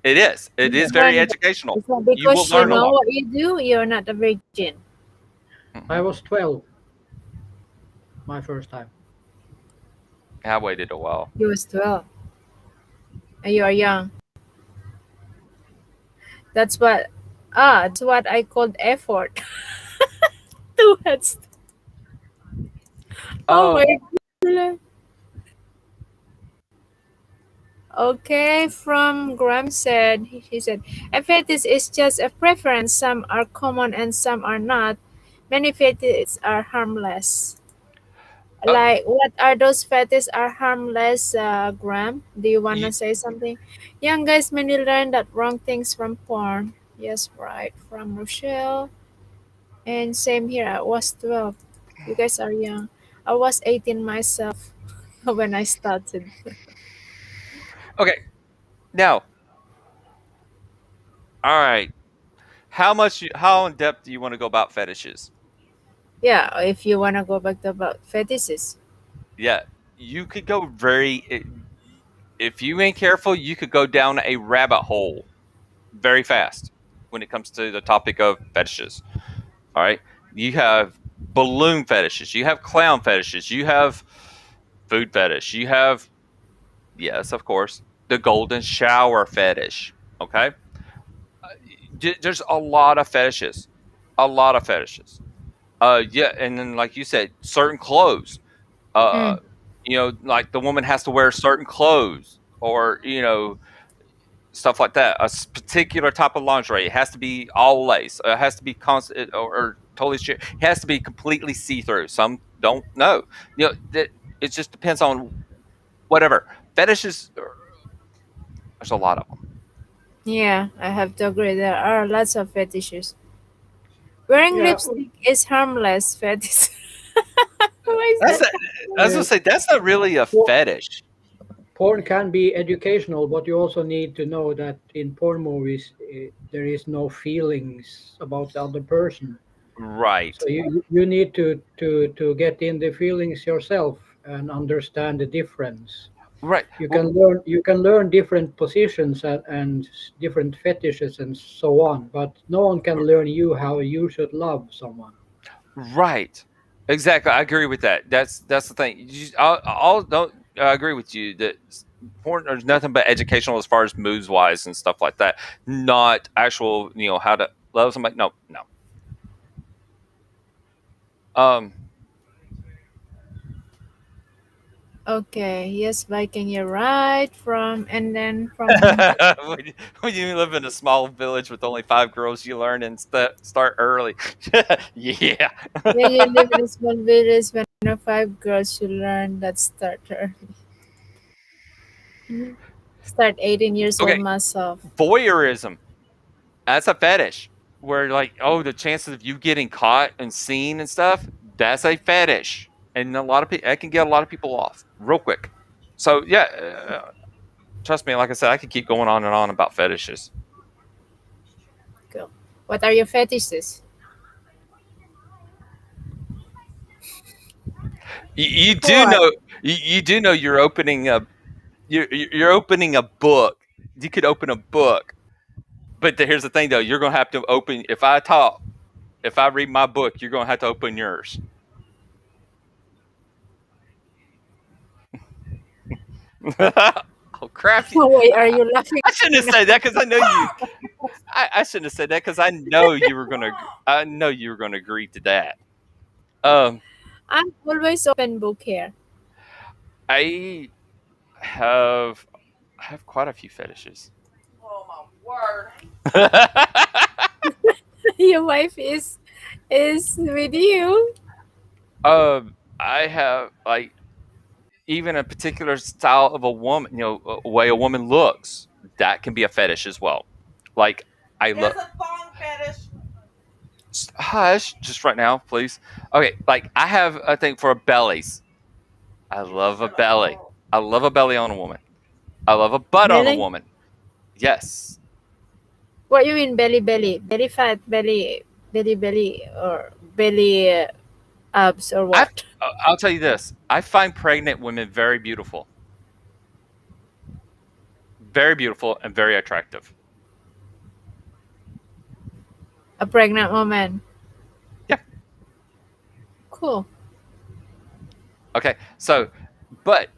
[SPEAKER 2] It is. It
[SPEAKER 1] you
[SPEAKER 2] is very
[SPEAKER 1] learn.
[SPEAKER 2] educational.
[SPEAKER 1] It's not
[SPEAKER 2] You will
[SPEAKER 1] because you
[SPEAKER 2] learn a
[SPEAKER 1] know
[SPEAKER 2] lot.
[SPEAKER 1] what you do, you're not a virgin.
[SPEAKER 4] I
[SPEAKER 2] Mhm.
[SPEAKER 4] was 12 my first time.
[SPEAKER 2] I waited a while.
[SPEAKER 1] You was 12, and you are young. That's what, that's what I called effort. Two heads. Oh
[SPEAKER 2] Oh,
[SPEAKER 1] my goodness. Okay, from Graham said, he said, a fetish is just a preference. Some are common and some are not. Many fetishes are harmless.
[SPEAKER 2] uh,
[SPEAKER 1] Like, what are those fetishes are harmless, Graham? Do you want to
[SPEAKER 2] you,
[SPEAKER 1] say something? Young guys mainly learn that wrong things from porn. Yes, right. From Rochelle. And same here, I was 12. You guys are young. I was 18 myself when I started.
[SPEAKER 2] okay. Now, all right. How in depth do you want to go about fetishes?
[SPEAKER 1] Yeah, if you want to go back to about fetishes.
[SPEAKER 2] Yeah, you could go if you ain't careful, you could go down a rabbit hole very fast when it comes to the topic of fetishes. All right. You have balloon fetishes, you have clown fetishes, you have food fetish, you have, yes, of course, the golden shower fetish. Okay. There's a lot of fetishes. A lot of fetishes. Yeah, and then like you said, certain clothes. Uh
[SPEAKER 1] Mm.
[SPEAKER 2] like the woman has to wear certain clothes, or stuff like that. Particular type of lingerie. It has to be all lace. It has to be constant, or totally straight. It has to be completely see through. Some don't know. It just depends on whatever fetishes. There's a lot of them.
[SPEAKER 1] Yeah, I have to agree. There are lots of fetishes. Wearing
[SPEAKER 4] Yeah,
[SPEAKER 1] lipstick is harmless fetish. Why is
[SPEAKER 2] That's
[SPEAKER 1] that?
[SPEAKER 2] not, I was gonna say that's not really a
[SPEAKER 4] por-
[SPEAKER 2] fetish,
[SPEAKER 4] porn can be educational, but you also need to know that in porn movies, there is no feelings about the other person.
[SPEAKER 2] right?
[SPEAKER 4] So you need to get in the feelings yourself and understand the difference.
[SPEAKER 2] Right.
[SPEAKER 4] You can learn different positions and different fetishes and so on, but no one can learn you how you should love someone.
[SPEAKER 2] Right. Exactly. I agree with that. That's the thing. I'll don't I agree with you that porn there's nothing but educational as far as moves wise and stuff like that. Not actual, how to love somebody. No, no. Um
[SPEAKER 1] Okay, yes, Viking, you're right. From and then from
[SPEAKER 2] when you live in a small village with only 5 girls, you learn and start early. Yeah.
[SPEAKER 1] when you live in a small village, when you 5 girls, you learn that start early. Start 18 years old
[SPEAKER 2] Okay.
[SPEAKER 1] myself.
[SPEAKER 2] Voyeurism. That's a fetish. Where like, oh, the chances of you getting caught and seen and stuff, that's a fetish. And a lot of people, that can get a lot of people off real quick. So yeah, trust me. Like I said, I could keep going on and on about fetishes.
[SPEAKER 1] Go. What are your fetishes?
[SPEAKER 2] You do
[SPEAKER 1] What?
[SPEAKER 2] know, you do know, you're opening a book. You could open a book, but here's the thing, though. You're gonna have to open. If I read my book, you're gonna have to open yours. Oh crap!
[SPEAKER 1] Why are you laughing?
[SPEAKER 2] I shouldn't have said that because I know you. I shouldn't have said that because I know you were gonna. I know you were gonna agree to that. Um,
[SPEAKER 1] I'm always open book here.
[SPEAKER 2] I have I have quite a few fetishes.
[SPEAKER 1] Your wife is with you.
[SPEAKER 2] I have like even a particular style of a woman, a way a woman looks. That can be a fetish as well. Like I love. Hush, just right now, please. Okay, like I have a thing for bellies. I love a belly. I love a belly on a woman. I love a butt on a
[SPEAKER 1] Belly?
[SPEAKER 2] woman. Yes.
[SPEAKER 1] What you mean belly belly? Belly fat belly belly belly or belly abs or
[SPEAKER 2] I
[SPEAKER 1] what?
[SPEAKER 2] I'll tell you this. I find pregnant women very beautiful and very attractive.
[SPEAKER 1] A pregnant woman.
[SPEAKER 2] Yeah.
[SPEAKER 1] Cool.
[SPEAKER 2] Okay. So, but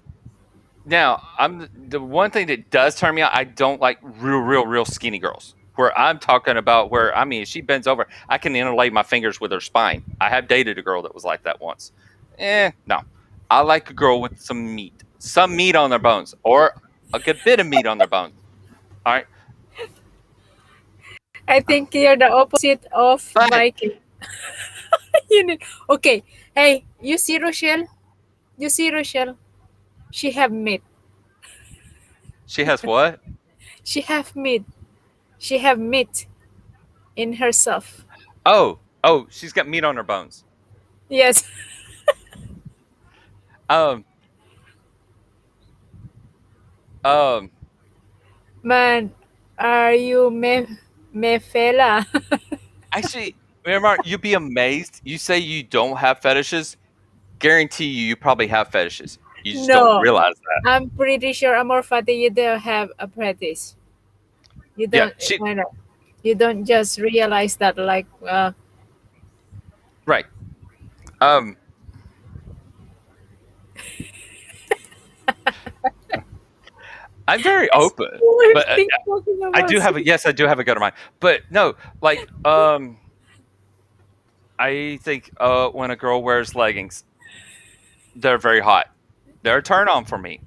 [SPEAKER 2] now I'm the one thing that does turn me on. I don't like real skinny girls. Where I'm talking about where I mean, if she bends over, I can interlay my fingers with her spine. I have dated a girl that was like that once. No. I like a girl with some meat on their bones, or a good bit of meat on their bones. All right,
[SPEAKER 1] I think you're the opposite of
[SPEAKER 2] but
[SPEAKER 1] Viking. You need, okay. Hey, you see Rochelle? You see Rochelle? She have meat.
[SPEAKER 2] she has what?
[SPEAKER 1] She have meat. She have meat in herself.
[SPEAKER 2] Oh, she's got meat on her bones.
[SPEAKER 1] Yes.
[SPEAKER 2] Um, um,
[SPEAKER 1] Man, are you me fella?
[SPEAKER 2] actually, remember, you'd be amazed. You say you don't have fetishes. Guarantee you probably have fetishes. You just don't
[SPEAKER 1] No.
[SPEAKER 2] realize that.
[SPEAKER 1] I'm pretty sure Amor Fati you don't have a practice. You
[SPEAKER 2] Yeah,
[SPEAKER 1] don't you don't just realize that like
[SPEAKER 2] right. Um, I'm very open,
[SPEAKER 1] we're
[SPEAKER 2] but
[SPEAKER 1] talking
[SPEAKER 2] I
[SPEAKER 1] about
[SPEAKER 2] do have a yes, I do have a gut of mine. But no, like I think when a girl wears leggings, they're very hot. They're a turn on for me.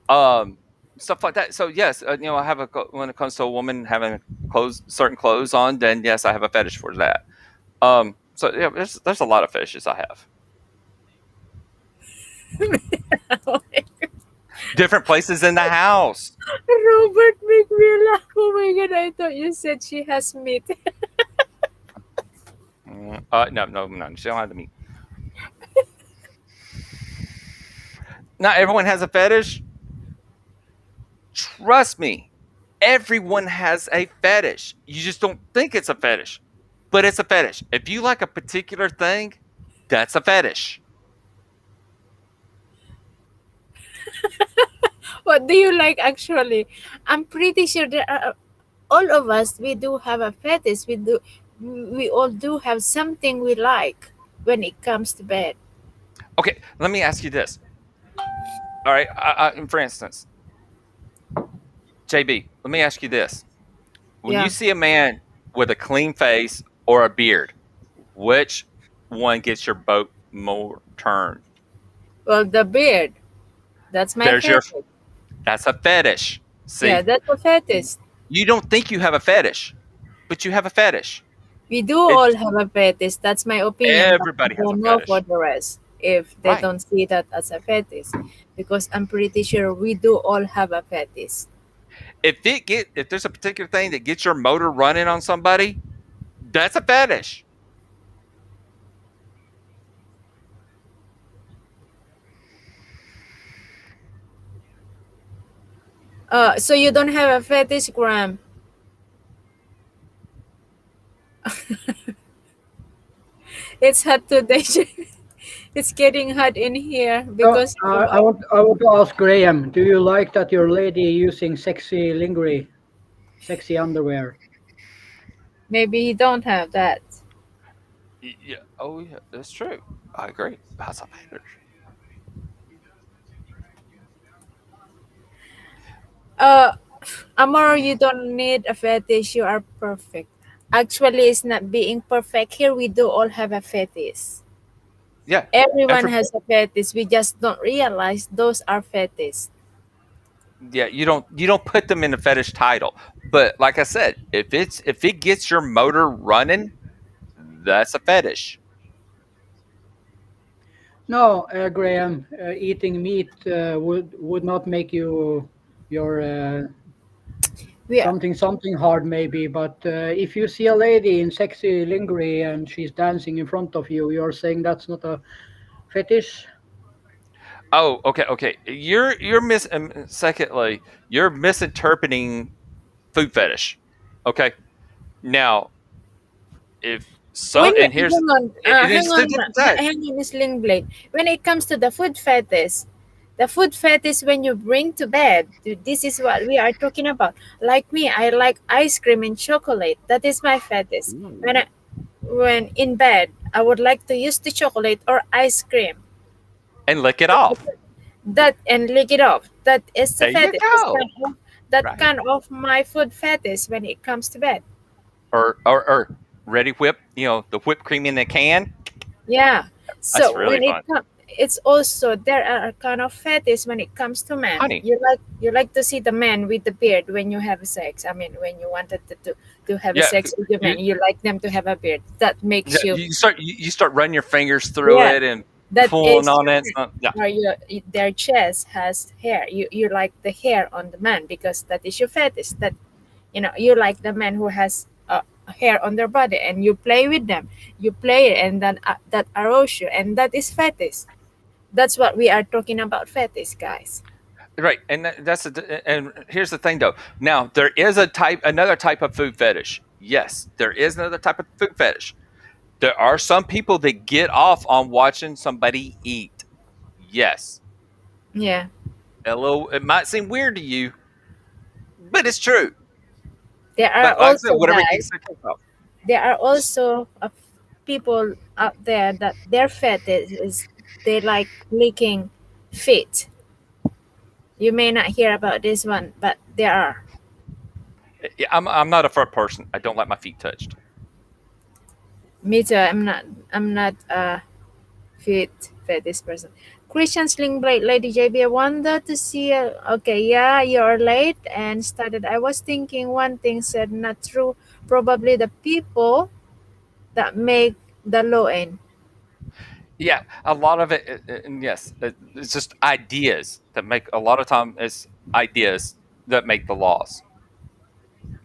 [SPEAKER 2] Um, Stuff like that. So yes, I have when it comes to a woman having certain clothes on, then yes, I have a fetish for that. So yeah, there's a lot of fetishes I have. Different places in the house.
[SPEAKER 1] Robert McMillan. Oh my god, I thought you said she has meat.
[SPEAKER 2] No, she don't have the meat. Not everyone has a fetish. Trust me, everyone has a fetish. You just don't think it's a fetish, but it's a fetish. If you like a particular thing, that's a fetish.
[SPEAKER 1] What do you like actually? I'm pretty sure there are all of us we do have a fetish. We all do have something we like when it comes to bed.
[SPEAKER 2] Okay, let me ask you this. All right, for instance, JB, let me ask you this. When you
[SPEAKER 1] Yeah.
[SPEAKER 2] see a man with a clean face or a beard, which one gets your boat more turned?
[SPEAKER 1] Well, the beard. That's my
[SPEAKER 2] There's your
[SPEAKER 1] fetish.
[SPEAKER 2] That's a fetish.
[SPEAKER 1] Yeah,
[SPEAKER 2] See,
[SPEAKER 1] that's a fetish.
[SPEAKER 2] you don't think you have a fetish, but you have a fetish.
[SPEAKER 1] We do
[SPEAKER 2] It
[SPEAKER 1] all have a fetish. That's my opinion. But I
[SPEAKER 2] Everybody has a
[SPEAKER 1] don't know for
[SPEAKER 2] fetish,
[SPEAKER 1] the rest if they
[SPEAKER 2] right?
[SPEAKER 1] don't see that as a fetish, because I'm pretty sure we do all have a fetish.
[SPEAKER 2] If there's a particular thing that gets your motor running on somebody, that's a fetish.
[SPEAKER 1] So you don't have a fetish, Graham? It's hot today. It's getting hot in here
[SPEAKER 4] So
[SPEAKER 1] because
[SPEAKER 4] I want to ask Graham, do you like that your lady using sexy lingerie, sexy underwear?
[SPEAKER 1] maybe he don't have that.
[SPEAKER 2] Yeah. Oh, yeah. That's true. I agree. That's a fetish.
[SPEAKER 1] Uh, Amor, you don't need a fetish. You are perfect. Actually, it's not being perfect. Here, we do all have a fetish.
[SPEAKER 2] Yeah,
[SPEAKER 1] Everyone
[SPEAKER 2] every
[SPEAKER 1] has a fetish. We just don't realize those are fetish.
[SPEAKER 2] yeah, you don't put them in a fetish title. But like I said, if it gets your motor running, that's a fetish.
[SPEAKER 4] No, Graham, eating meat would not make you your
[SPEAKER 1] We are,
[SPEAKER 4] something hard maybe, but if you see a lady in sexy lingerie and she's dancing in front of you, you're saying that's not a fetish?
[SPEAKER 2] Oh, okay, okay. Secondly, you're misinterpreting food fetish. Okay. Now, if so,
[SPEAKER 1] when you
[SPEAKER 2] and here's
[SPEAKER 1] hang
[SPEAKER 2] it's
[SPEAKER 1] on,
[SPEAKER 2] two different sides.
[SPEAKER 1] hang on, Miss Lingblade. When it comes to the food fetish when you bring to bed, this is what we are talking about. Like me, I like ice cream and chocolate. That is my fetish. When in bed, I would like to use the chocolate or ice cream.
[SPEAKER 2] And lick it off.
[SPEAKER 1] That and lick it off. That is the
[SPEAKER 2] There you
[SPEAKER 1] fetish. That's
[SPEAKER 2] go.
[SPEAKER 1] that
[SPEAKER 2] Right.
[SPEAKER 1] kind of my food fetish when it comes to bed.
[SPEAKER 2] Or ready whip, the whipped cream in a can.
[SPEAKER 1] Yeah.
[SPEAKER 2] That's
[SPEAKER 1] So
[SPEAKER 2] really
[SPEAKER 1] when it
[SPEAKER 2] fun.
[SPEAKER 1] comes, it's also there are a kind of fetish when it comes to men.
[SPEAKER 2] Honey.
[SPEAKER 1] You like to see the man with the beard when you have sex. I mean, when you wanted to have a
[SPEAKER 2] Yeah.
[SPEAKER 1] sex with your
[SPEAKER 2] You,
[SPEAKER 1] man, you like them to have a beard. That
[SPEAKER 2] yeah,
[SPEAKER 1] makes you,
[SPEAKER 2] you start running your fingers through
[SPEAKER 1] yeah.
[SPEAKER 2] it and
[SPEAKER 1] That
[SPEAKER 2] pulling
[SPEAKER 1] is
[SPEAKER 2] on
[SPEAKER 1] your
[SPEAKER 2] it.
[SPEAKER 1] man.
[SPEAKER 2] Yeah.
[SPEAKER 1] Or their chest has hair. You like the hair on the man because that is your fetish. That you like the man who has hair on their body and you play with them. You play it and then that arouse you and that is fetish. That's what we are talking about fetish, guys.
[SPEAKER 2] Right, and and here's the thing though. Now there is another type of food fetish. Yes, there is another type of food fetish. There are some people that get off on watching somebody eat. Yes,
[SPEAKER 1] Yeah.
[SPEAKER 2] it might seem weird to you, but it's true.
[SPEAKER 1] There are
[SPEAKER 2] But like I said,
[SPEAKER 1] also
[SPEAKER 2] whatever
[SPEAKER 1] guys,
[SPEAKER 2] gets their kick off.
[SPEAKER 1] there are also people out there that their fetish is they like licking feet. You may not hear about this one, but there are.
[SPEAKER 2] Yeah, I'm not a fur person. I don't like my feet touched.
[SPEAKER 1] Me too. I'm not a feet fetish person. Christian Slingblade, Lady JB, I wanted to see. Okay, yeah, you're late and started. I was thinking one thing said not true. Probably the people that make the low end.
[SPEAKER 2] Yeah, a lot of it, and yes, it's just ideas that make a lot of time. It's ideas that make the laws.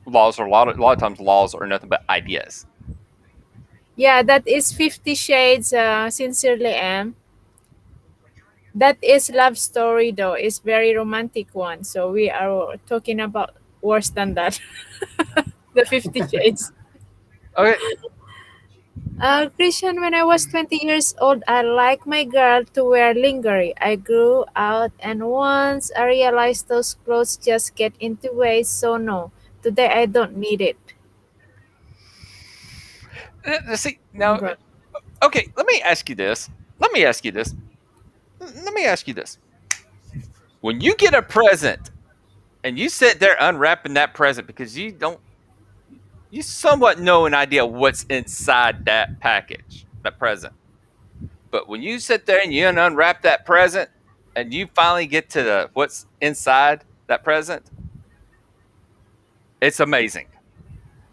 [SPEAKER 2] Laws are a lot of times laws are nothing but ideas.
[SPEAKER 1] Yeah, that is 50 Shades. Sincerely, am. That is love story though. It's very romantic one. So we are talking about worse than that. The 50 Shades.
[SPEAKER 2] Okay,
[SPEAKER 1] Christian, when I was 20 years old, I liked my girl to wear lingerie. I grew out, and once I realized those clothes just get in the way, so no. Today I don't need it.
[SPEAKER 2] see now.
[SPEAKER 1] Right.
[SPEAKER 2] Okay, let me ask you this. Let me ask you this. Let me ask you this. When you get a present and you sit there unwrapping that present because you somewhat know an idea what's inside that package, that present. But when you sit there and you unwrap that present and you finally get to the what's inside that present, it's amazing.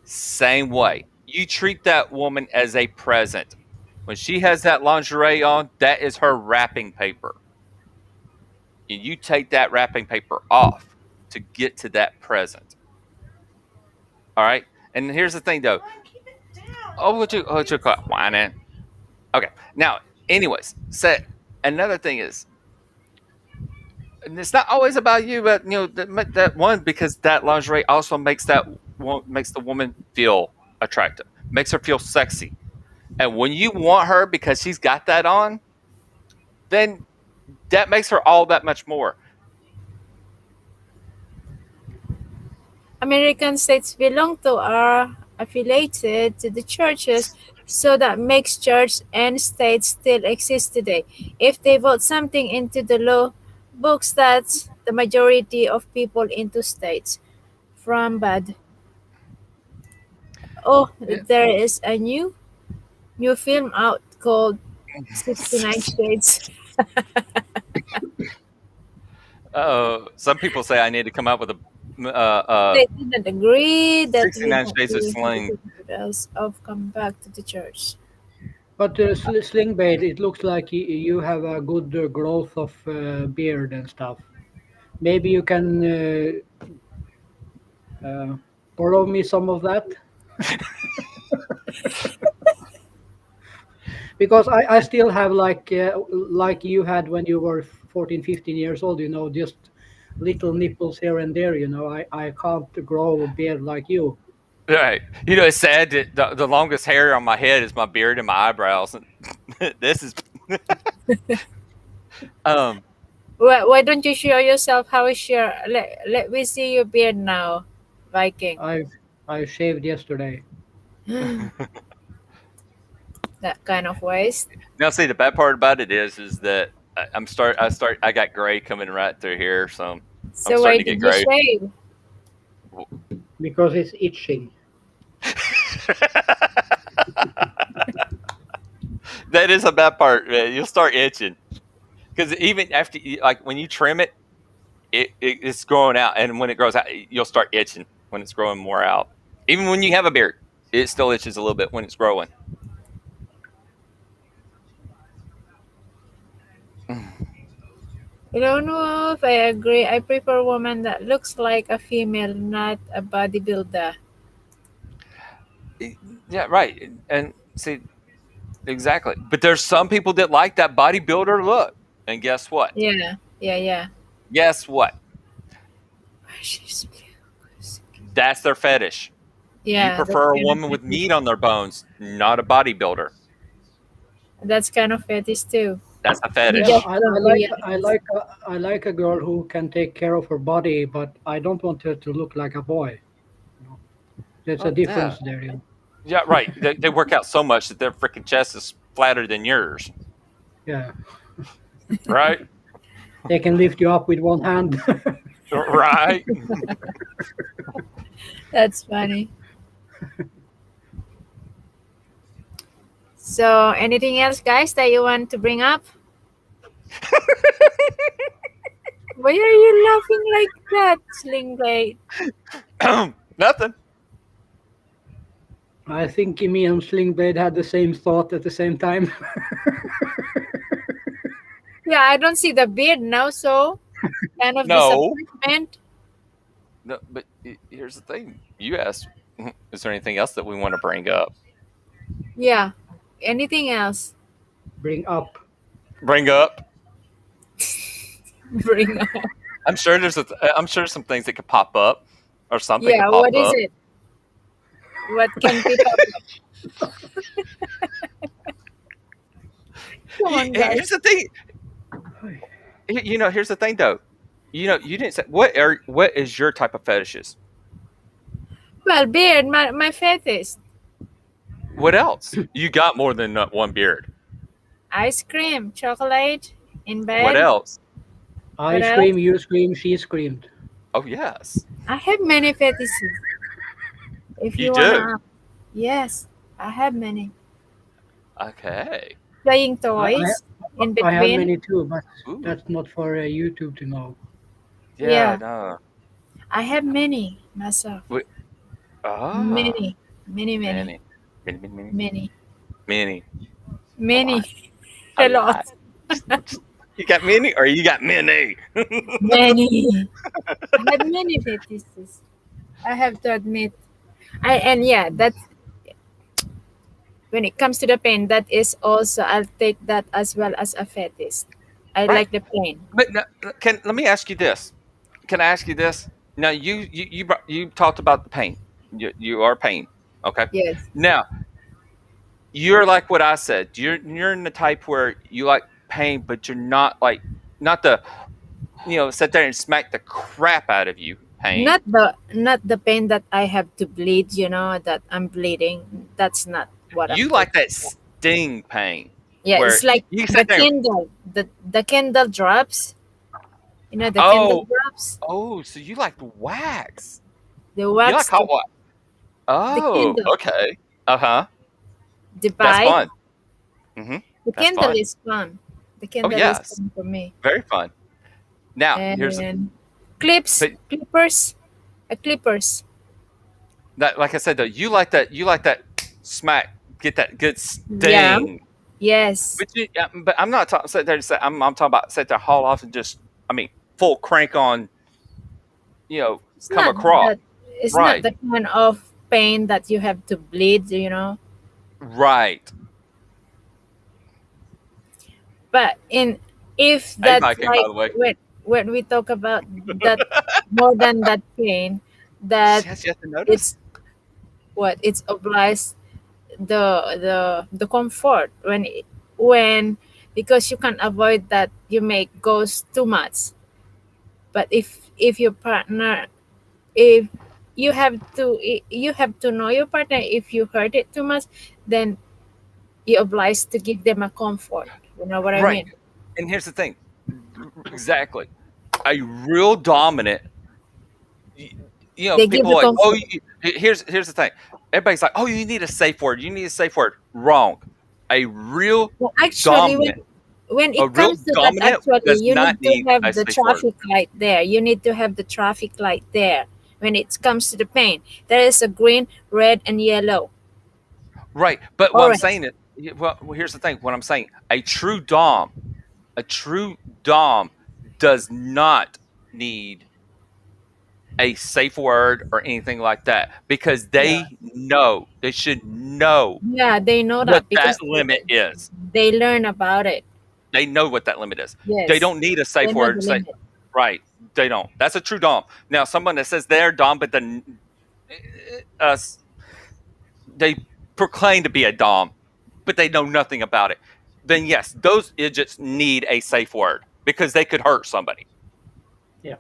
[SPEAKER 2] Same way. You treat that woman as a present. When she has that lingerie on, that is her wrapping paper. And you take that wrapping paper off to get to that present. All right. And here's the thing, though. What you call whining? Okay. Now, anyways, so another thing is, and it's not always about you, but that one because that lingerie also makes the woman feel attractive, makes her feel sexy, and when you want her because she's got that on, then that makes her all that much more.
[SPEAKER 1] American states belong to are affiliated to the churches, so that makes church and states still exist today. If they vote something into the law books, that's the majority of people into states from bad. Oh,
[SPEAKER 2] Yeah.
[SPEAKER 1] there is a new film out called 69 Shades.
[SPEAKER 2] Oh, some people say I need to come up with a
[SPEAKER 1] They didn't agree that we
[SPEAKER 2] 69 Shades of
[SPEAKER 1] we
[SPEAKER 2] Sling.
[SPEAKER 1] else of come back to the church.
[SPEAKER 4] But Sling Blade, it looks like you have a good growth of beard and stuff. Maybe you can borrow me some of that because I still have like you had when you were 14, 15 years old. Just little nipples here and there. I can't grow a beard like you.
[SPEAKER 2] Right. It's sad that the longest hair on my head is my beard and my eyebrows. And this is um
[SPEAKER 1] Why don't you show yourself? How is your let me see your beard now, Viking.
[SPEAKER 4] I shaved yesterday.
[SPEAKER 1] That kind of waste.
[SPEAKER 2] now see the bad part about it is that I got gray coming right through here, so I'm
[SPEAKER 1] So why
[SPEAKER 2] starting to get
[SPEAKER 1] did you
[SPEAKER 2] gray.
[SPEAKER 1] shave?
[SPEAKER 4] Because it's itching.
[SPEAKER 2] That is a bad part, man. You'll start itching because even after like when you trim it, it's growing out, and when it grows out, you'll start itching when it's growing more out. Even when you have a beard, it still itches a little bit when it's growing.
[SPEAKER 1] I don't know if I agree. I prefer a woman that looks like a female, not a bodybuilder.
[SPEAKER 2] Yeah, right. And see, exactly. But there's some people that like that bodybuilder look, and guess what?
[SPEAKER 1] Yeah, yeah, yeah.
[SPEAKER 2] Guess what?
[SPEAKER 1] She's
[SPEAKER 2] That's their fetish. You
[SPEAKER 1] yeah,
[SPEAKER 2] prefer a woman with meat on their bones, not a bodybuilder.
[SPEAKER 1] that's kind of fetish too.
[SPEAKER 2] That's a
[SPEAKER 1] You
[SPEAKER 4] Yeah,
[SPEAKER 1] just
[SPEAKER 2] fetish.
[SPEAKER 1] don't realize.
[SPEAKER 4] I like a girl who can take care of her body, but I don't want her to look like a boy. You know, there's a
[SPEAKER 2] Oh, yeah.
[SPEAKER 4] difference there.
[SPEAKER 2] Yeah, right. They work out so much that their freaking chest is flatter than yours,
[SPEAKER 4] Yeah,
[SPEAKER 2] right?
[SPEAKER 4] they can lift you up with one hand.
[SPEAKER 2] Right.
[SPEAKER 1] That's funny. So, anything else, guys, that you want to bring up? Why are you laughing like that, Sling Blade?
[SPEAKER 2] Nothing.
[SPEAKER 4] I think me and Sling Blade had the same thought at the same time.
[SPEAKER 1] Yeah, I don't see the beard now, so kind of
[SPEAKER 2] No.
[SPEAKER 1] disappointment.
[SPEAKER 2] No, but here's the thing. You asked, is there anything else that we want to bring up?
[SPEAKER 1] Yeah. Anything else?
[SPEAKER 4] Bring up.
[SPEAKER 2] Bring up.
[SPEAKER 1] Bring up.
[SPEAKER 2] I'm sure I'm sure some things that could pop up, or something
[SPEAKER 1] Yeah,
[SPEAKER 2] could pop
[SPEAKER 1] what is
[SPEAKER 2] up.
[SPEAKER 1] it? What can people come on,
[SPEAKER 2] Here's
[SPEAKER 1] guys?
[SPEAKER 2] the thing. Here's the thing, though. You didn't say what is your type of fetishes?
[SPEAKER 1] Well, beard, my fetish.
[SPEAKER 2] What else? You got more than one beard.
[SPEAKER 1] Ice cream, chocolate, in
[SPEAKER 2] What
[SPEAKER 1] bed.
[SPEAKER 2] else?
[SPEAKER 4] I
[SPEAKER 1] What
[SPEAKER 4] scream,
[SPEAKER 1] else?
[SPEAKER 4] you scream, she screamed.
[SPEAKER 2] Oh yes,
[SPEAKER 1] I have many fetishes. If
[SPEAKER 2] you
[SPEAKER 1] you
[SPEAKER 2] do.
[SPEAKER 1] wanna, yes, I have many.
[SPEAKER 2] Okay.
[SPEAKER 1] Playing
[SPEAKER 4] I, I,
[SPEAKER 1] toys in
[SPEAKER 4] I have
[SPEAKER 1] between.
[SPEAKER 4] many too, but
[SPEAKER 2] Ooh.
[SPEAKER 4] that's not for YouTube to know.
[SPEAKER 2] Yeah.
[SPEAKER 1] Yeah.
[SPEAKER 2] No.
[SPEAKER 1] I have many myself.
[SPEAKER 2] Ah.
[SPEAKER 1] Many, many,
[SPEAKER 2] Many.
[SPEAKER 1] many,
[SPEAKER 2] Many. Many.
[SPEAKER 1] many,
[SPEAKER 2] Many.
[SPEAKER 1] many.
[SPEAKER 2] A
[SPEAKER 1] A
[SPEAKER 2] lot.
[SPEAKER 1] lot.
[SPEAKER 2] You got many, or you got many?
[SPEAKER 1] Many. I have many fetishes. I have to admit. And yeah, that's when it comes to the pain. That is also I'll take that as well as a fetish. I
[SPEAKER 2] Right.
[SPEAKER 1] like the pain.
[SPEAKER 2] But let me ask you this? Can I ask you this? Now you talked about the pain. You are pain. Okay.
[SPEAKER 1] Yes.
[SPEAKER 2] Now you're like what I said. You're in the type where you like pain, but you're not the sit there and smack the crap out of you pain.
[SPEAKER 1] Not the pain that I have to bleed. That I'm bleeding. That's not what I'm
[SPEAKER 2] You
[SPEAKER 1] talking
[SPEAKER 2] like that
[SPEAKER 1] about.
[SPEAKER 2] sting pain
[SPEAKER 1] Yeah,
[SPEAKER 2] where
[SPEAKER 1] it's like
[SPEAKER 2] you
[SPEAKER 1] the
[SPEAKER 2] sit there.
[SPEAKER 1] candle. The candle drops. You know the candle
[SPEAKER 2] Oh,
[SPEAKER 1] drops,
[SPEAKER 2] so you like the wax?
[SPEAKER 1] the
[SPEAKER 2] You like
[SPEAKER 1] wax,
[SPEAKER 2] hot wax?
[SPEAKER 1] the
[SPEAKER 2] Oh,
[SPEAKER 1] candle,
[SPEAKER 2] okay. Uh huh.
[SPEAKER 1] the
[SPEAKER 2] That's
[SPEAKER 1] pipe.
[SPEAKER 2] fun. Mm-hmm.
[SPEAKER 1] The
[SPEAKER 2] That's
[SPEAKER 1] candle
[SPEAKER 2] fun.
[SPEAKER 1] is fun. The
[SPEAKER 2] Oh
[SPEAKER 1] candle is
[SPEAKER 2] yes,
[SPEAKER 1] fun for me.
[SPEAKER 2] very fun. Now here's
[SPEAKER 1] And clips,
[SPEAKER 2] but
[SPEAKER 1] clippers, clippers.
[SPEAKER 2] that like I said though, you like that smack, get that good
[SPEAKER 1] Yeah.
[SPEAKER 2] sting.
[SPEAKER 1] Yes.
[SPEAKER 2] But but I'm not talking sit there to say I'm talking about sit there haul off and just I mean full crank on
[SPEAKER 1] It's
[SPEAKER 2] come
[SPEAKER 1] not
[SPEAKER 2] across
[SPEAKER 1] that. It's not
[SPEAKER 2] right
[SPEAKER 1] the kind of pain that you have to bleed.
[SPEAKER 2] right.
[SPEAKER 1] But in if
[SPEAKER 2] Hey
[SPEAKER 1] that's
[SPEAKER 2] Viking by
[SPEAKER 1] like
[SPEAKER 2] the way.
[SPEAKER 1] when we talk about that more than that pain, that
[SPEAKER 2] Yes, you have to notice.
[SPEAKER 1] it's what it's obliged the comfort when because you can avoid that you make goes too much. But if your partner, if you have to know your partner. If you hurt it too much, then you're obliged to give them a comfort. You know what I
[SPEAKER 2] Right.
[SPEAKER 1] mean?
[SPEAKER 2] And here's the thing. Exactly. A real dominant y-
[SPEAKER 1] They give
[SPEAKER 2] people
[SPEAKER 1] you
[SPEAKER 2] are like, oh,
[SPEAKER 1] comfort.
[SPEAKER 2] here's the thing. Everybody's like, oh, you need a safe word. You need a safe word. Wrong. A real
[SPEAKER 1] Well, actually,
[SPEAKER 2] dominant,
[SPEAKER 1] when
[SPEAKER 2] a
[SPEAKER 1] it
[SPEAKER 2] real
[SPEAKER 1] comes to that,
[SPEAKER 2] dominant
[SPEAKER 1] actually,
[SPEAKER 2] does
[SPEAKER 1] you
[SPEAKER 2] not
[SPEAKER 1] need to
[SPEAKER 2] need a
[SPEAKER 1] have the
[SPEAKER 2] safe word.
[SPEAKER 1] traffic light there. You need to have the traffic light there. When it comes to the pain, there is a green, red, and yellow,
[SPEAKER 2] Right. But what I'm
[SPEAKER 1] orange.
[SPEAKER 2] saying is, well, here's the thing. What I'm saying, a true dom does not need a safe word or anything like that because
[SPEAKER 4] Yeah.
[SPEAKER 2] they should know
[SPEAKER 1] Yeah, they know
[SPEAKER 2] what
[SPEAKER 1] that
[SPEAKER 2] that
[SPEAKER 1] because
[SPEAKER 2] limit is.
[SPEAKER 1] they learn about it.
[SPEAKER 2] They know what that limit is. They
[SPEAKER 1] Yes,
[SPEAKER 2] don't need a
[SPEAKER 1] they
[SPEAKER 2] safe
[SPEAKER 1] know the
[SPEAKER 2] word. Say
[SPEAKER 1] limit.
[SPEAKER 2] right. They don't. That's a true dom. Now, someone that says they're dom, but then uh, they proclaim to be a dom, but they know nothing about it. Then yes, those idiots need a safe word because they could hurt somebody.
[SPEAKER 4] Yeah.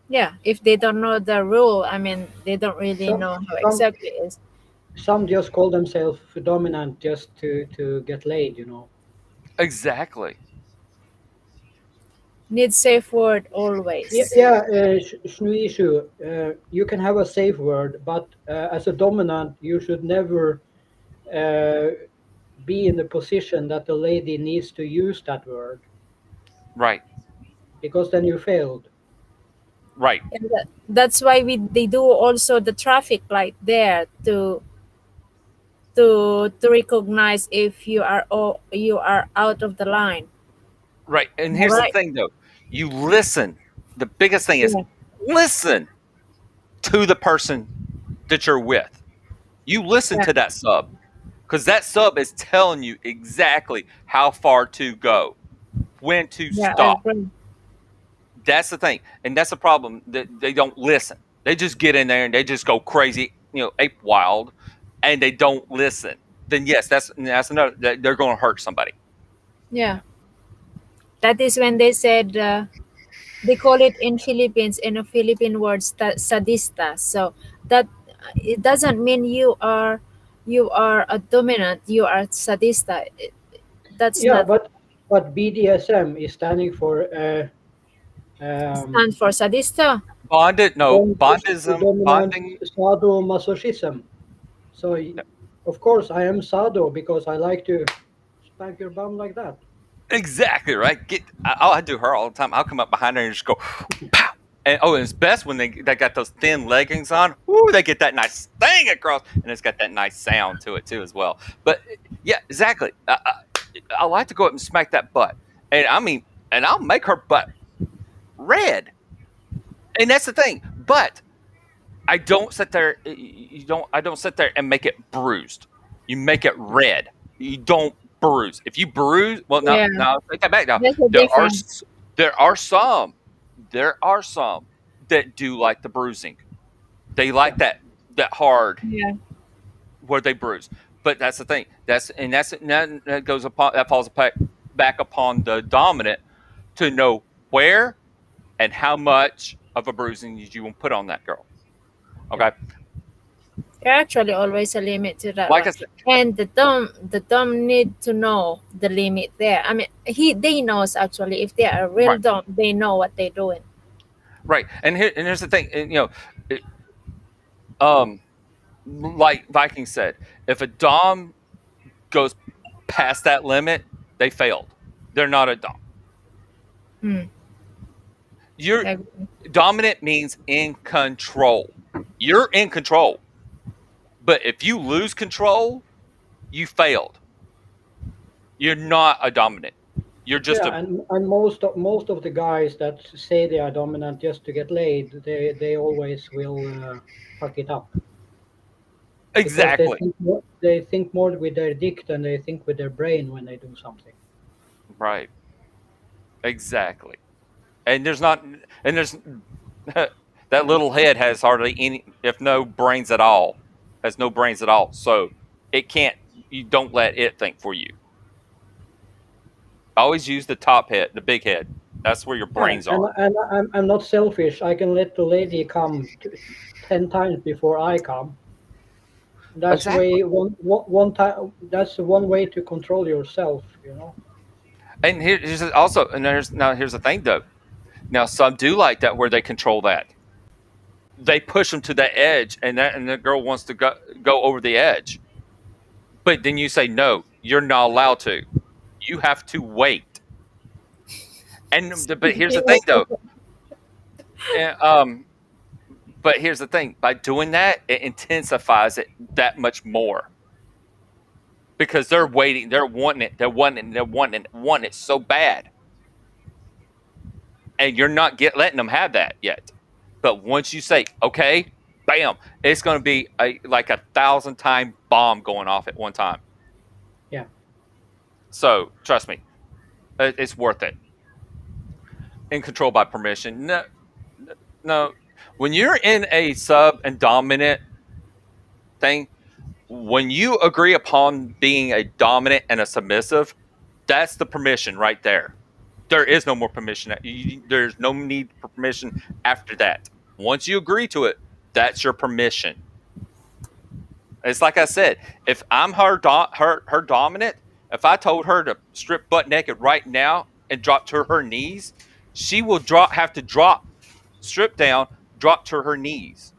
[SPEAKER 1] Yeah, if they don't know the rule, I mean, they don't really
[SPEAKER 4] So
[SPEAKER 1] know how
[SPEAKER 4] some
[SPEAKER 1] exactly it is.
[SPEAKER 4] some just call themselves dominant just to get laid, you know.
[SPEAKER 2] Exactly.
[SPEAKER 1] Need safe word
[SPEAKER 4] Yeah,
[SPEAKER 1] always.
[SPEAKER 4] yeah, Shnuishu, you can have a safe word, but as a dominant, you should never uh, be in the position that the lady needs to use that word,
[SPEAKER 2] Right.
[SPEAKER 4] because then you failed.
[SPEAKER 2] Right.
[SPEAKER 1] And that's why they do also the traffic light there to recognize if you are out of the line.
[SPEAKER 2] Right. And
[SPEAKER 1] All
[SPEAKER 2] here's the
[SPEAKER 1] right.
[SPEAKER 2] thing though. You listen. The biggest thing is
[SPEAKER 1] Yeah.
[SPEAKER 2] listen to the person that you're with. You listen
[SPEAKER 1] Yeah.
[SPEAKER 2] to that sub because that sub is telling you exactly how far to go, when to
[SPEAKER 1] Yeah. I
[SPEAKER 2] stop.
[SPEAKER 1] agree.
[SPEAKER 2] That's the thing. And that's the problem that they don't listen. They just get in there and they just go crazy, ape wild, and they don't listen. Then yes, that's another they're going to hurt somebody.
[SPEAKER 1] Yeah. That is when they said they call it in Philippines in a Philippine word sadista. So that it doesn't mean you are a dominant. You are sadista. That's
[SPEAKER 4] Yeah,
[SPEAKER 1] not
[SPEAKER 4] but BDSM is standing for
[SPEAKER 1] stand for sadista.
[SPEAKER 2] Bonded, no,
[SPEAKER 4] dominant
[SPEAKER 2] bonding.
[SPEAKER 4] sadomasochism. So, of course, I am sado because I like to spank your bum like that.
[SPEAKER 2] Exactly right. I do her all the time. I'll come up behind her and just go, pow. And it's best when they got those thin leggings on. Ooh, they get that nice thing across, and it's got that nice sound to it too as well. But yeah, exactly. I like to go up and smack that butt, and I mean, and I'll make her butt red. And that's the thing. But I don't sit there. You don't. I don't sit there and make it bruised. You make it red. You don't bruise. If you bruise, well, no,
[SPEAKER 1] Yeah,
[SPEAKER 2] no, take that back. Now
[SPEAKER 1] there's a
[SPEAKER 2] there are
[SPEAKER 1] difference.
[SPEAKER 2] there are some that do like the bruising. They
[SPEAKER 4] Yeah,
[SPEAKER 2] like that hard
[SPEAKER 1] Yeah,
[SPEAKER 2] where they bruise. But that's the thing. That goes upon that falls back upon the dominant to know where and how much of a bruising you want to put on that girl.
[SPEAKER 4] yeah.
[SPEAKER 2] Okay.
[SPEAKER 1] There actually always a limit to that
[SPEAKER 2] Like
[SPEAKER 1] one,
[SPEAKER 2] I said,
[SPEAKER 1] and the dumb need to know the limit there. I mean, they knows actually if they are real
[SPEAKER 2] right,
[SPEAKER 1] dumb, they know what they're doing.
[SPEAKER 2] right. And here's the thing, it, um, like Viking said, if a dom goes past that limit, they failed. They're not a dom.
[SPEAKER 1] Hmm.
[SPEAKER 2] You're
[SPEAKER 1] Agree.
[SPEAKER 2] dominant means in control. You're in control. But if you lose control, you failed. You're not a dominant. You're just
[SPEAKER 4] Yeah,
[SPEAKER 2] a
[SPEAKER 4] and most of the guys that say they are dominant just to get laid, they always will fuck it up because they
[SPEAKER 2] exactly.
[SPEAKER 4] think more with their dick than they think with their brain when they do something.
[SPEAKER 2] Right. Exactly. And there's not and there's that little head has hardly any if no brains at all. Has no brains at all. So it can't you don't let it think for you. Always use the top head, the big head. That's where your
[SPEAKER 4] Yeah,
[SPEAKER 2] brains
[SPEAKER 4] and
[SPEAKER 2] are.
[SPEAKER 4] I'm not selfish. I can let the lady come 10 times before I come. That's
[SPEAKER 2] Exactly.
[SPEAKER 4] way one time. That's one way to control yourself. You know.
[SPEAKER 2] And here's also and here's the thing though. Now some do like that where they control that. They push them to the edge and the girl wants to go over the edge. But then you say no, you're not allowed to. You have to wait. But here's the thing though. And, but here's the thing. By doing that, it intensifies it that much more because they're waiting. They're wanting it. They're wanting it. They're wanting it so bad, and you're not letting them have that yet. But once you say okay, bam, it's going to be like 1,000 time bomb going off at one time.
[SPEAKER 4] Yeah.
[SPEAKER 2] So trust me, it's worth it. In control by permission. No, no. When you're in a sub and dominant thing, when you agree upon being a dominant and a submissive, that's the permission right there. There is no more permission. There's no need for permission after that. Once you agree to it, that's your permission. It's like I said, if I'm her dominant, if I told her to strip butt naked right now and drop to her knees, she will have to strip down, drop to her knees.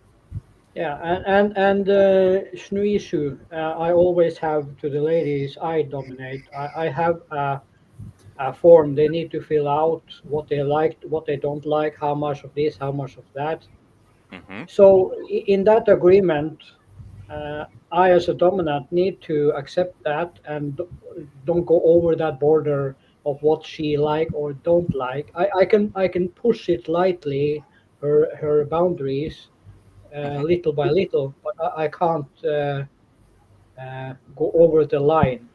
[SPEAKER 4] Yeah, and Shnuishu, I always have to the ladies. I dominate. I have a form they need to fill out what they like, what they don't like, how much of this, how much of that.
[SPEAKER 2] Hmm.
[SPEAKER 4] So in that agreement, I as a dominant need to accept that and don't go over that border of what she like or don't like. I can push it lightly, her boundaries,
[SPEAKER 2] Hmm.
[SPEAKER 4] little by little, but I can't go over the line.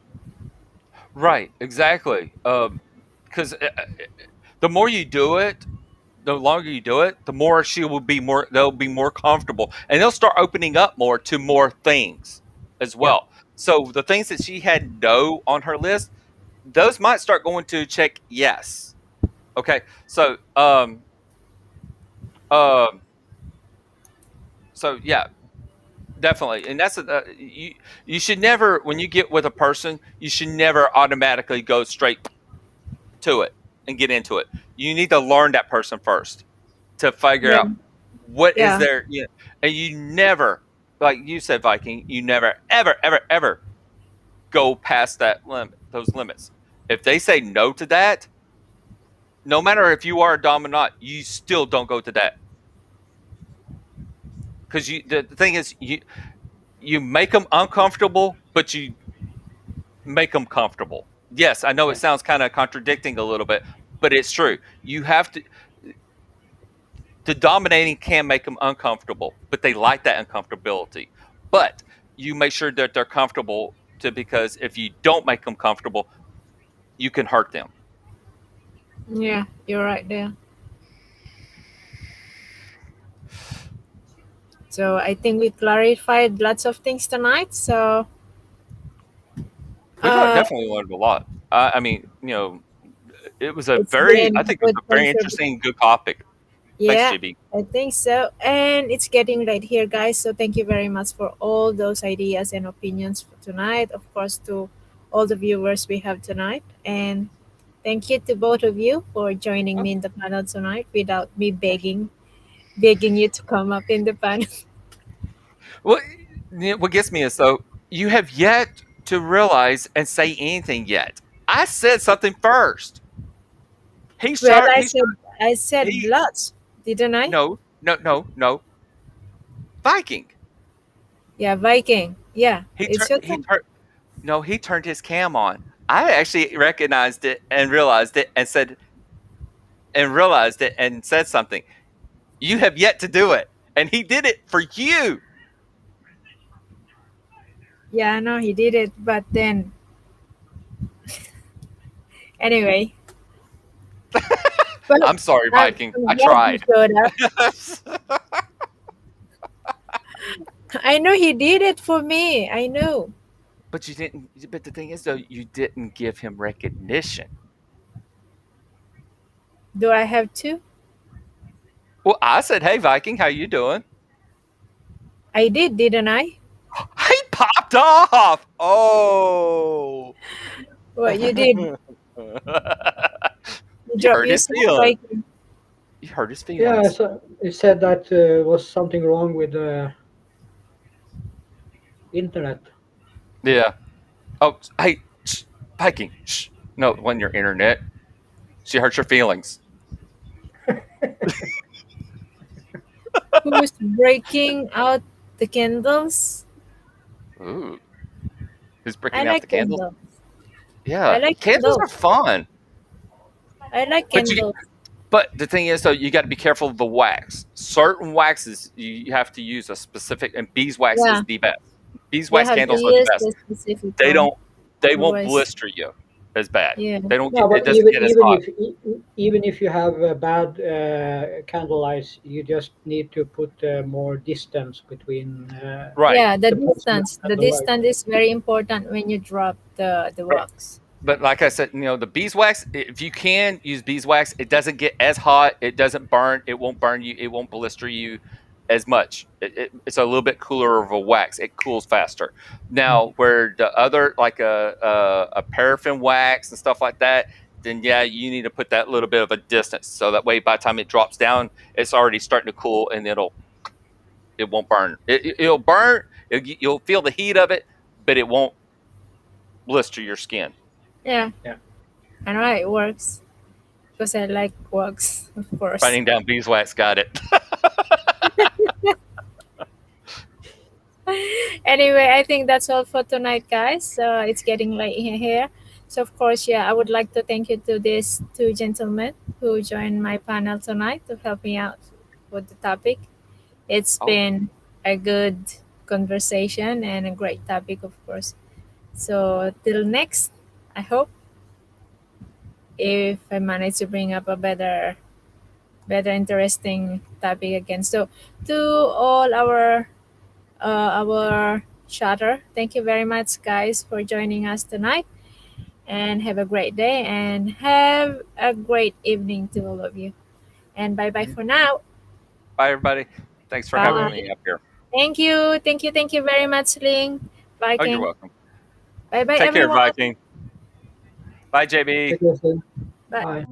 [SPEAKER 2] Right, exactly. Because the more you do it, the longer you do it, the more she will be more. They'll be more comfortable, and they'll start opening up more to more things as
[SPEAKER 4] Yeah,
[SPEAKER 2] well. So the things that she had no on her list, those might start going to check yes. Okay, so um, so yeah, definitely, and that's you should never when you get with a person, you should never automatically go straight to it and get into it. You need to learn that person first to figure
[SPEAKER 1] Yeah,
[SPEAKER 2] out what is
[SPEAKER 1] yeah,
[SPEAKER 2] their and you never like you said Viking, you never ever ever ever go past that limit those limits. If they say no to that, no matter if you are a dominant, you still don't go to that because the thing is you make them uncomfortable, but you make them comfortable. Yes, I know it
[SPEAKER 4] yeah,
[SPEAKER 2] sounds kind of contradicting a little bit, but it's true. You have to the dominating can make them uncomfortable, but they like that uncomfortability. But you make sure that they're comfortable because if you don't make them comfortable, you can hurt them.
[SPEAKER 1] yeah. You're right there. So I think we clarified lots of things tonight. So
[SPEAKER 2] We've
[SPEAKER 1] uh,
[SPEAKER 2] definitely learned a lot. I mean, it was a
[SPEAKER 1] it's
[SPEAKER 2] very, I
[SPEAKER 1] been
[SPEAKER 2] think it was
[SPEAKER 1] good
[SPEAKER 2] a very
[SPEAKER 1] contribution.
[SPEAKER 2] interesting, good topic. Thanks,
[SPEAKER 1] Yeah,
[SPEAKER 2] JB.
[SPEAKER 1] I think so. And it's getting late here, guys. So thank you very much for all those ideas and opinions for tonight. Of course, to all the viewers we have tonight. And thank you to both of you for joining
[SPEAKER 2] Oh,
[SPEAKER 1] me in the panel tonight without me begging you to come up in the panel.
[SPEAKER 2] well, what gets me is though you have yet to realize and say anything yet. I said something first. He
[SPEAKER 1] Well,
[SPEAKER 2] started.
[SPEAKER 1] I said
[SPEAKER 2] He
[SPEAKER 1] lots, didn't I?
[SPEAKER 2] no. Viking.
[SPEAKER 1] Yeah, Viking. Yeah,
[SPEAKER 2] He
[SPEAKER 1] it's
[SPEAKER 2] turned.
[SPEAKER 1] your
[SPEAKER 2] He
[SPEAKER 1] turn.
[SPEAKER 2] turned. No, he turned his cam on. I actually recognized it and realized it and said something. You have yet to do it, and he did it for you.
[SPEAKER 1] Yeah, I know he did it, but then anyway. But
[SPEAKER 2] I'm sorry, Viking.
[SPEAKER 1] I'm
[SPEAKER 2] I
[SPEAKER 1] glad he
[SPEAKER 2] tried.
[SPEAKER 1] showed up. I know he did it for me. I know.
[SPEAKER 2] But you didn't. But the thing is, though, you didn't give him recognition.
[SPEAKER 1] Do I have to?
[SPEAKER 2] Well, I said, "Hey, Viking, how you doing?"
[SPEAKER 1] I did, didn't I?
[SPEAKER 2] He popped off. Oh.
[SPEAKER 1] What you did? You
[SPEAKER 2] You
[SPEAKER 1] dropped
[SPEAKER 2] hurt his
[SPEAKER 1] yourself,
[SPEAKER 2] feelings.
[SPEAKER 1] Viking.
[SPEAKER 2] You hurt his
[SPEAKER 4] Yeah,
[SPEAKER 2] feelings.
[SPEAKER 4] so it said that was something wrong with the internet.
[SPEAKER 2] Yeah. Oh, hey, shh, Viking. Shh. No, it wasn't your internet. She hurt your feelings.
[SPEAKER 1] Who's breaking out the candles?
[SPEAKER 2] Ooh. Who's
[SPEAKER 1] I
[SPEAKER 2] breaking out the
[SPEAKER 1] like
[SPEAKER 2] candles?
[SPEAKER 1] candles. I
[SPEAKER 2] Yeah.
[SPEAKER 1] like
[SPEAKER 2] Candles are
[SPEAKER 1] candles.
[SPEAKER 2] fun.
[SPEAKER 1] I like
[SPEAKER 2] But you
[SPEAKER 1] candles.
[SPEAKER 2] But the thing is, though, you got to be careful of the wax. Certain waxes you have to use a specific, and beeswax
[SPEAKER 1] Yeah,
[SPEAKER 2] is the best.
[SPEAKER 1] you
[SPEAKER 2] Beeswax
[SPEAKER 1] have to
[SPEAKER 2] candles are the
[SPEAKER 1] use
[SPEAKER 2] best.
[SPEAKER 1] the specific
[SPEAKER 2] They
[SPEAKER 1] one.
[SPEAKER 2] don't, they won't
[SPEAKER 1] Otherwise,
[SPEAKER 2] blister you as bad.
[SPEAKER 1] yeah,
[SPEAKER 2] They don't get,
[SPEAKER 4] No,
[SPEAKER 2] it
[SPEAKER 4] but
[SPEAKER 2] doesn't get as hot.
[SPEAKER 4] even if you have bad candle lights, you just need to put more distance between
[SPEAKER 2] Right.
[SPEAKER 1] yeah. The
[SPEAKER 4] the person
[SPEAKER 1] distance.
[SPEAKER 4] and
[SPEAKER 1] The
[SPEAKER 4] the light.
[SPEAKER 1] distance is very important when you drop the
[SPEAKER 2] Right.
[SPEAKER 1] wax.
[SPEAKER 2] But like I said, the beeswax, if you can use beeswax, it doesn't get as hot. It doesn't burn. It won't burn you. It won't blister you as much. It's a little bit cooler of a wax. It cools faster. Now, where the other, like a paraffin wax and stuff like that, then yeah, you need to put that little bit of a distance. So that way, by the time it drops down, it's already starting to cool and it won't burn. It'll burn. You'll feel the heat of it, but it won't blister your skin.
[SPEAKER 1] Yeah,
[SPEAKER 4] Yeah.
[SPEAKER 1] I know it works because I like wax, of course.
[SPEAKER 2] Writing down beeswax, got it.
[SPEAKER 1] Anyway, I think that's all for tonight, guys. So it's getting late here. So of course, yeah, I would like to thank you to these two gentlemen who joined my panel tonight to help me out with the topic. It's
[SPEAKER 2] Oh,
[SPEAKER 1] been a good conversation and a great topic, of course. So till next, I hope if I manage to bring up a better interesting topic again. So to all our chatter. Thank you very much, guys, for joining us tonight. And have a great day and have a great evening to all of you. And bye bye for now.
[SPEAKER 2] bye, everybody. Thanks for having me
[SPEAKER 1] Bye.
[SPEAKER 2] up here.
[SPEAKER 1] Thank you. Thank you. Thank you very much, Ling.
[SPEAKER 2] Oh, you're
[SPEAKER 1] Viking.
[SPEAKER 2] welcome.
[SPEAKER 1] Bye bye,
[SPEAKER 2] Take care,
[SPEAKER 1] everyone.
[SPEAKER 2] Viking. Bye, JB.
[SPEAKER 4] Take care, soon.
[SPEAKER 1] Bye.
[SPEAKER 4] Bye.